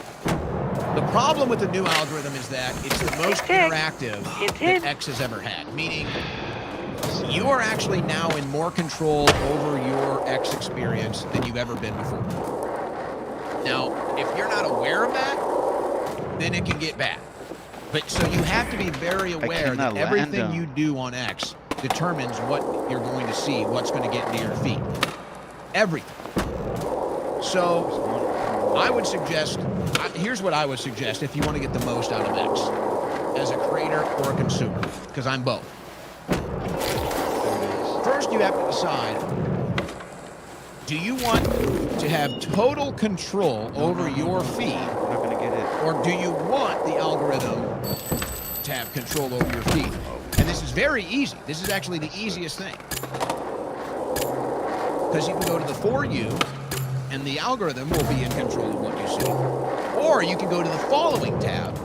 The problem with the new algorithm is that it's the most Tick, tick. interactive Hint, hint. that X has ever had, meaning you are actually now in more control over your X experience than you've ever been before. Now, if you're not aware of that, then it can get bad. But so you have to be very aware that cannot land everything them. you do on X determines what you're going to see, what's going to get into your feed. Everything. So I would suggest, here's what I would suggest if you want to get the most out of X as a creator or a consumer, because I'm both. First, you have to decide, do you want to have total control over your feed, I'm not gonna get it. or do you want the algorithm to have control over your feed? And this is very easy. This is actually the easiest thing. Because you can go to the For You, and the algorithm will be in control of what you see. Or you can go to the Following tab,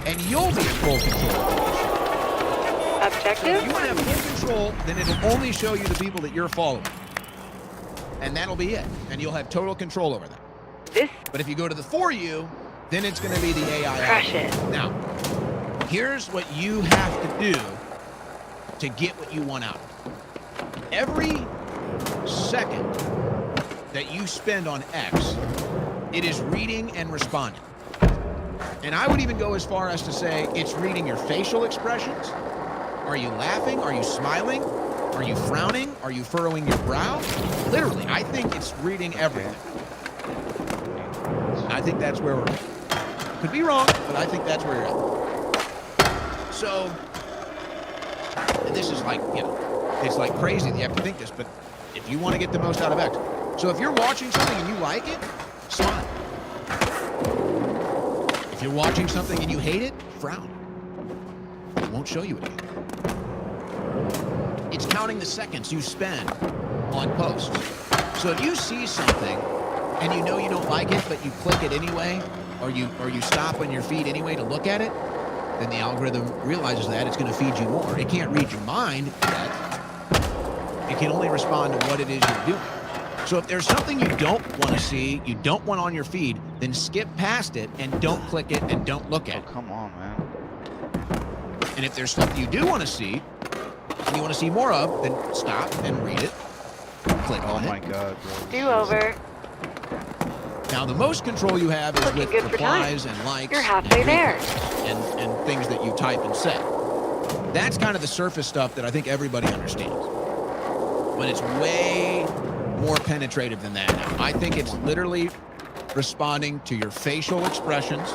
and you'll be in full control of what you see. Objective? If you want to have full control, then it'll only show you the people that you're following. And that'll be it. And you'll have total control over them. This But if you go to the For You, then it's going to be the AI. Crush it. Now, here's what you have to do to get what you want out of it. Every second that you spend on X, it is reading and responding. And I would even go as far as to say it's reading your facial expressions. Are you laughing? Are you smiling? Are you frowning? Are you furrowing your brow? Literally, I think it's reading everything. I think that's where we're at. Could be wrong, but I think that's where you're at. So, and this is like, you know, it's like crazy that you have to think this, but if you want to get the most out of X. So if you're watching something and you like it, smile. If you're watching something and you hate it, frown. won't show you it again. It's counting the seconds you spend on posts. So if you see something and you know you don't like it, but you click it anyway, or you stop on your feed anyway to look at it, then the algorithm realizes that it's going to feed you more. It can't read your mind yet. It can only respond to what it is you're doing. So if there's something you don't want to see, you don't want on your feed, then skip past it and don't click it and don't look at it. Oh, come on, man. And if there's stuff you do want to see, and you want to see more of, then stop and read it. Click Oh on my it. God, bro. Do over. Now, the most control you have is Looking with good for time. replies and likes You're halfway and there. retweets and things that you type and say. That's kind of the surface stuff that I think everybody understands. But it's way more penetrative than that now. I think it's literally responding to your facial expressions.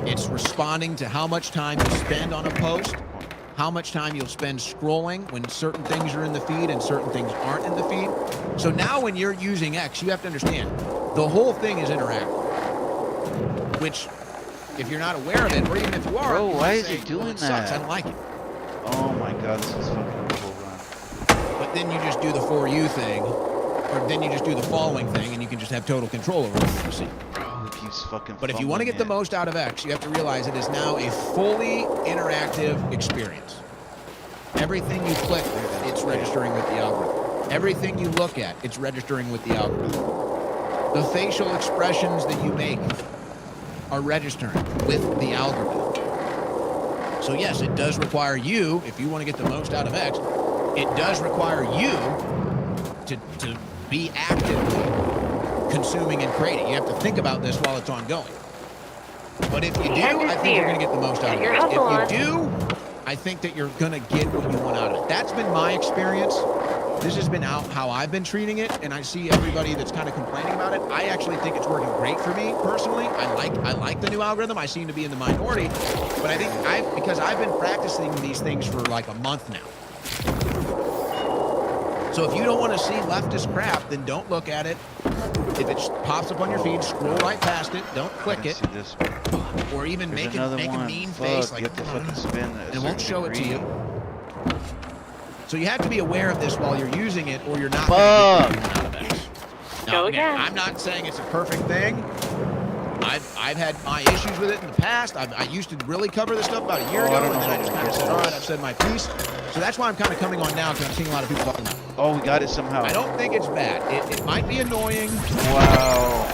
It's responding to how much time you spend on a post, how much time you'll spend scrolling when certain things are in the feed and certain things aren't in the feed. So now when you're using X, you have to understand the whole thing is interactive, which if you're not aware of it, or even if you are, Bro, you why might is say, he doing "Well, it sucks. that?" I don't like it. Oh my God, this is fucking a cool run. But then you just do the for you thing, or then you just do the following thing, and you can just have total control over what you see. Bro, he keeps fucking. But if you want to get the most out of X, you have to realize it is now a fully interactive experience. Everything you click, it's registering with the algorithm. Everything you look at, it's registering with the algorithm. The facial expressions that you make are registering with the algorithm. So yes, it does require you, if you want to get the most out of X, it does require you to be actively consuming and creating. You have to think about this while it's ongoing. But if you do, Head is I think you're near. going to get the most out of Get your it. hustle on. If you do, I think that you're going to get what you want out of it. That's been my experience. This has been how I've been treating it, and I see everybody that's kind of complaining about it. I actually think it's working great for me personally. I like the new algorithm. I seem to be in the minority, but I think because I've been practicing these things for like a month now. So if you don't want to see leftist crap, then don't look at it. If it pops up on your feed, scroll right past it. Don't click it, See this one. or even There's make another a one. mean Fuck, face you like have to fucking spin and it won't show it to degree. you. So you have to be aware of this while you're using it, or you're not Fuck. going to get out of X. Now, Go again, again. I'm not saying it's a perfect thing. I've had my issues with it in the past. I used to really cover this stuff about a year Oh, I ago, don't and know then I how just to kind of get said, all right, this. I've said my piece. So that's why I'm kind of coming on now, because I'm seeing a lot of people talking about it. Oh, we got it somehow. I don't think it's bad. It might be annoying. Wow.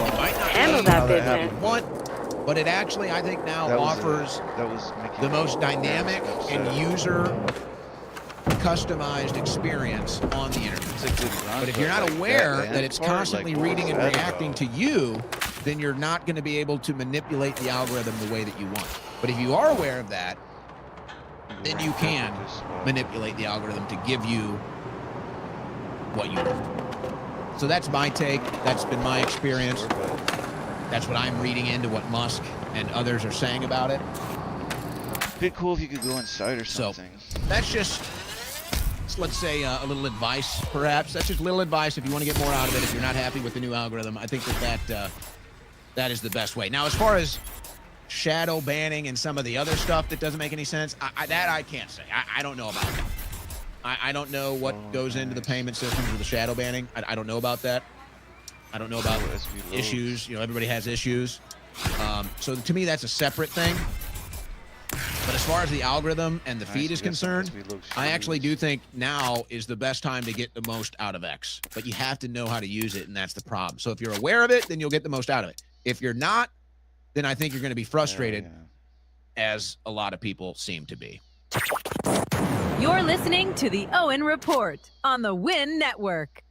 It might not Handle be that how that business. happened. what, but it actually, I think now That was offers that was making the me most dynamic upset. and user customized experience on the internet. It's a good run, But if you're not like aware the that end it's part, constantly like, what reading was and that reacting about? to you, then you're not going to be able to manipulate the algorithm the way that you want. But if you are aware of that, then you can manipulate the algorithm to give you what you want. So that's my take. That's been my experience. That's what I'm reading into what Musk and others are saying about it. Be cool if you could go inside or So something. that's just, let's say, a little advice, perhaps. That's just a little advice if you want to get more out of it. If you're not happy with the new algorithm, I think that is the best way. Now, as far as shadow banning and some of the other stuff that doesn't make any sense, I can't say. I don't know about that. I don't know what goes into the payment systems with the shadow banning. I don't know about that. I don't know about issues. You know, everybody has issues. So to me, that's a separate thing. But as far as the algorithm and the feed is concerned, I actually do think now is the best time to get the most out of X. But you have to know how to use it, and that's the problem. So if you're aware of it, then you'll get the most out of it. If you're not, then I think you're going to be frustrated, as a lot of people seem to be. You're listening to the Owen Report on the Win Network.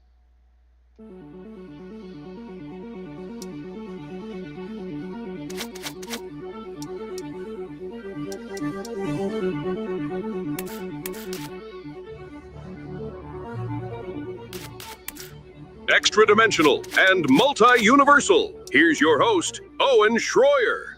Extra dimensional and multi-universal. Here's your host, Owen Schroyer.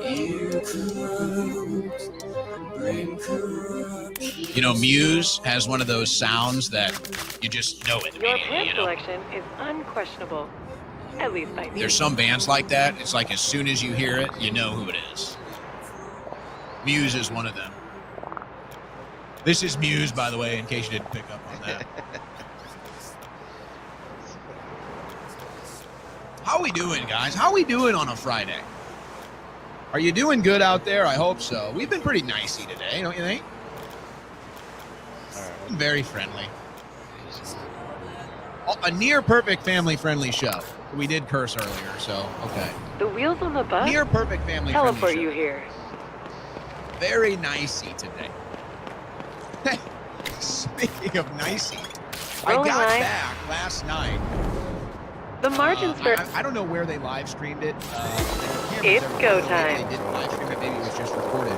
Here comes know, Muse has one of those sounds that you just know it. Your immediately, plant you know? selection is unquestionable. At least by me. There's some bands like that. It's like as soon as you hear it, you know who it is. Muse is one of them. This is Muse, by the way, in case you didn't pick up on that. How we doing, guys? How we doing on a Friday? Are you doing good out there? I hope so. We've been pretty nicey today, don't you think? Very friendly. A near perfect family friendly show. We did curse earlier, so okay. The wheels on the bus Near perfect family friendly teleport show. you here. Very nicey today. Speaking of nicey, I Rolling got line. back last night. The margins for I don't know where they live streamed it. It's go Maybe time. they didn't live stream it. Maybe it was just recorded.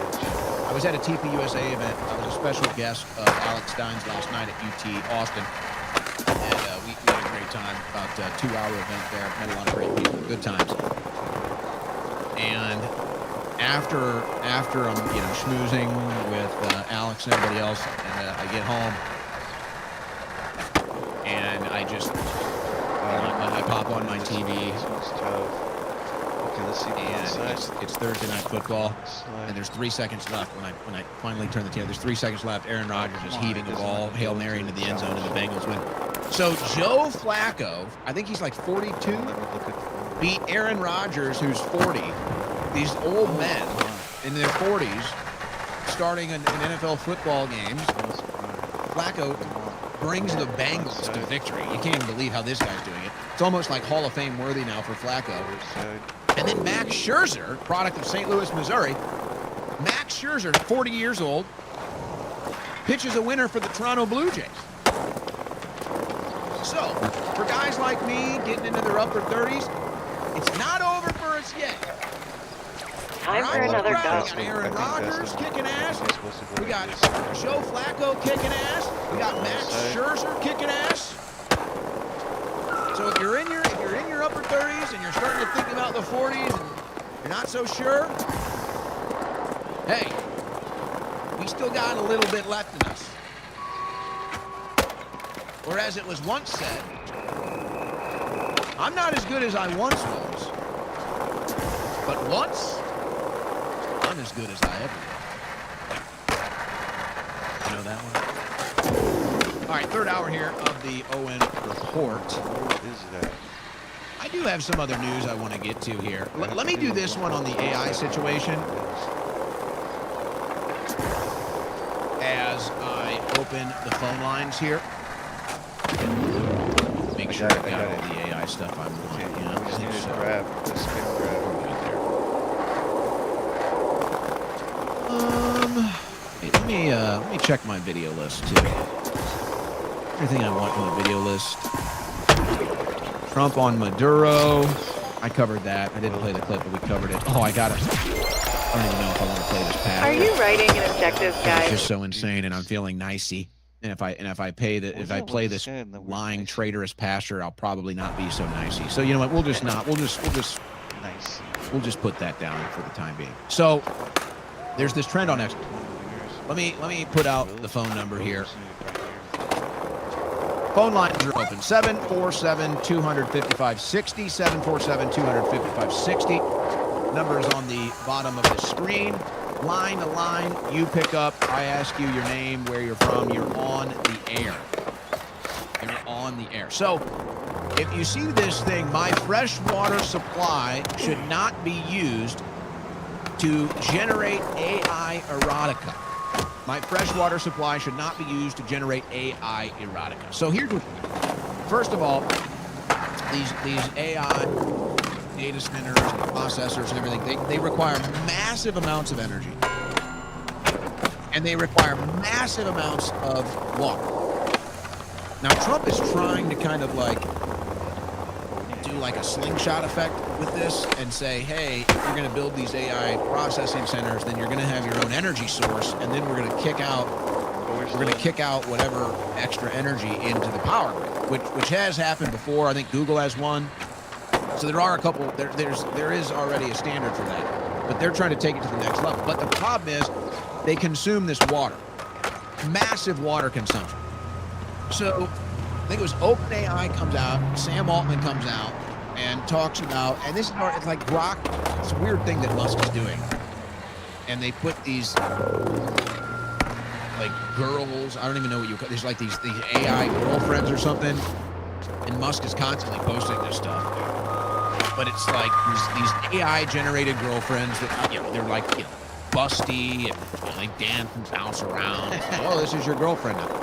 I was at a TPUSA event. I was a special guest of Alex Steins last night at UT Austin. And we had a great time. About a 2-hour event there. Met a lot of great people. Good times. And after I'm schmoozing with Alex and everybody else, and I get home, and I just I pop on my TV, and it's Thursday Night Football, and there's 3 seconds left when I finally turn the TV. There's 3 seconds left. Aaron Rodgers is heaving a ball, Hail Mary into the end zone, and the Bengals win. So Joe Flacco, I think he's like 42, beat Aaron Rodgers, who's 40. These old men in their 40s starting in NFL football games. Flacco brings the Bengals to victory. You can't even believe how this guy's doing it. It's almost like Hall of Fame worthy now for Flacco. And then Max Scherzer, product of St. Louis, Missouri. Max Scherzer, 40 years old, pitches a winner for the Toronto Blue Jays. So, for guys like me getting into their upper 30s, it's not over for us yet. Time for another We go. got Aaron Rodgers kicking ass. We got Joe Flacco kicking ass. We got Max Scherzer kicking ass. So if you're in your upper 30s and you're starting to think about the 40s and you're not so sure, hey, we still got a little bit left in us. Or as it was once said, I'm not as good as I once was, but once I'm as good as I ever was. You know that one? All right, third hour here of the ON Report. What is that? I do have some other news I want to get to here. Let me do this one on the AI situation as I open the phone lines here. Make sure I got all the AI stuff I want. Okay, You know, we just need to so grab the spin grab. we're good there. Hey, let me check my video list too. Everything I want from the video list. Trump on Maduro. I covered that. I didn't play the clip, but we covered it. Oh, I got it. I don't even know if I want to play this past. Are you writing an objectives It's guide? just so insane, and I'm feeling nicey. And if I play this lying traitorous pastor, I'll probably not be so nicey. So you know what? We'll just Nice. put that down for the time being. So there's this trend on X. Let me put out the phone number here. Phone lines are open. 747-255-60. 747-255-60. Number is on the bottom of the screen. Line to line, you pick up. I ask you your name, where you're from. You're on the air. You're on the air. So, if you see this thing, my freshwater supply should not be used to generate AI erotica. My freshwater supply should not be used to generate AI erotica. So here's what. First of all, these AI data centers and processors and everything, they require massive amounts of energy. And they require massive amounts of water. Now, Trump is trying to kind of like do like a slingshot effect with this and say, hey, if you're going to build these AI processing centers, then you're going to have your own energy source, and then we're going to kick out whatever extra energy into the power grid, which has happened before. I think Google has one. So there are a couple. There is already a standard for that, but they're trying to take it to the next level. But the problem is, they consume this water. massive water consumption. So I think it was OpenAI comes out, Sam Altman comes out and talks about, and this is it's like Grok. It's a weird thing that Musk is doing. And they put these like girls, I don't even know what you call, there's like these AI girlfriends or something. And Musk is constantly posting this stuff. But it's like these AI generated girlfriends that, you know, they're like, you know, busty and, you know, they dance and bounce around. Oh, this is your girlfriend now.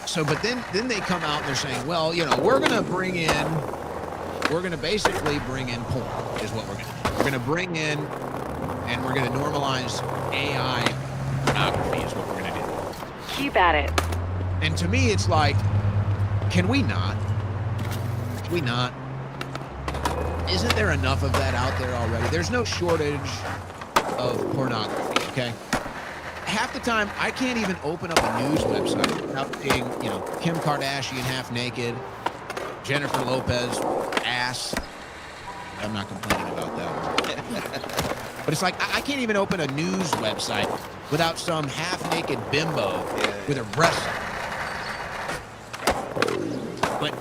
So, but then they come out and they're saying, well, you know, we're going to basically bring in porn is what we're going to do. We're going to bring in and we're going to normalize AI pornography is what we're going to do. Keep at it. And to me, it's like, can we not? Can we not? Isn't there enough of that out there already? There's no shortage of pornography, okay? Half the time, I can't even open up a news website without seeing, you know, Kim Kardashian half naked, Jennifer Lopez ass. I'm not complaining about that. But it's like, I can't even open a news website without some half-naked bimbo with her breasts. But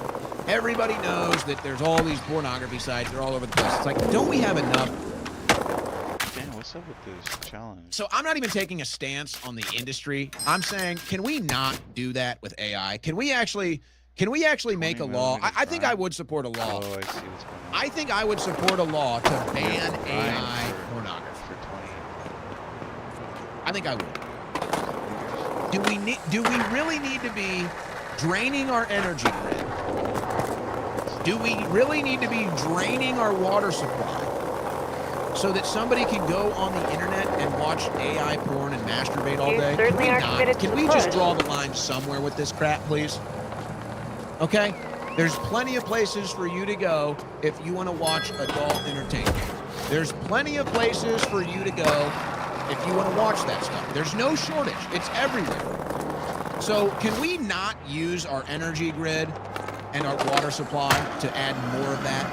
everybody knows that there's all these pornography sites. They're all over the place. It's like, don't we have enough? Man, what's up with this challenge? So I'm not even taking a stance on the industry. I'm saying, can we not do that with AI? Can we actually make a law? I think I would support a law. Oh, I see what's going on. I think I would support a law to ban AI pornography. For 20 I think I would. Do we really need to be draining our energy grid? Do we really need to be draining our water supply so that somebody can go on the internet and watch AI porn and masturbate all You day? certainly Can we are not? committed to Can the we just push. draw the line somewhere with this crap, please? Okay? There's plenty of places for you to go if you want to watch adult entertainment. There's plenty of places for you to go if you want to watch that stuff. There's no shortage. It's everywhere. So can we not use our energy grid and our water supply to add more of that?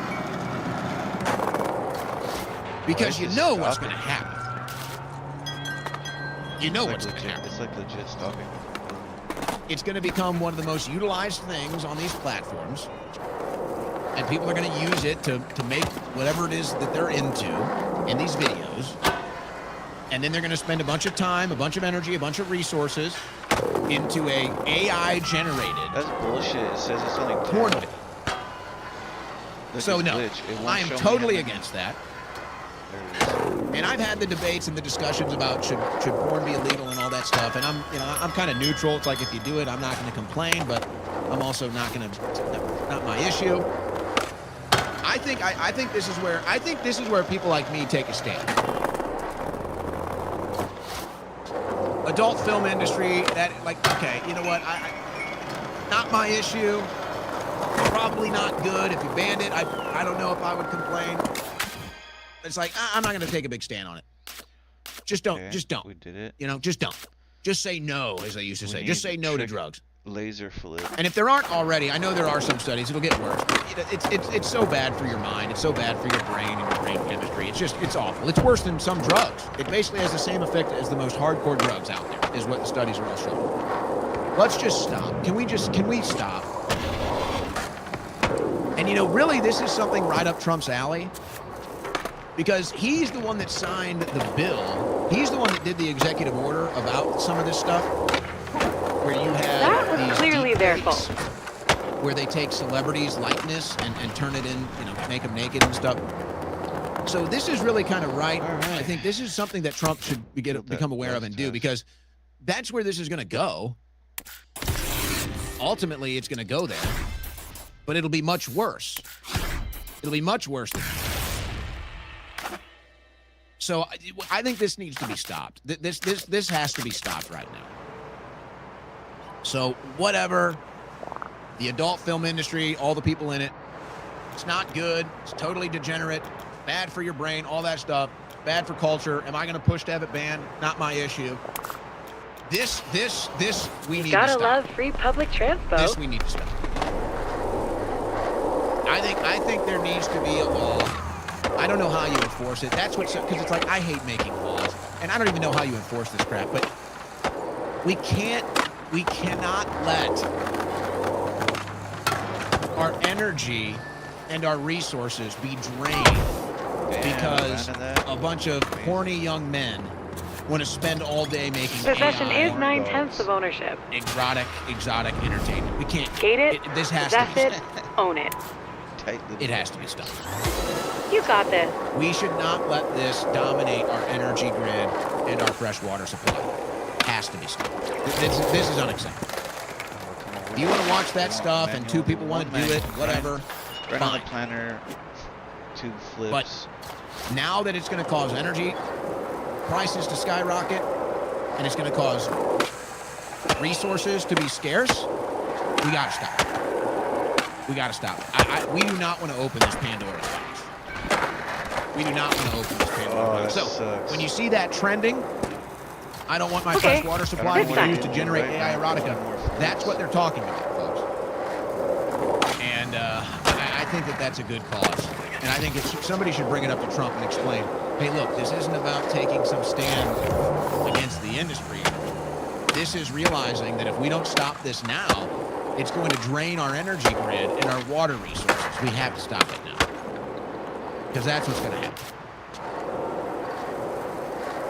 Because you know what's going to happen. You know what's going to happen. It's like legit stopping. It's going to become one of the most utilized things on these platforms. And people are going to use it to make whatever it is that they're into in these videos. And then they're going to spend a bunch of time, a bunch of energy, a bunch of resources into a AI generated That's bullshit. It says it's only 10. porn video. Look, So it's no, glitch. It won't I am show me totally how many. against that. There it is. And I've had the debates and the discussions about should porn be illegal and all that stuff. And I'm kind of neutral. It's like if you do it, I'm not going to complain, but I'm also not going to. Not my issue. I think this is where people like me take a stand. Adult film industry, that like, okay, you know what? I not my issue. Probably not good. If you banned it, I don't know if I would complain. It's like, I'm not going to take a big stand on it. Just don't. Okay, Just don't. We did it. You know, just don't. Just say no, as they used to say. Just say no to trick- drugs. Laser flip. And if there aren't already, I know there are some studies. It'll get worse. But it's so bad for your mind. It's so bad for your brain and your brain chemistry. It's awful. It's worse than some drugs. It basically has the same effect as the most hardcore drugs out there, is what the studies are all showing. Let's just stop. Can we stop? And you know, really, this is something right up Trump's alley. Because he's the one that signed the bill. He's the one that did the executive order about some of this stuff. Where you have That was these clearly deep their fakes, fault. where they take celebrities' likeness and turn it in, you know, make them naked and stuff. So this is really kind of right. All right. I think this is something that Trump should become aware of and do, because that's where this is going to go. Ultimately, it's going to go there, but it'll be much worse. It'll be much worse than that. So I think this needs to be stopped. This has to be stopped right now. So whatever, the adult film industry, all the people in it, it's not good. It's totally degenerate, bad for your brain, all that stuff, bad for culture. Am I going to push to have it banned? Not my issue. This we need to Gotta stop. love free public transpo. This we need to stop. I think there needs to be a law. I don't know how you enforce it. That's what, because it's like, I hate making laws, and I don't even know how you enforce this crap, but We cannot let our energy and our resources be drained because a bunch of horny young men want to spend all day making Possession AI is 9/10 of ownership. exotic entertainment. We can't. Gate it, This has possess to be it, own it. It has to be stopped. You got this. We should not let this dominate our energy grid and our fresh water supply. Has to be stopped. This is unacceptable. If you want to watch that stuff and two people want to do it, whatever, Right on the fine. planner, 2 flips. But now that it's going to cause energy prices to skyrocket and it's going to cause resources to be scarce, we got to stop it. We got to stop it. We do not want to open this Pandora's box. We do not want to open this Pandora's box. So sucks. when you see that trending, I don't want my Okay, fresh water supply this to be used to generate AI erotica. That's what they're talking about, folks. And I think that that's a good cause. And I think somebody should bring it up to Trump and explain, hey, look, this isn't about taking some stand against the industry. This is realizing that if we don't stop this now, it's going to drain our energy grid and our water resources. We have to stop it now. Because that's what's going to happen.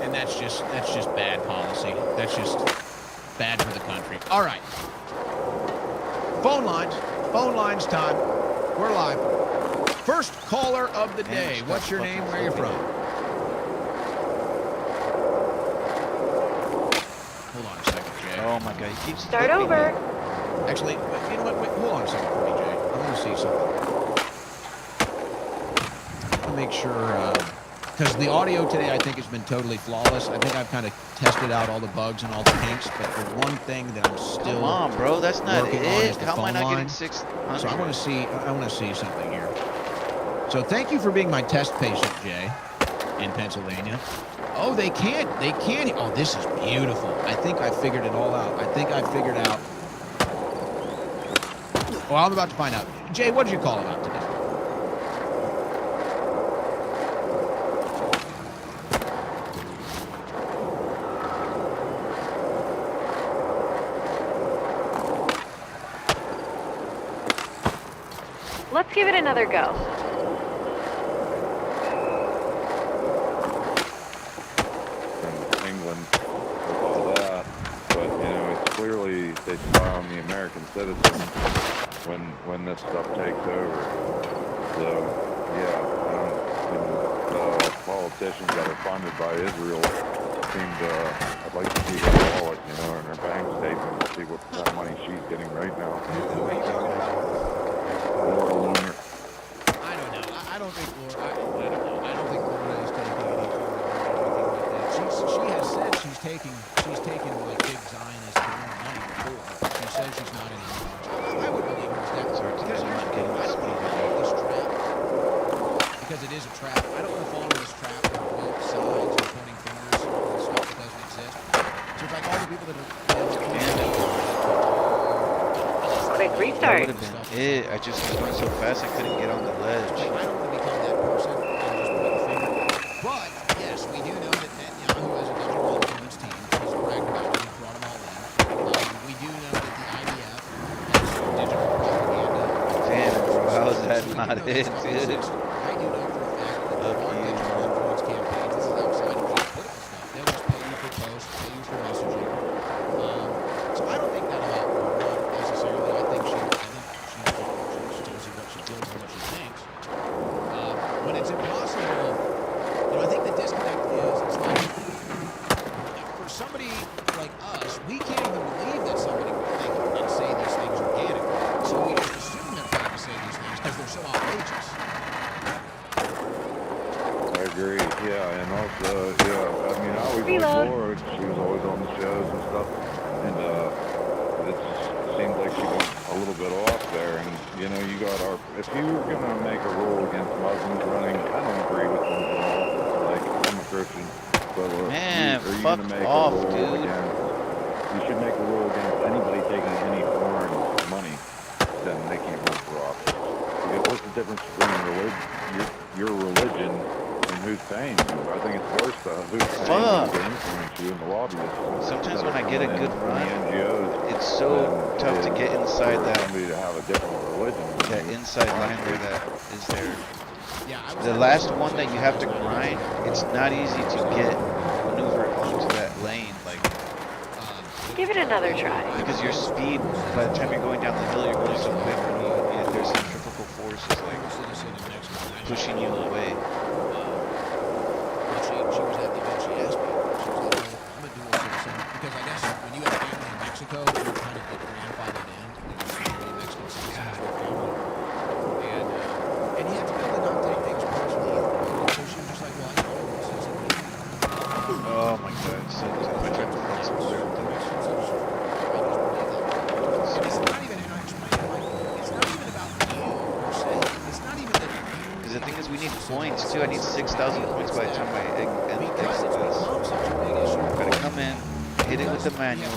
And that's just bad policy. That's just bad for the country. All right. Phone lines time. We're live. First caller of the day. What's your name? Where are you from? Hold on a second, Jay. Oh my God, he keeps Start flipping over. me. Actually, you know what? Wait, hold on a second for me, Jay. I want to see something. I want to make sure, because the audio today I think has been totally flawless. I think I've kind of tested out all the bugs and all the kinks, but the one thing that I'm still Come on, bro, that's not working on is it. the How am I phone not getting line. 600? So I want to see something here. So thank you for being my test patient, Jay, in Pennsylvania. Oh, they can't. Oh, this is beautiful. I think I figured it all out. Well, I'm about to find out. Jay, what did you call about today? Let's give it another go. From England with all that, but it's clearly they spy on the American citizen when this stuff takes over. So yeah, and the politicians that are funded by Israel seem to. I'd like to see her wallet, in her bank statement, to see what kind of money she's getting right now. Who are you talking about? Laura Loomer. I don't know. I don't think Laura. I don't know. I don't think Laura is taking any foreign or anything like that. She has said she's taken like big Zionist money before. She says she's not anymore. I would believe her as that because I'm not getting I don't this want to follow this trap because it is a trap. I don't want to follow this trap of both sides and pointing fingers and stuff that doesn't exist. So it's like all the people that are. Quick That restart. would have been it. I just was going so fast I couldn't get on the ledge. I don't want to become that person and just point the finger. But, yes, we do know that Netanyahu has a digital influence team. He's bragged about it. He's brought them all in. We do know that the IDF has digital propaganda. Damn, bro, how is that not I do it, know dude? for a fact that Fuck on you. digital influence campaigns, this is outside of just political stuff. They'll just pay you for posts, pay you for messaging. So I don't think that'll help Laura necessarily. I think she tells you what she feels and what she thinks. But it's impossible. I think the disconnect is it's like for somebody like us, we can't even believe that somebody would think and say these things organically. So we just assume they're trying to say these things because they're so outrageous. I agree. Yeah, and also, yeah, I mean, I always liked Reload. Laura. She was always on the shows and stuff, and it seemed like she went a little bit off there. And you got if you were gonna make a rule against Muslims running, I don't agree with them at all. Like, I'm a Christian, but Man, are you fuck gonna make off, a rule dude. against? You should make a rule against anybody taking any foreign money, then they can't run for office. Because what's the difference between your religion and who's paying you. I think it's worse who's paying Fuck. you to influence you in the lobbyists. Sometimes when I get a good from run, the NGOs, it's so than tough to it get is inside for that somebody to have a different religion. than that you. inside line there that is there. Yeah, I was The having last this one that you have to grind, it's not easy to get maneuver onto that lane, like Give it another try. because your speed by the time you're going down the hill, you're going so quick. When there's centrifugal forces like citizen in Mexico. pushing you away. When she was at the event, she asked me, she was like, well, I'm a dual citizen. Because I guess when you have family in Mexico, you're kind of like grandfathered in. You're a Mexican citizen with your family. And you have to be able to not take things personally either. So she was just like, well, I know I'm a citizen. Oh my god, it's so tough. I tried to find some clear with them. It's not even, and I explained it, like, it's not even about you per se. It's not even that you. Because the thing is, we need points too. I need 6,000 points by the time I end Because exit it's this. become such a big issue. Gotta come in, hit it with the manual,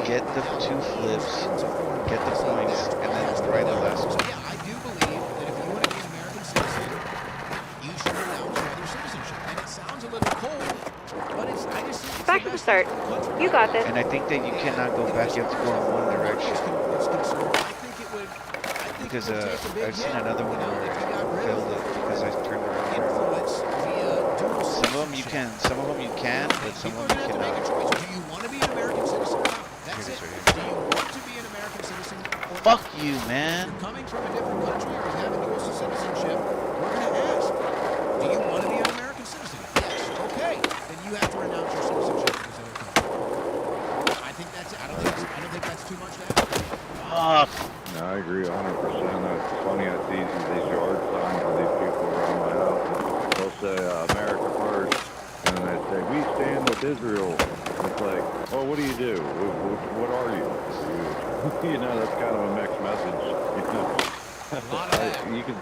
get the 2 flips, get the points, and then ride the last So one. yeah, I do believe that if you want to be an American citizen, you should renounce your other citizenship. And it sounds a little cold, but it's I just think it's Back the to the best start. thing for the country. You got this. And I think that you cannot go back. You have to go in one direction. It's concerned. I think it would. I think Because it would take a big I've seen hit, another one you know, where if you got I rid failed of it because I turned around. influence via dual Some of them you citizenship. can, some of them you can, but some People of are them you gonna have to make a cannot. choice. Do you want to be an American citizen or not? That's Here it it. is right Do you want to be an American citizen or not? Fuck you, man. You're coming from a different country or having dual citizenship, we're going to ask, do you want to be an American citizen? Yes. Okay. Then you have to renounce your citizenship to this other country. I think that's it. I don't think that's too much to ask. Fuck. No, I agree 100%. It's funny, I see these yard signs of these people around my house. They'll say America first, and then they say we stand with Israel. And it's like, oh, what do you do? What are you? You know, that's kind of a mixed message. You know,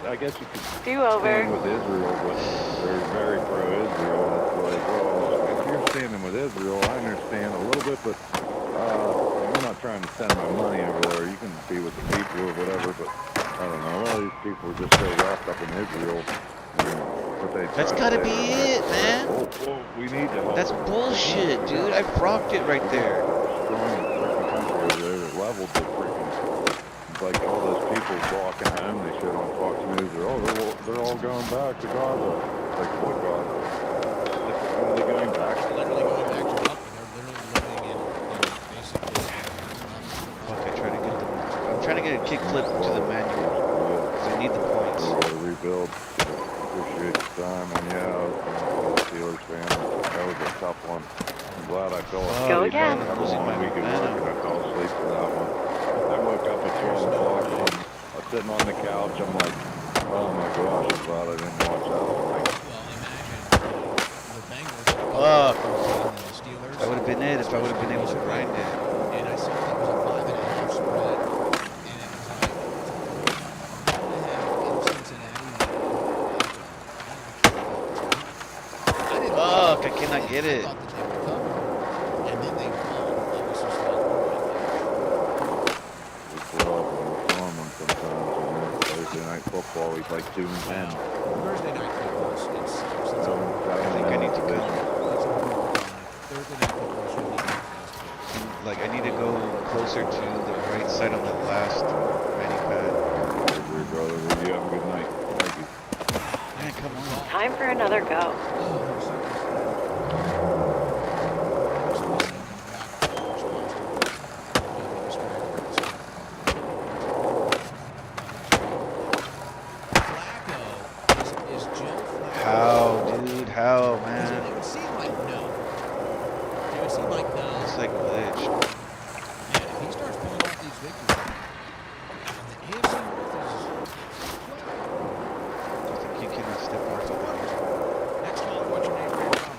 I guess you could Do over. stand with Israel, but they're very pro-Israel. It's like, well, if you're standing with Israel, I understand a little bit, but I'm not trying to send my money over there. You can be with the people or whatever, but I don't know. A lot of these people are just so wrapped up in Israel. That's gotta be it, man. Well, we need to help. That's bullshit, dude. I rocked it right there. Destroying the freaking country over there that leveled the freaking. It's like all those people walking home. They showed on Fox News. They're all going back to Gaza. Like what Gaza? When are they going back? Literally going back to Raqqa. They're literally living in basically. Fuck, I'm trying to get a kickflip to the manual. Because I need the points. We gotta rebuild. Appreciate the time, and yeah, I was a Steelers fan. That was a tough one. I'm glad I fell asleep. Go again. I had a long week at work, and I fell asleep for that one. I woke up at 12 o'clock, and I was sitting on the couch. I'm like, oh my gosh, I'm glad I didn't watch that one. Well, imagine the Bengals. Fuck. The Steelers. That would have been it if I would have been able to grind it. And I saw it was a 5.5 spread. And it was like 4.5 in Cincinnati. Fuck, I cannot get it. And then they won. It was just like, We grow up and we're storm them sometimes. And then Thursday night football, we like 2 and 10. Thursday night football. It's I think I need to go. Thursday night football should be And, like, I need to go closer to the right side on the last mani pad. I agree, brother. You have a good night. Thank you. Man, come on. Time for another go. How, dude? How, man? It would seem like no. It would seem like no. It's like glitched. Man, if he starts pulling off these victories, the AFC North I think you cannot step off of it. next caller, what's your name? Where you from?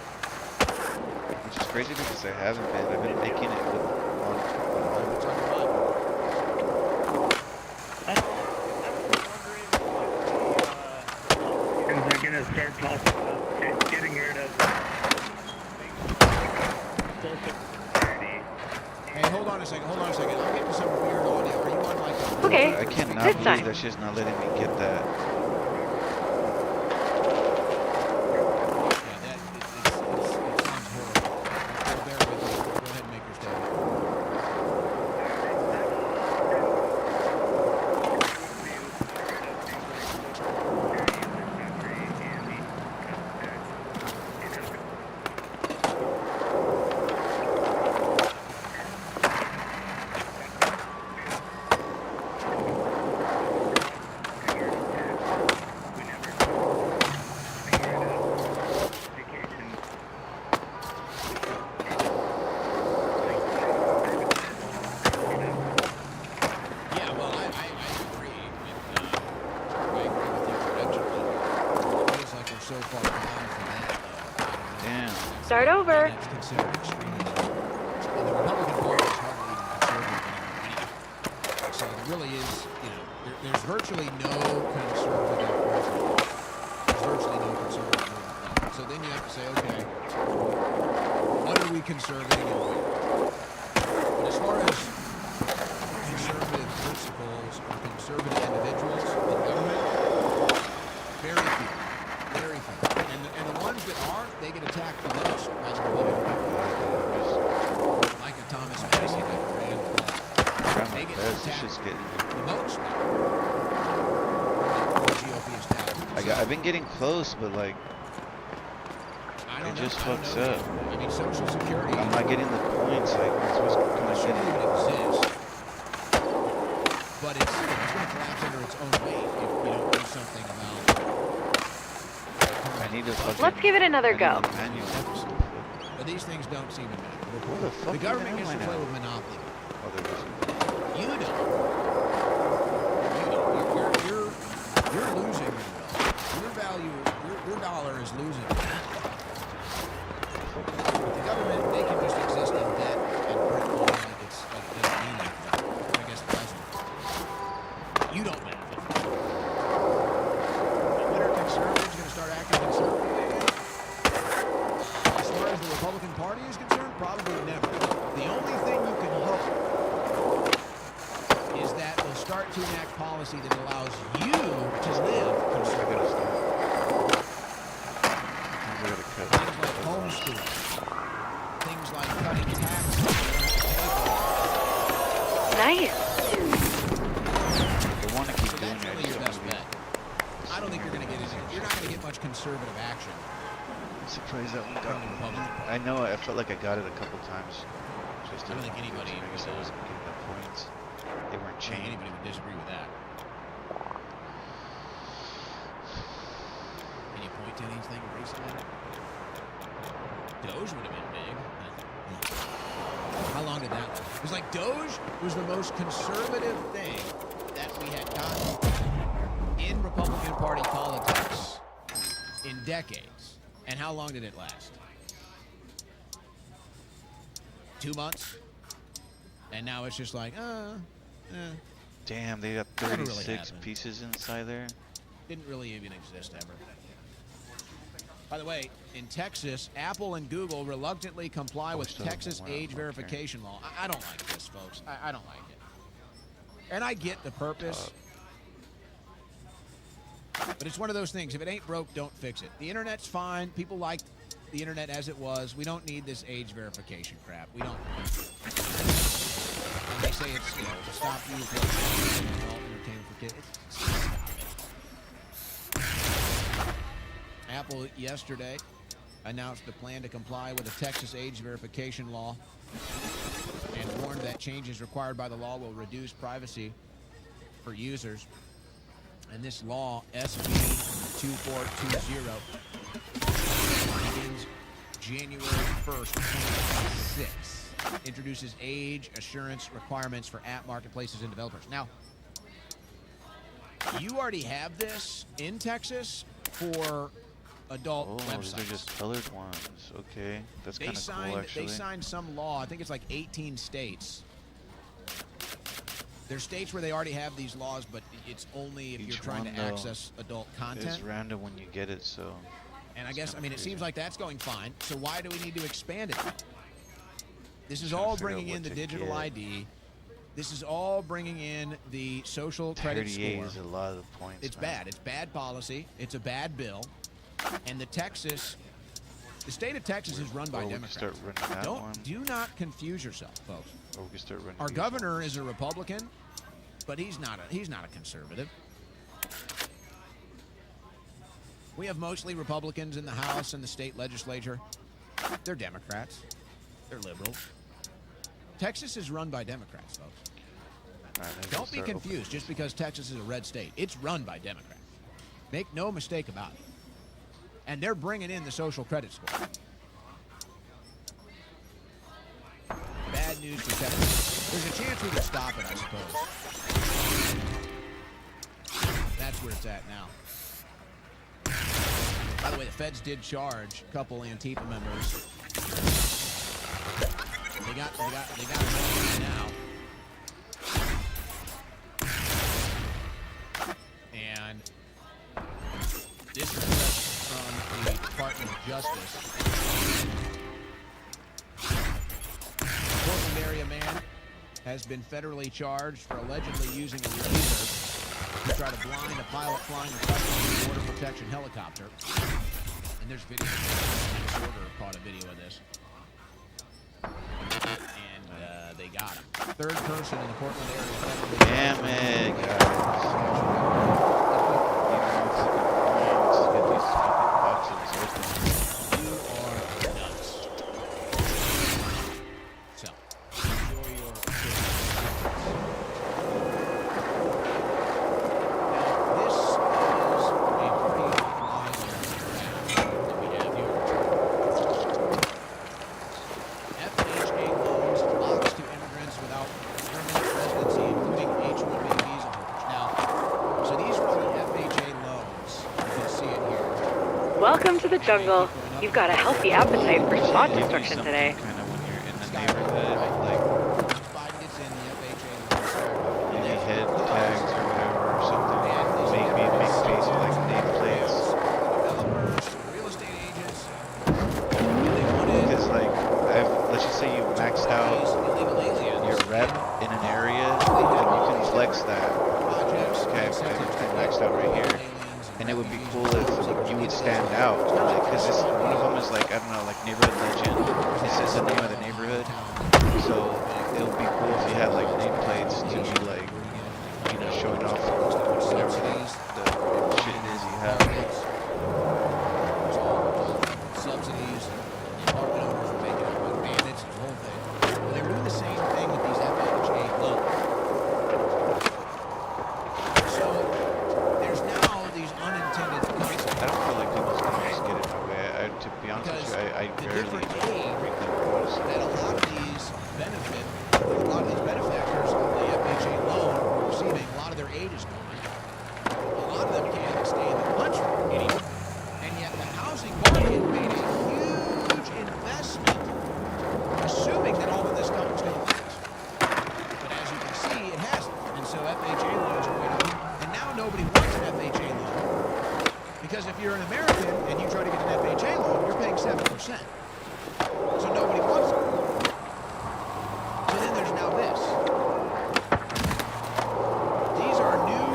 Which is crazy because I haven't been. I've been making it with on What's up, Bob? They're gonna start talking about getting rid of Social Security. Hey, hold on a second. I'm getting some weird audio. Are you on like a... Okay, I cannot this believe time. that shit's not letting me get that. start over. That's considered extremely low. And the Republican Party is hardly even conservative anymore. So there really is, there's virtually no conservative movement. There's virtually no conservative movement. So then you have to say, okay, what are we conservative in? But as far as conservative principles or conservative individuals in government, very few. Very few. And the ones that are, they get attacked the most by the Republican Party. Like a Thomas Madison that ran. They get attacked the most now. The GOP establishment. I've been getting close, but like, it just fucks up. I mean, Social Security. I'm not getting the points. Like, it's what's gonna shouldn't get even exist. But it's going to collapse under its own weight if we don't do something about it. I need to fucking, Let's give it another go. But these things don't seem to Who the matter. fuck The government am gets I to play now? with Monopoly. Oh, there was. You don't. You're losing your wealth. Your value, your dollar is losing. But the government, they can just exist in debt and print money like it doesn't mean anything. I guess it doesn't. You don't benefit. But when are conservatives going to start acting conservative again? As far as the Republican Party is concerned, probably never. The only thing you can hope is that they'll start to enact policy that allows you to live conservatively. Things like homeschooling. Things like cutting taxes. Nice. They want to keep So doing that's really it. your best bet. I don't think you're going to get you're not going to get much conservative action. I'm surprised that one got From the Republican Party. I know. I felt like I got it a couple times. Just I don't think anybody I guess I wasn't getting the points. They weren't I think chained. anybody would disagree with that. Can you point to anything recently? Doge would have been big. How long did that last? It was like Doge was the most conservative thing that we had gotten in Republican Party politics in decades. And how long did it last? 2 months? And now it's just like, Damn, they got Never really 36 happened. pieces inside there. didn't really even exist ever. By the way, in Texas, Apple and Google reluctantly comply with still Texas don't age care. verification law. I don't like this, folks. I don't like it. And I get the purpose. But it's one of those things. If it ain't broke, don't fix it. The internet's fine. People like the internet as it was. We don't need this age verification crap. We don't. And they say it's, to stop you from adult entertainment for kids. Apple yesterday announced a plan to comply with the Texas age verification law and warned that changes required by the law will reduce privacy for users. And this law, SB 2420, begins January 1st, 2026. Introduces age assurance requirements for app marketplaces and developers. Now, you already have this in Texas for adult these are websites. just colored ones. Okay, that's kind of cool, actually. They signed some law. I think it's like 18 states. There's states where they already have these laws, but it's only if Each you're trying one, to though, access adult content. It's random when you get it, so. And I it's guess, kinda I mean, it crazy. seems like that's going fine. So why do we need to expand it? This is Trying to all figure out bringing in what the to digital get. ID. This is all bringing in the social credit 38 score. is a lot of points. It's man. bad. It's bad policy. It's a bad bill. And the state of Texas is run by Or we could Democrats. start running that one. Do not confuse yourself, folks. Or we could start running Our these governor ones. is a Republican, but he's not a conservative. We have mostly Republicans in the House and the state legislature. They're Democrats. They're liberals. Texas is run by Democrats, folks. All right, maybe Don't we'll be start confused just because Texas is a red state. It's run by Democrats. Make no mistake about it. And they're bringing in the social credit score. Bad news for Texas. There's a chance we could stop it, I suppose. That's where it's at now. By the way, the feds did charge a couple Antifa members They got it now. And this is from the Department of Justice. A Portland area man has been federally charged for allegedly using a laser to try to blind a pilot flying a Customs and Border Protection helicopter. And there's video. The reporter caught a video of this. And they got him. Third person in the Portland area. Damn it, guys. Let's get these fucking boxes open. You are nuts. So, enjoy your Now, this is a pretty minor graph that we have here. FHA loans locks to immigrants without permanent residency, including H-1B visa holders. Now, so these are all the FHA loans. You can see it here. Welcome to the jungle. You've got a healthy appetite for spot Give you destruction something today. kind of when you're in the neighborhood, like Biden gets in the FHA loans. any head tags or whatever or something. Maybe make faces like nameplates. Developers, real estate agents, illegal aliens, Because like, let's just say you maxed out illegal aliens, your rep in an area, and you can flex that. projects, Okay, I maxed out right here. And it would be cool if you would stand out, like, because one of them is like, I don't know, like neighborhood legend. It says the name of the neighborhood, so it would be cool if you had like nameplates to be like, you know, showing off whatever the shit it is you have. subsidies, apartment owners are making up with bandits, the whole thing. Well, they're doing the same thing with these FHA loans. So there's now these unintended consequences. I don't feel like people's gonna just get it my way. To be honest with you, I the barely different read the rules. that a lot of these benefactors of the FHA loan are receiving, a lot of their aid is gone. A lot of them can't even stay in the country anymore. And yet the housing market made a huge investment, assuming that all of this stuff was going to last. But as you can see, it hasn't. And so FHA loans are going up. And now nobody wants an FHA loan. Because if you're an American and you try to get an FHA loan, you're paying 7%. So nobody wants it. So then there's now this. These are new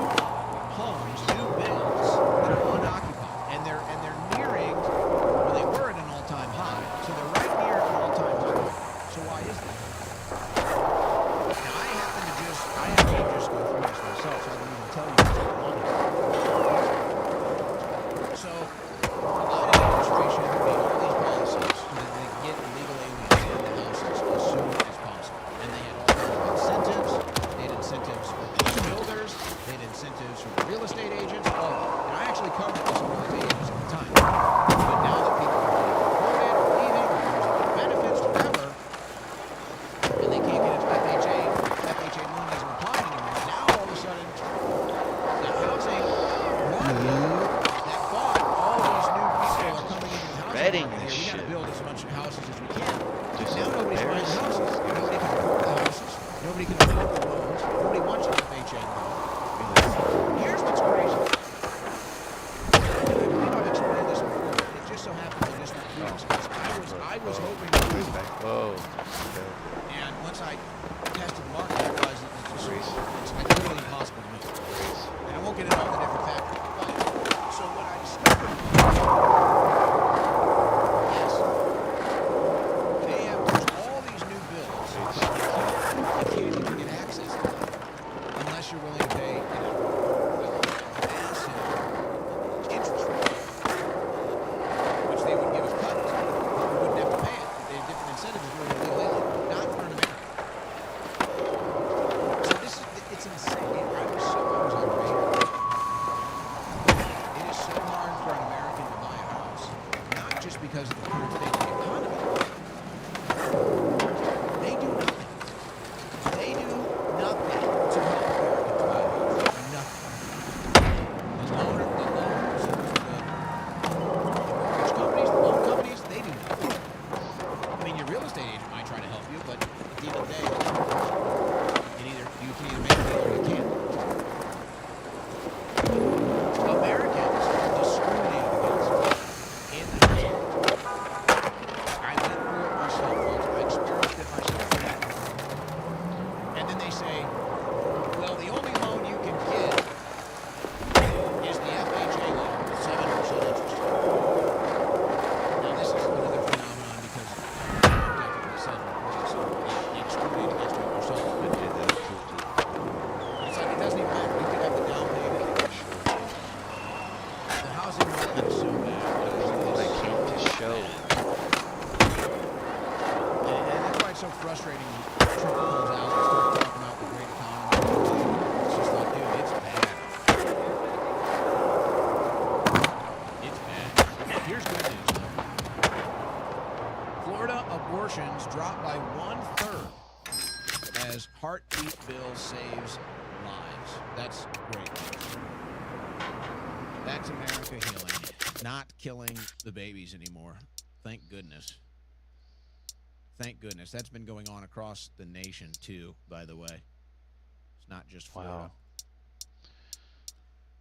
homes, new builds that are unoccupied, and they're nearing, well, they were at an all-time high, so they're right near an all-time high. So why is that? Now I happen to just go through this myself, so I don't even tell you what's going on here. So the Biden administration made all these policies bill saves lives. That's great news. That's America healing, not killing the babies anymore. Thank goodness. Thank goodness. That's been going on across the nation, too, by the way. It's not just Florida. Wow.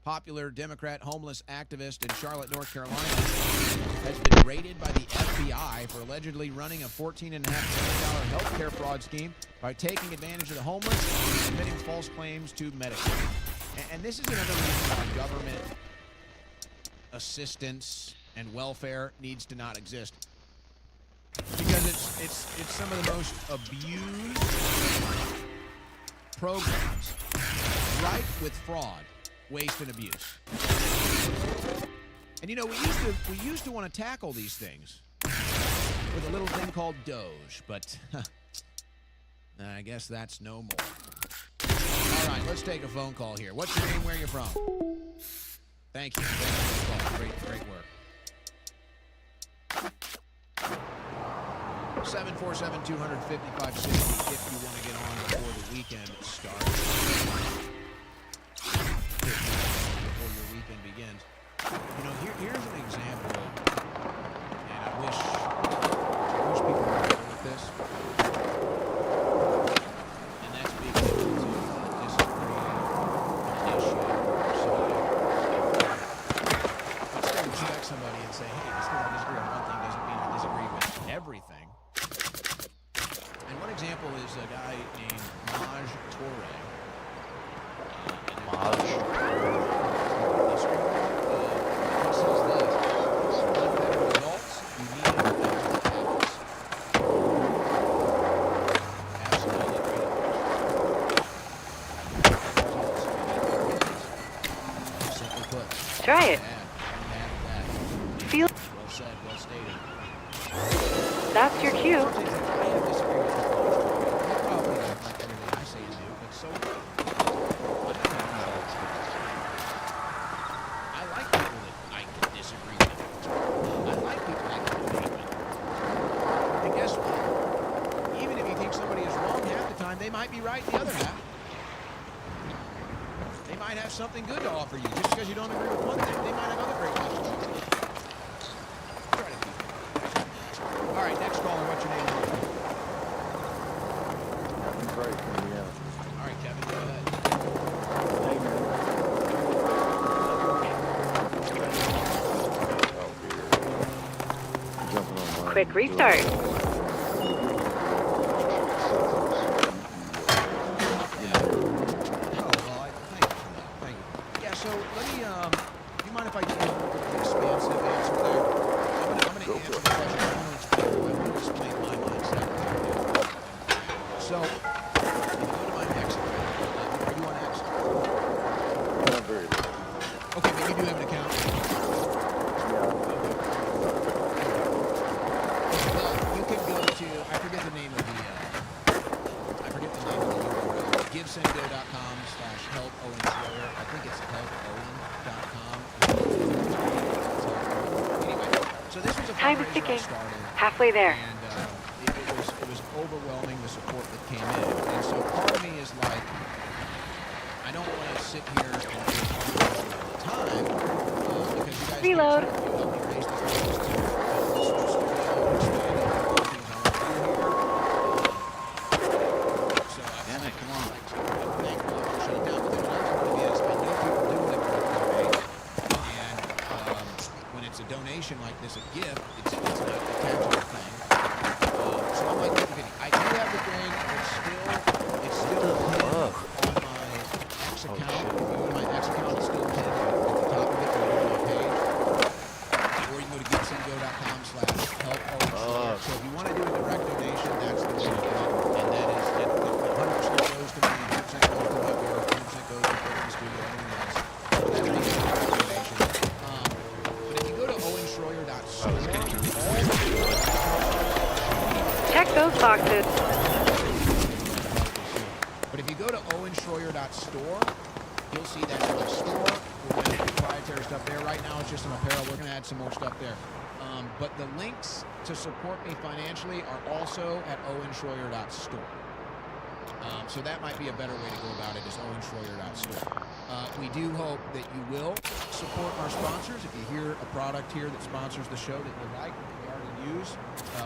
Popular Democrat homeless activist in Charlotte, North Carolina, has been raided by the FBI for allegedly running a $14.5 million health care fraud scheme by taking advantage of the homeless and submitting false claims to Medicaid. And this is another reason why government assistance and welfare needs to not exist. Because it's some of the most abused programs, rife with fraud, waste, and abuse. And you know, we used to want to tackle these things with a little thing called Doge, but I guess that's no more. All right, let's take a phone call here. What's your name? Where are you from? Thank you. Great work. 747-255-60 if you want to get on before the weekend starts. Before your weekend begins. You know, here's an example, and I wish people would go with this. And that's being able to disagree on an issue. So instead of respect somebody and say, hey, just because I disagree on one thing doesn't mean I disagree with everything. And one example is a guy named Maj Toure. Maj? He says this: "Want better results? You need to have habits." Absolutely great advice. Simply put. Try it. Feel. Well said, well stated. That's your cue. I have disagreed with the probably don't like everything I say and do, but so I like people that I can disagree with. I like people I can debate with. And guess what? Even if you think somebody is wrong half the time, they might be right the other half. They might have something good to offer you. Just because you don't agree with one thing, they might have other great things to offer you. Try to be. All right, next caller, what's your name? Right, Indiana. All right, Kevin, go ahead. Quick restart. So let me, do you mind if I give you a little bit of an expansive answer there? I'm going to answer the question. I want to explain my mindset. So, if you go to my X account, are you on X? Not very good. Okay, but you do have an account? Yeah. Well, you can go to, I forget the name of the URL, givesendgo.com/help Owen Schroyer. I think it's helpowen.com. Anyway, so this was a Time is fundraiser I ticking. started, Halfway there. and it was overwhelming, the support that came in. And so part of me is like, I don't want to sit here and do all the time because you guys Reload. You help me raise the funds to build this studio, expand it, all the things I want to do here. So Damn it, come on. I'd like to thank you for shutting down. But then another one is I know people do like to donate, and when it's a donation like this, a gift, it's not a tangible thing. So I'm like, look, Vinny, I do have the thing. It's still pinned on my X account. If you go to my X account, it's still pinned at the top of it. When you go to my page, or you can go to givesendgo.com/help. So if you want to do a direct donation, that's the way to do it. And that is, 100% goes to me, 100% goes to my work, 100% goes to the studio, everything else. So that's the direct donation. But if you go to owenschroyer.store, Check those boxes. but if you go to owenschroyer.store, you'll see that there's a store with proprietary stuff there. Right now, it's just some apparel. We're going to add some more stuff there. But the links to support me financially are also at owenschroyer.store. So that might be a better way to go about it, is owenschroyer.store. We do hope that you will support our sponsors. If you hear a product here that sponsors the show that you like, that you already use,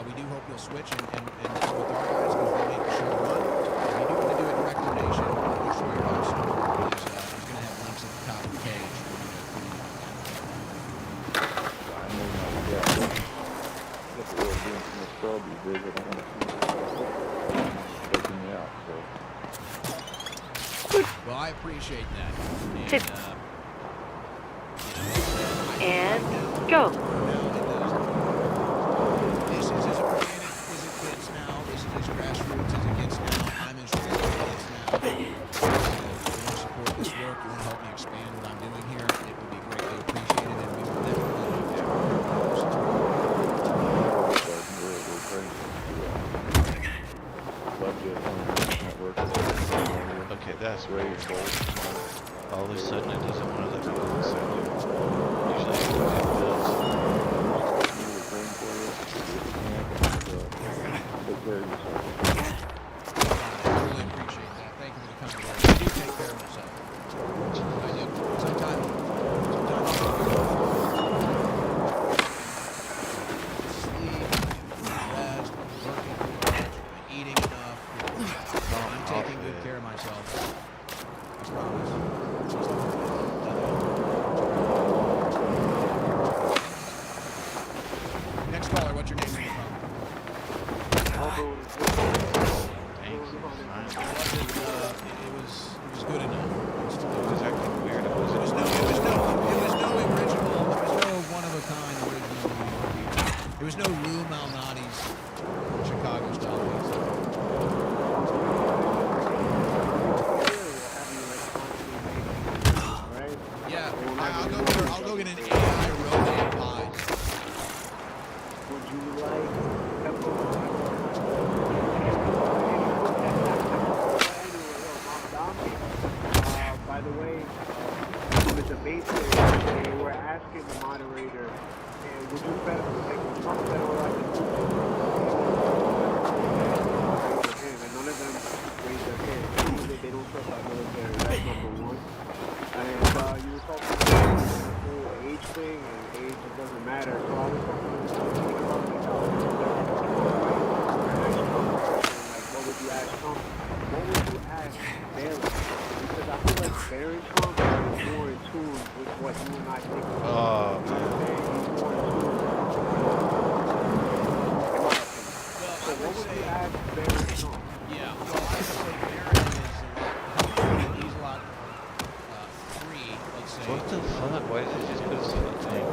we do hope you'll switch and go with our guys because they make the show run. If you do want to do a direct donation, owenschroyer.store is going to have links at the top of the page. Well, I appreciate that. And go. This is as organic as it gets now. This is as grassroots as it gets now. I'm as real as it gets now. If you want to support this work, you want to help me expand what I'm doing here, it would be greatly appreciated, and we will definitely do that. Okay, that's weird. All of a sudden, it doesn't want to let me go inside here. Usually, it I really appreciate that. Thank you for the kind words. I do take care of myself. I do. Sometimes sleep, rest, working hard, eating enough. I'm taking good care of myself. I promise. Next caller, what's your name? Where you from? It was good enough. It was acting weird. It It was wasn't. no original. There was no one of a kind original New York beer. There was no Lou Malnati's Chicago style pizza. Yeah, I'll go get an AI romaine pie. Would you like pepperoni? By the way, with the basic, they were asking the moderator, would you better like Trump better like and none of them raised their hand. They don't trust our military. That's number one. And you were talking about the whole age thing, and age it doesn't matter. So I was talking about like what would you ask Trump? What would you ask Barron? Because I feel like Barron Trump is more in tune with what you and I think about. Oh, man. He's more in tune. In my opinion. So what would you ask Barron Trump? Yeah, well, I would say Barron he's a lot free, let's say. What the fuck? Why did it just put a silly thing?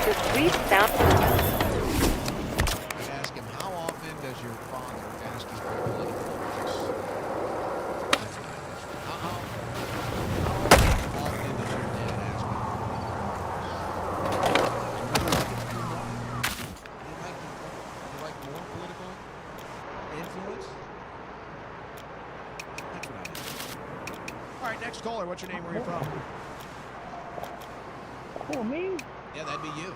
The sweet sound. I ask him, how often does your father ask you for political advice? That's what I ask. How often does your dad ask you for you like more political influence? That's what I ask. All right, next caller. What's your name? Where are you from? Oh, me? Yeah, that'd be you.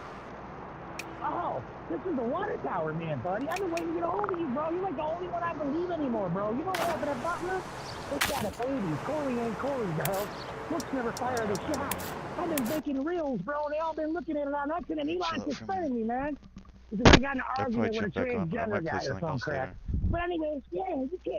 Oh, this is the water tower, man, buddy. I've been waiting to get a hold of you, bro. You're like the only one I believe anymore, bro. You know what happened at Butler? They got a baby. Corey ain't Corey, bro. Looks never fired a shot. I've been making reels, bro, and they all been looking at it on accident. Elon's just sending me, man. Because they got in an argument with a transgender guy or some crap. But anyways, yeah, you can't